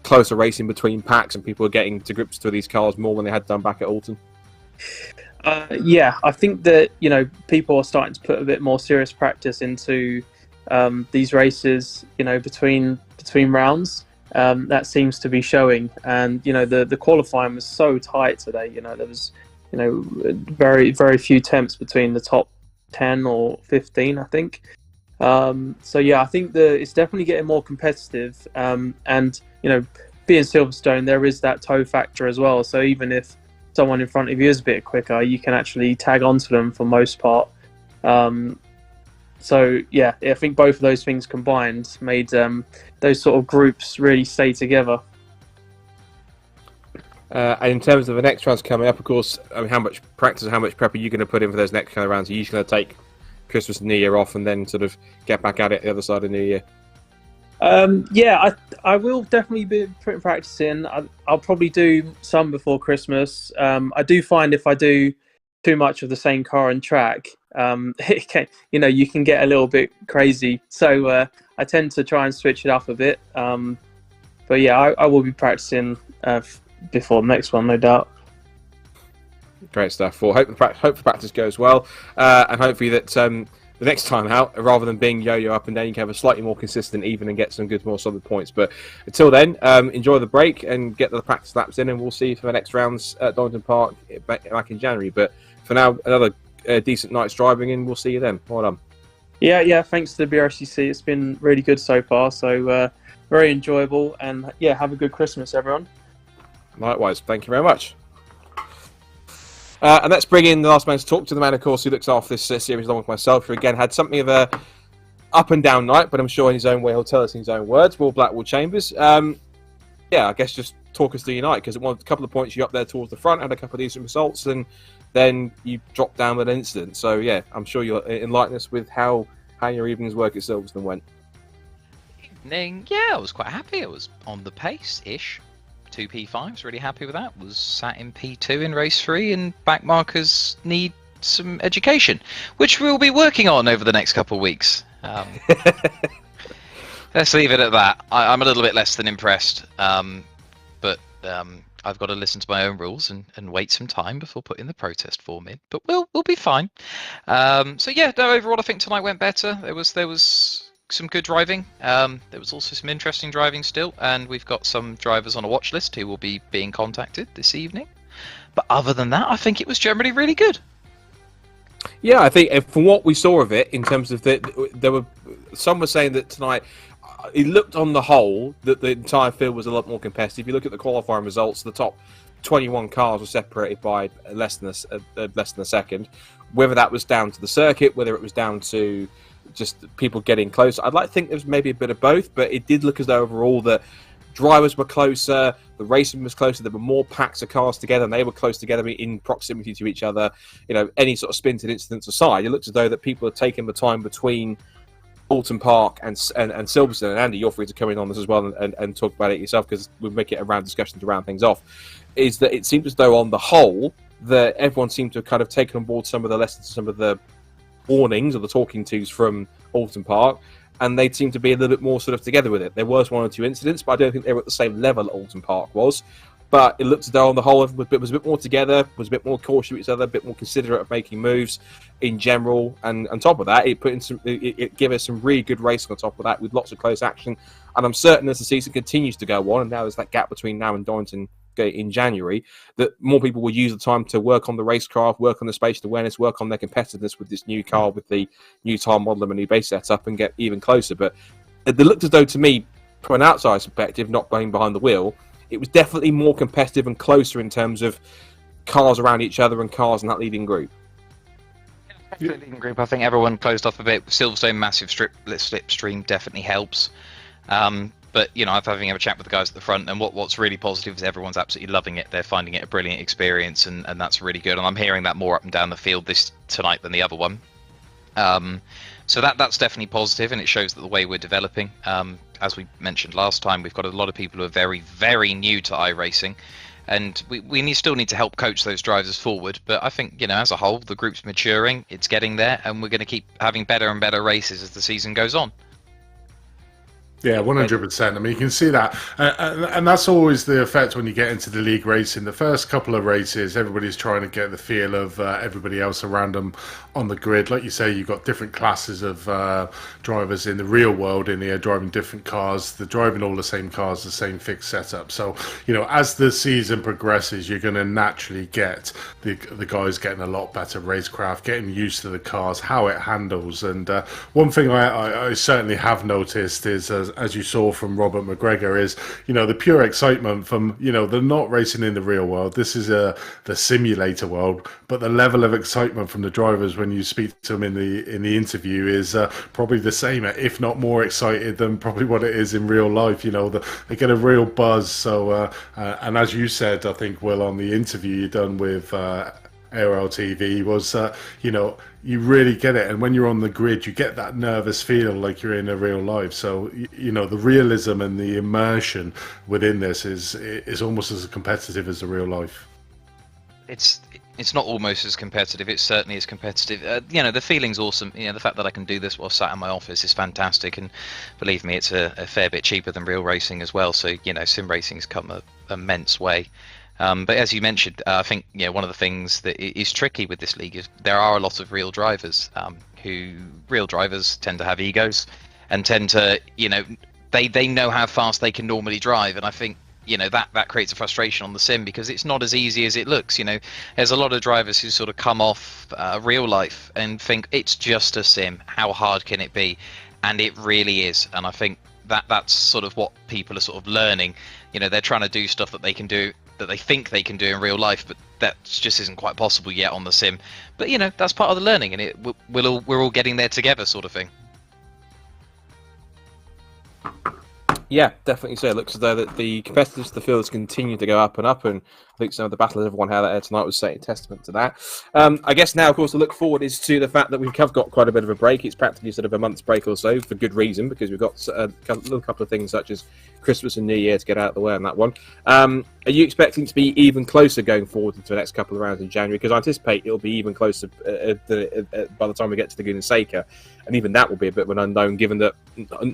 closer racing between packs and people were getting to grips with these cars more than they had done back at Alton? Yeah, I think that people are starting to put a bit more serious practice into these races. Between rounds, that seems to be showing. And the qualifying was so tight today. There was very very few temps between the top 10 or 15, I think. So yeah, I think that it's definitely getting more competitive. And being Silverstone, there is that tow factor as well. So even if someone in front of you is a bit quicker, you can actually tag onto them for most part. So yeah, I think both of those things combined made those sort of groups really stay together. And in terms of the next rounds coming up, of course, I mean, how much practice and how much prep are you going to put in for those next kind of rounds? Are you just going to take Christmas and New Year off and then sort of get back at it the other side of New Year? Yeah, I will definitely be putting practice in. I'll probably do some before Christmas. I do find if I do too much of the same car and track, you can get a little bit crazy. So I tend to try and switch it up a bit. But yeah, I will be practicing before the next one, no doubt. Great stuff. Well, hope the practice goes well, and hopefully that the next time out, rather than being yo-yo up and down, you can have a slightly more consistent even and get some good, more solid points. But until then, enjoy the break and get the practice laps in, and we'll see you for the next rounds at Donington Park back in January. But for now, another decent night's driving, and we'll see you then. Well done. Yeah. Thanks to the BRSCC. It's been really good so far. So very enjoyable, and yeah, have a good Christmas, everyone. Likewise. Thank you very much. And let's bring in the last man to talk to, the man, of course, who looks after this series along with myself, who again had something of a up and down night, but I'm sure in his own way he'll tell us in his own words. Will Blackwell Chambers. I guess just talk us through your night, because it was a couple of points you up there towards the front, had a couple of decent results, and then you dropped down with an incident. So yeah, I'm sure you'll enlighten us with how your evening's work at Silverstone went. Evening. Yeah, I was quite happy. I was on the pace-ish. 2 P5s, really happy with that. Was sat in P2 in race 3, and back markers need some education, which we'll be working on over the next couple of weeks. Let's leave it at that. I'm a little bit less than impressed, but I've got to listen to my own rules and wait some time before putting the protest form in. But we'll be fine. So yeah, no, overall I think tonight went better. There was some good driving. There was also some interesting driving still, and we've got some drivers on a watch list who will be being contacted this evening. But other than that, I think it was generally really good. Yeah, I think from what we saw of it, in terms of some were saying that tonight it looked on the whole that the entire field was a lot more competitive. If you look at the qualifying results, the top 21 cars were separated by less than a second. Whether that was down to the circuit, whether it was down to just people getting closer, I'd like to think there was maybe a bit of both, but it did look as though overall the drivers were closer, the racing was closer, there were more packs of cars together, and they were close together in proximity to each other. Any sort of spinted incidents aside, it looked as though that people had taken the time between Alton Park and Silverstone. And Andy, you're free to come in on this as well and talk about it yourself, because we'll make it a round discussion to round things off. Is that it seemed as though on the whole that everyone seemed to have kind of taken on board some of the lessons, some of the warnings or the talking tos from Alton Park, and they seemed to be a little bit more sort of together with it. There was 1 or 2 incidents, but I don't think they were at the same level that Alton Park was. But it looked as though on the whole everyone was a bit more together, was a bit more cautious of each other, a bit more considerate of making moves in general. And on top of that, it gave us some really good racing on top of that, with lots of close action. And I'm certain as the season continues to go on, and now there's that gap between now and Donington in January, that more people will use the time to work on the racecraft, work on the spatial awareness, work on their competitiveness with this new car, with the new tire model and a new base setup, and get even closer. But it looked as though, to me, from an outside perspective, not being behind the wheel, it was definitely more competitive and closer in terms of cars around each other and cars in that leading group. The leading group, I think everyone closed off a bit. Silverstone, massive slipstream definitely helps. But you know, I've having a chat with the guys at the front, and what's really positive is everyone's absolutely loving it. They're finding it a brilliant experience, and that's really good. And I'm hearing that more up and down the field tonight than the other one. So that's definitely positive, and it shows that the way we're developing. As we mentioned last time, we've got a lot of people who are very, very new to iRacing, and we still need to help coach those drivers forward. But I think, you know, as a whole, the group's maturing, it's getting there, and we're going to keep having better and better races as the season goes on. Yeah, 100%. I mean, you can see that. And that's always the effect when you get into the league racing. The first couple of races, everybody's trying to get the feel of everybody else around them on the grid. Like you say, you've got different classes of drivers in the real world in here driving different cars. They're driving all the same cars, the same fixed setup. So, you know, as the season progresses, you're going to naturally get the guys getting a lot better racecraft, getting used to the cars, how it handles. And one thing I certainly have noticed is, as you saw from Robert McGregor, is, you know, the pure excitement from, you know, they're not racing in the real world. This is the simulator world, but the level of excitement from the drivers when you speak to them in the interview is probably the same, if not more excited than probably what it is in real life. You know, they get a real buzz. So and as you said, I think, Will, on the interview you done with ARL TV, was you know, you really get it, and when you're on the grid you get that nervous feel like you're in a real life. So you know, the realism and the immersion within this is almost as competitive as the real life. It's not almost as competitive, it's certainly as competitive. You know, the feeling's awesome. You know, the fact that I can do this while sat in my office is fantastic, and believe me, it's a fair bit cheaper than real racing as well. So, you know, sim racing's come an immense way. But as you mentioned, I think, you know, one of the things that is tricky with this league is there are a lot of real drivers real drivers tend to have egos and tend to, you know, they know how fast they can normally drive. And I think, you know, that creates a frustration on the sim because it's not as easy as it looks. You know, there's a lot of drivers who sort of come off real life and think it's just a sim. How hard can it be? And it really is. And I think that's sort of what people are sort of learning. You know, they're trying to do stuff that they can do, that they think they can do in real life, but that just isn't quite possible yet on the sim. But, you know, that's part of the learning, and we're all getting there together, sort of thing. Yeah, definitely so. It looks as though that the competitiveness of the field has continued to go up and up, and I think some of the battles everyone had out tonight was setting testament to that. I guess now, of course, the look forward is to the fact that we have got quite a bit of a break. It's practically sort of a month's break or so, for good reason, because we've got a little couple of things such as Christmas and New Year to get out of the way on that one. Are you expecting to be even closer going forward into the next couple of rounds in January? Because I anticipate it'll be even closer by the time we get to the Laguna Seca, and even that will be a bit of an unknown, given that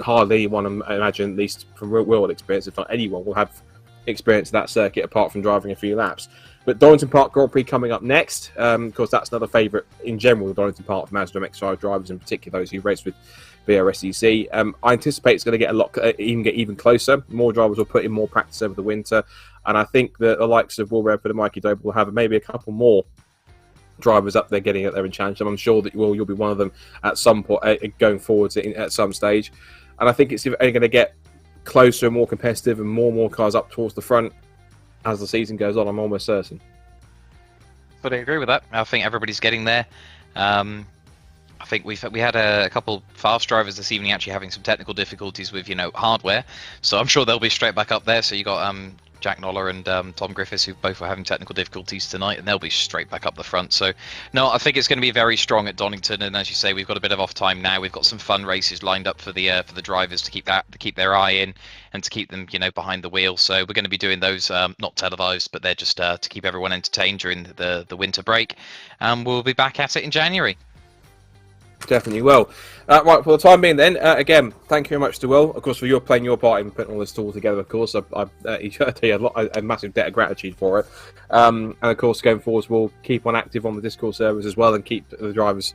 hardly anyone, I imagine, at least from real world experience, if not anyone, will have experience of that circuit apart from driving a few laps. But Donington Park Grand Prix coming up next. Of course, that's another favourite in general, the Donington Park for Mazda MX-5 drivers, in particular those who race with BRSCC. I anticipate it's going to get even closer. More drivers will put in more practice over the winter, and I think that the likes of Will Redford and Mikey Doble will have maybe a couple more drivers up there getting out there and challenge them. I'm sure that you'll be one of them at some point going forward at some stage, and I think it's only going to get closer and more competitive, and more cars up towards the front as the season goes on. I'm almost certain. But I agree with that. I think everybody's getting there. I think we had a couple fast drivers this evening actually having some technical difficulties with, you know, hardware, so I'm sure they'll be straight back up there. So you got Jack Noller and Tom Griffiths, who both were having technical difficulties tonight, and they'll be straight back up the front. So no, I think it's going to be very strong at Donington, and as you say, we've got a bit of off time now. We've got some fun races lined up for the drivers to keep their eye in and to keep them, you know, behind the wheel. So we're going to be doing those, not televised, but they're just to keep everyone entertained during the winter break, and we'll be back at it in January. Definitely will. Right, for the time being then, again, thank you very much to Will, of course, for your playing your part in putting all this tool together. Of course, I tell you a massive debt of gratitude for it. And of course, going forwards, we'll keep on active on the Discord servers as well and keep the drivers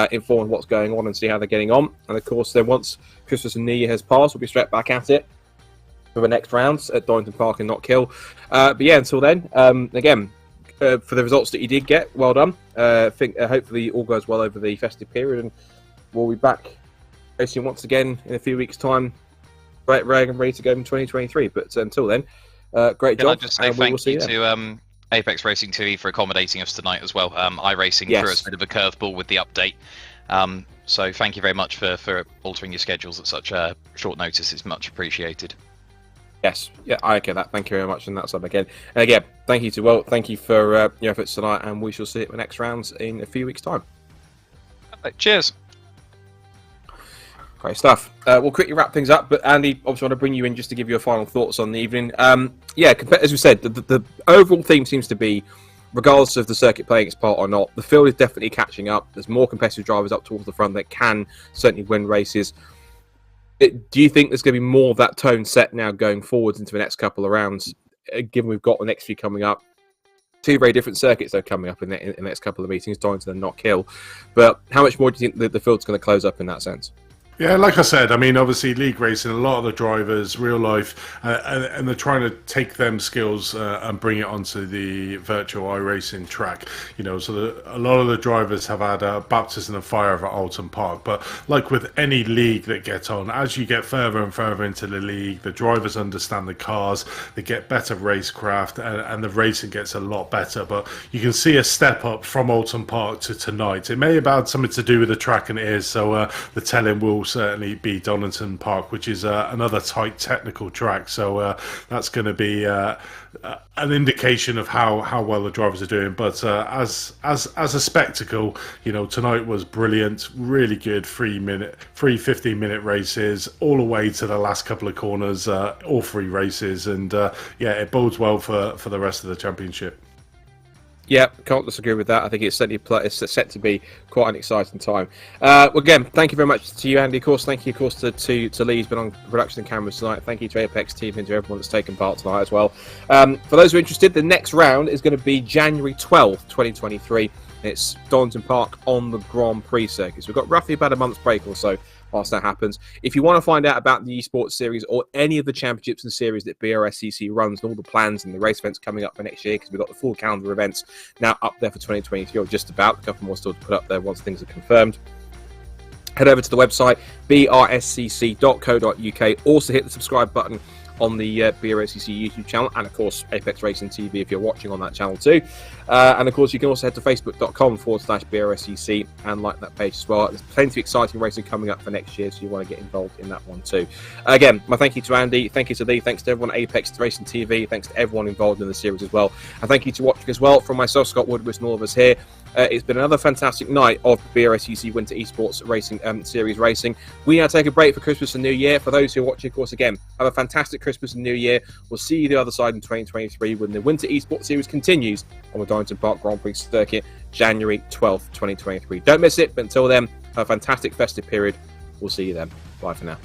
informed of what's going on and see how they're getting on. And of course, then once Christmas and New Year has passed, we'll be straight back at it. for the next rounds at Donington Park and Not Kill. But yeah, until then, again, for the results that you did get, well done. Think hopefully all goes well over the festive period, and we'll be back racing once again in a few weeks' time, ready to go in 2023. But until then, great Can job. I just say thank you to Apex Racing TV for accommodating us tonight as well. iRacing threw us a bit of a curveball with the update. So thank you very much for altering your schedules at such a short notice. It's much appreciated. Yes, yeah, I get that. Thank you very much on that side again. And again, thank you to Walt. Thank you for your efforts tonight, and we shall see you at the next rounds in a few weeks' time. Cheers. Great stuff. We'll quickly wrap things up, but Andy, obviously want to bring you in just to give your final thoughts on the evening. Yeah, as we said, the overall theme seems to be, regardless of the circuit playing its part or not, the field is definitely catching up. There's more competitive drivers up towards the front that can certainly win races. Do you think there's going to be more of that tone set now going forwards into the next couple of rounds, given we've got the next few coming up? Two very different circuits though coming up in the next couple of meetings, Donington and Not Kill. But how much more do you think the field's going to close up in that sense? Yeah, like I said, I mean, obviously league racing, a lot of the drivers, real life, and they're trying to take them skills and bring it onto the virtual iRacing track. You know, so a lot of the drivers have had a baptism of fire at Alton Park. But like with any league that gets on, as you get further and further into the league, the drivers understand the cars, they get better racecraft, and the racing gets a lot better. But you can see a step up from Alton Park to tonight. It may have had something to do with the track, and it is. So the telling will certainly be Donington Park, which is another tight technical track. So that's going to be an indication of how well the drivers are doing. But as a spectacle, you know, tonight was brilliant, really good 15-minute races all the way to the last couple of corners, all three races, and yeah, it bodes well for the rest of the championship. Yeah, can't disagree with that. I think it's set to be quite an exciting time. Well, again, thank you very much to you, Andy. Of course, thank you, of course, to Lee, who's been on production and cameras tonight. Thank you to Apex TV and to everyone that's taken part tonight as well. For those who are interested, the next round is going to be January 12th, 2023. It's Donington Park on the Grand Prix circuit. So we've got roughly about a month's break or so whilst that happens. If you want to find out about the esports series or any of the championships and series that BRSCC runs and all the plans and the race events coming up for next year, because we've got the full calendar of events now up there for 2023, or just about, a couple more still to put up there once things are confirmed, head over to the website brscc.co.uk. Also hit the subscribe button on the BRSCC YouTube channel, and of course Apex Racing TV if you're watching on that channel too. And of course you can also head to facebook.com/BRSCC and like that page as well. There's plenty of exciting racing coming up for next year, so you want to get involved in that one too. Again, my thank you to Andy, thank you to Lee, thanks to everyone at Apex Racing TV, thanks to everyone involved in the series as well, and thank you to watching as well from myself, Scott Woodward, and all of us here. It's been another fantastic night of BRSCC Winter Esports Racing Series Racing. We now take a break for Christmas and New Year. For those who are watching, of course, again, have a fantastic Christmas and New Year. We'll see you the other side in 2023 when the Winter Esports Series continues on the Donington Park Grand Prix circuit, January 12th, 2023. Don't miss it, but until then, have a fantastic festive period. We'll see you then. Bye for now.